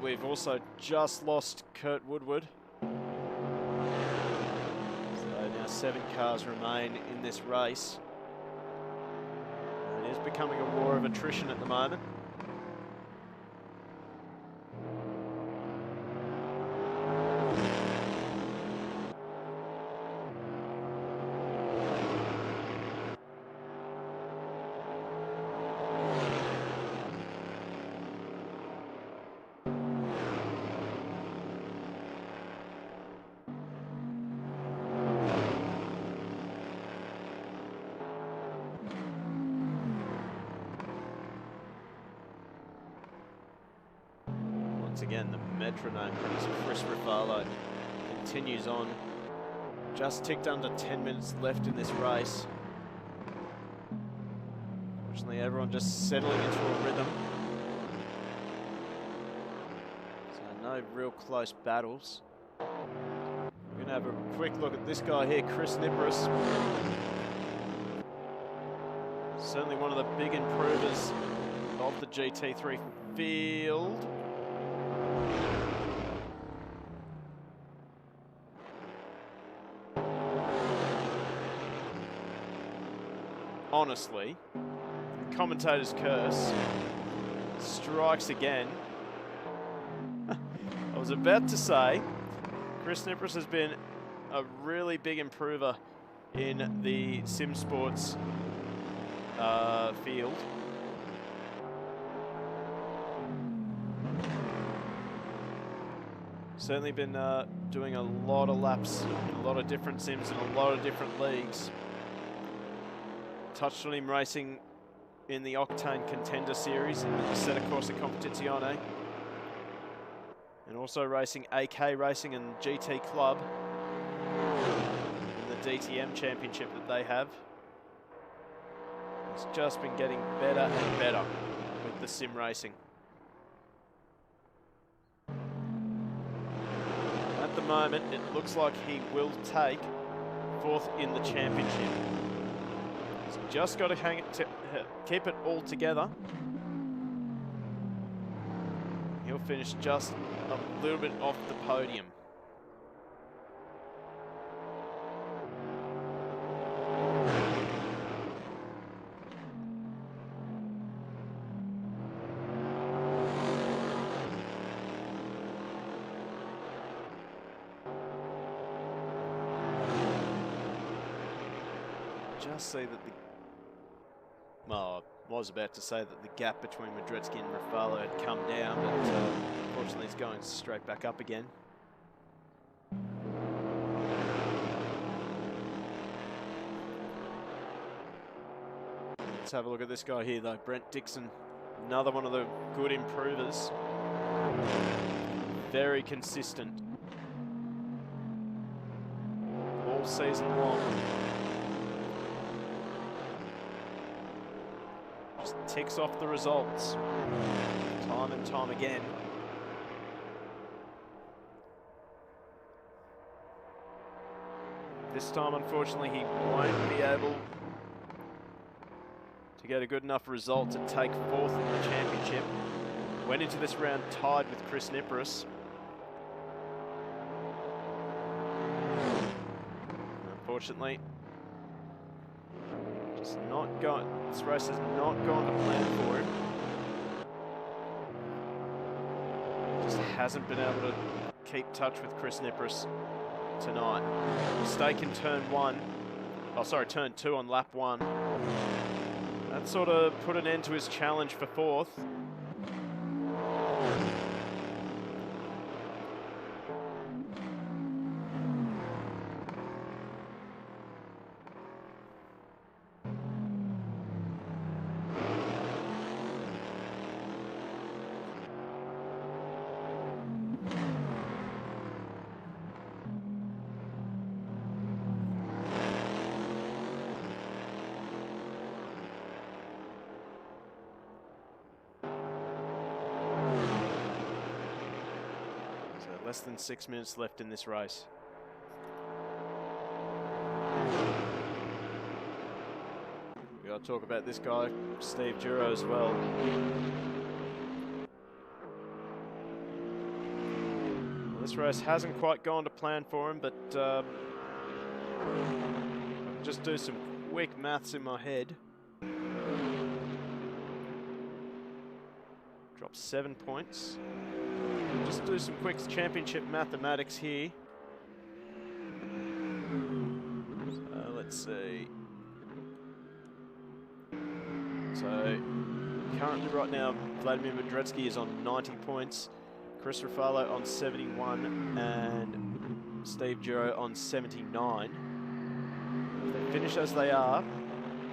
We've also just lost Kurt Woodward. So now 7 cars remain in this race. And it is becoming a war of attrition at the moment. Again, the metronome from Chris Rafalo continues on. Just ticked under 10 minutes left in this race. Fortunately, everyone just settling into a rhythm. So no real close battles. We're going to have a quick look at this guy here, Chris Nipris. Certainly one of the big improvers of the GT3 field. Honestly, the commentator's curse strikes again. I was about to say, Chris Nipris has been a really big improver in the Simsports field. Certainly been doing a lot of laps in a lot of different sims and a lot of different leagues. Touched on him racing in the Octane Contender Series in the Assetto Corsa Competizione. And also racing AK Racing and GT Club in the DTM Championship that they have. It's just been getting better and better with the sim racing. At the moment, it looks like he will take 4th in the championship. He's just got to keep it all together. He'll finish just a little bit off the podium. Just see that the... Well, I was about to say that the gap between Madretsky and Rafalo had come down, but unfortunately it's going straight back up again. Let's have a look at this guy here though, Brent Dixon, another one of the good improvers. Very consistent all season long. Just ticks off the results time and time again. This time, unfortunately, he won't be able to get a good enough result to take 4th in the championship. Went into this round tied with Chris Nipris. Unfortunately, just not gone. This race has not gone to plan for him. Just hasn't been able to keep touch with Chris Nipris tonight. Mistake in turn 2 on lap 1. That sort of put an end to his challenge for 4th. Less than 6 minutes left in this race. We got to talk about this guy, Steve Duro, as well. Well, this race hasn't quite gone to plan for him, but just do some quick maths in my head. Dropped 7 points. Just do some quick championship mathematics here. Let's see. So currently right now Vladimir Madretsky is on 90 points, Chris Rafalo on 71 and Steve Duro on 79. If they finish as they are,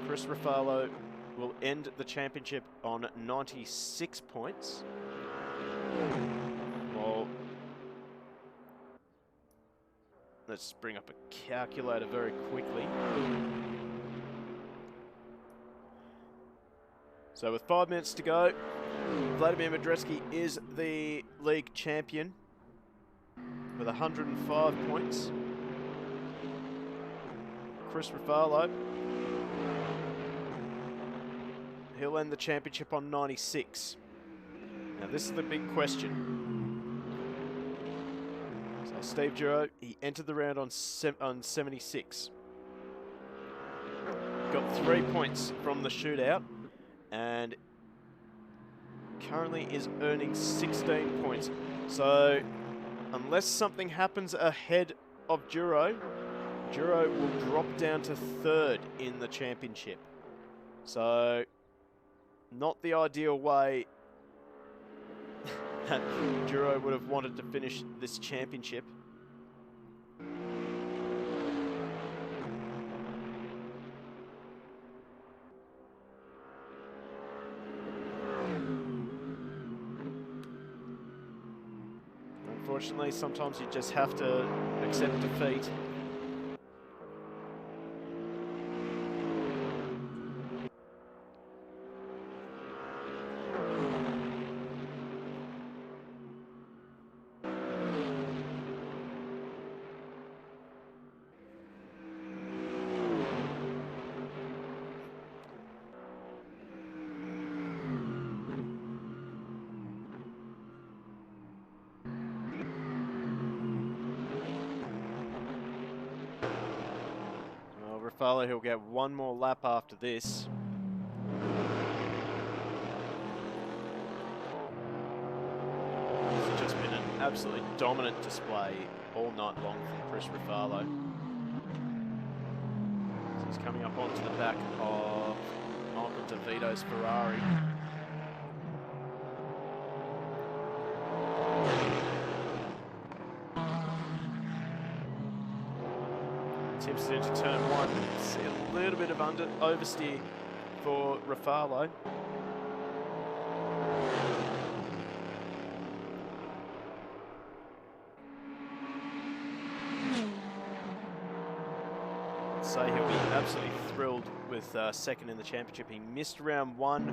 Chris Rafalo will end the championship on 96 points. Well, let's bring up a calculator very quickly. So with 5 minutes to go, Vladimir Madretsky is the league champion with 105 points. Chris Rafalo, he'll end the championship on 96. Now this is the big question. So Steve Duro, he entered the round on 76. Got 3 points from the shootout and currently is earning 16 points. So unless something happens ahead of Duro, Duro will drop down to 3rd in the championship. So not the ideal way that Duro would have wanted to finish this championship. Unfortunately, sometimes you just have to accept defeat. Raffaello, he'll get one more lap after this. It's just been an absolutely dominant display all night long from Chris Raffaello. So he's coming up onto the back of Michael DeVito's Ferrari. Tips it into turn one. See a little bit of oversteer for Raffaello. So he'll be absolutely thrilled with second in the championship. He missed round one.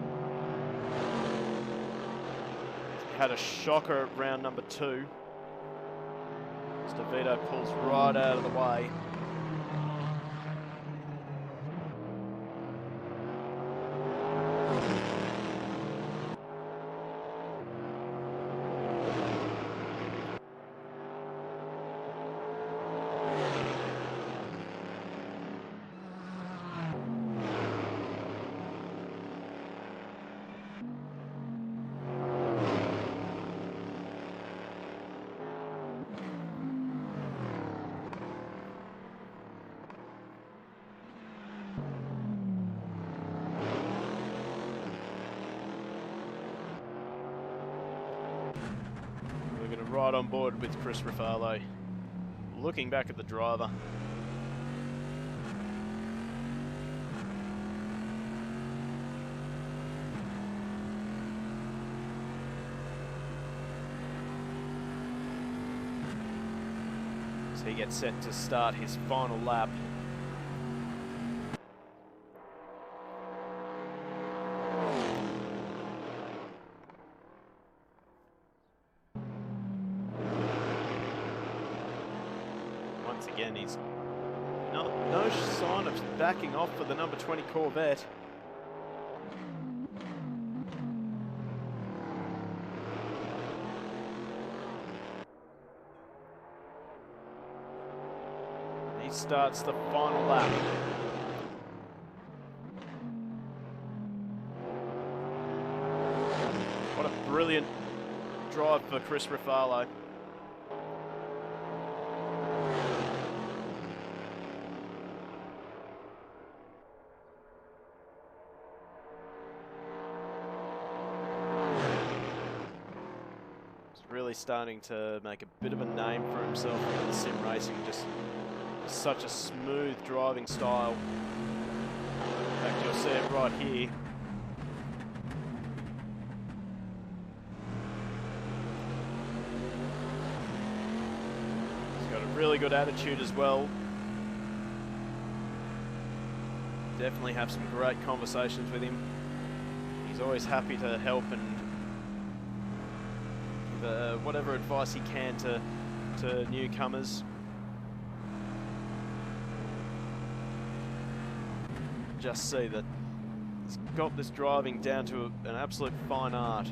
Had a shocker at round number 2. As DeVito pulls right out of the way. Right on board with Chris Raffaello. Looking back at the driver. So he gets set to start his final lap. Again, he's no sign of backing off for the number 20 Corvette. He starts the final lap. What a brilliant drive for Chris Raffaello. Really starting to make a bit of a name for himself in the sim racing. Just such a smooth driving style. In fact, you'll see it right here. He's got a really good attitude as well. Definitely have some great conversations with him. He's always happy to help and whatever advice he can to newcomers. Just see that he's got this driving down to an absolute fine art.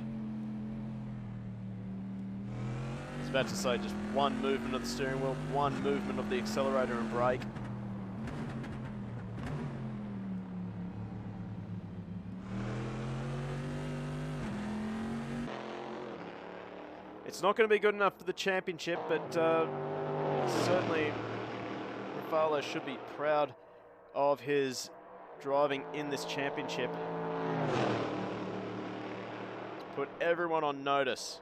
I was about to say just one movement of the steering wheel, one movement of the accelerator and brake. It's not going to be good enough for the championship, but certainly Raffaello should be proud of his driving in this championship. To put everyone on notice,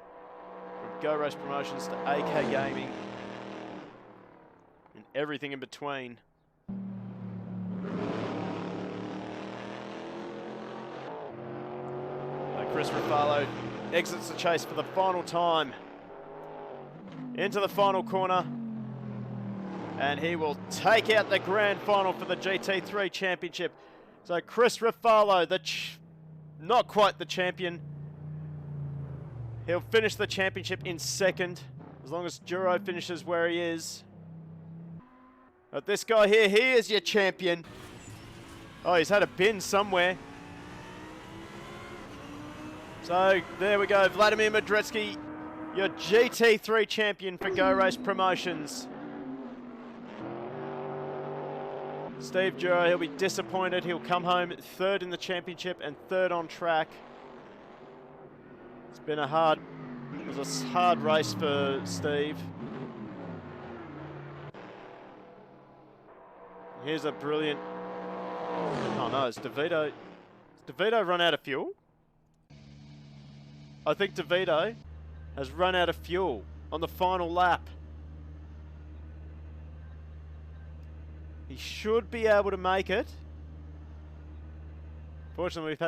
from Go Race Promotions to AK Gaming and everything in between. Chris Raffaello exits the chase for the final time into the final corner, and he will take out the grand final for the GT3 championship. So Chris Raffaello, not quite the champion, he'll finish the championship in second as long as Duro finishes where he is. But this guy here, he is your champion. Oh, he's had a bin somewhere. So there we go, Vladimir Madretsky, your GT3 champion for Go Race Promotions. Steve Duro, he'll be disappointed. He'll come home third in the championship and third on track. It was a hard race for Steve. Here's a brilliant, oh no, it's DeVito. Has DeVito run out of fuel? I think DeVito has run out of fuel on the final lap. He should be able to make it. Fortunately,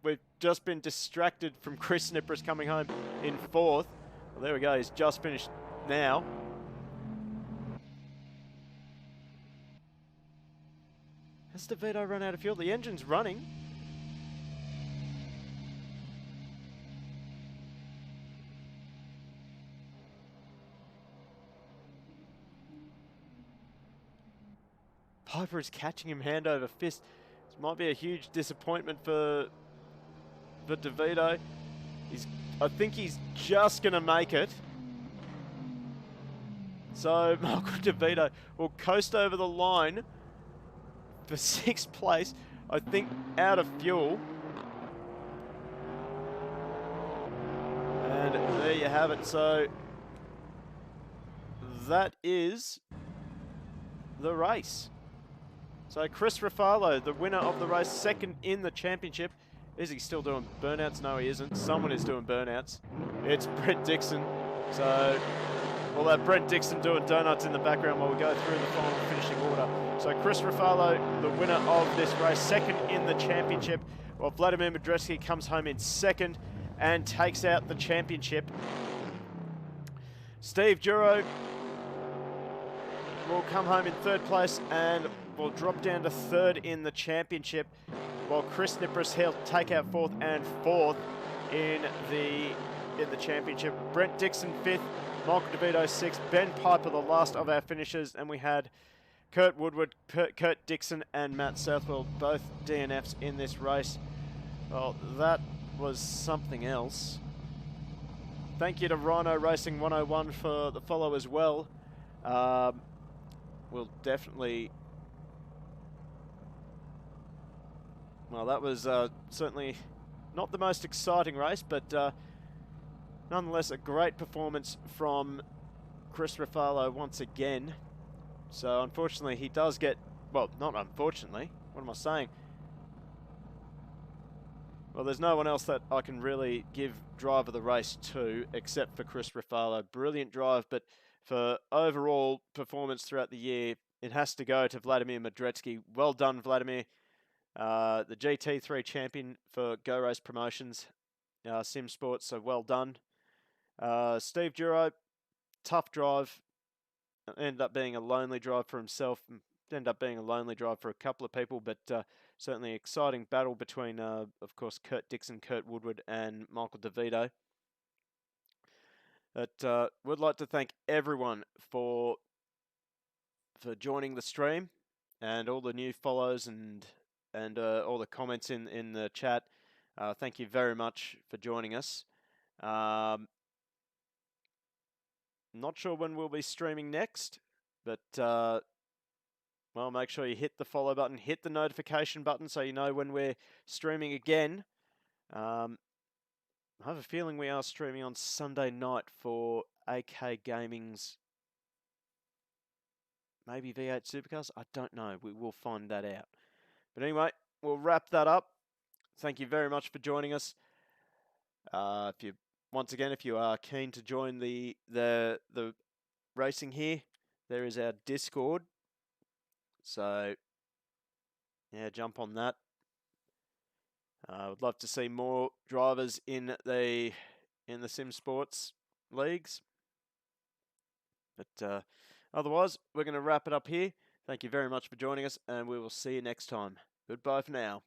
we've just been distracted from Chris Nipris coming home in fourth. Well, there we go, he's just finished now. Has DeVito run out of fuel? The engine's running. Piper is catching him hand over fist. This might be a huge disappointment for DeVito. I think he's just going to make it. So Michael DeVito will coast over the line for 6th place. I think out of fuel. And there you have it. So that is the race. So Chris Ruffalo, the winner of the race, second in the championship. Is he still doing burnouts? No, he isn't. Someone is doing burnouts. It's Brent Dixon. So we'll have Brent Dixon doing donuts in the background while we go through the final finishing order. So Chris Ruffalo, the winner of this race, second in the championship, while Vladimir Medreski comes home in second and takes out the championship. Steve Duro will come home in third place and will drop down to third in the championship, while Chris Nipris, he'll take out fourth and fourth in the championship. Brent Dixon fifth, Michael DeVito sixth, Ben Piper the last of our finishers, and we had Kurt Woodward, Kurt Dixon and Matt Southwell, both DNFs in this race. Well, that was something else. Thank you to Rhino Racing 101 for the follow as well. We'll definitely... Well, that was certainly not the most exciting race, but nonetheless a great performance from Chris Ruffalo once again. So unfortunately he does get, well, not unfortunately, what am I saying? Well, there's no one else that I can really give drive of the race to except for Chris Ruffalo. Brilliant drive, but for overall performance throughout the year, it has to go to Vladimir Medreski. Well done, Vladimir. The GT3 champion for Go Race Promotions, Simsports, so well done. Steve Duro, tough drive. Ended up being a lonely drive for himself. Ended up being a lonely drive for a couple of people, but certainly an exciting battle between, of course, Kurt Dixon, Kurt Woodward, and Michael DeVito. But would like to thank everyone for joining the stream and all the new follows and all the comments in the chat. Thank you very much for joining us. Not sure when we'll be streaming next, but well, make sure you hit the follow button, hit the notification button so you know when we're streaming again. I have a feeling we are streaming on Sunday night for AK Gaming's maybe V8 Supercars. I don't know. We will find that out. But anyway, we'll wrap that up. Thank you very much for joining us. Once again, if you are keen to join the racing here, there is our Discord. So yeah, jump on that. I would love to see more drivers in the Simsports leagues. But otherwise, we're going to wrap it up here. Thank you very much for joining us, and we will see you next time. Goodbye for now.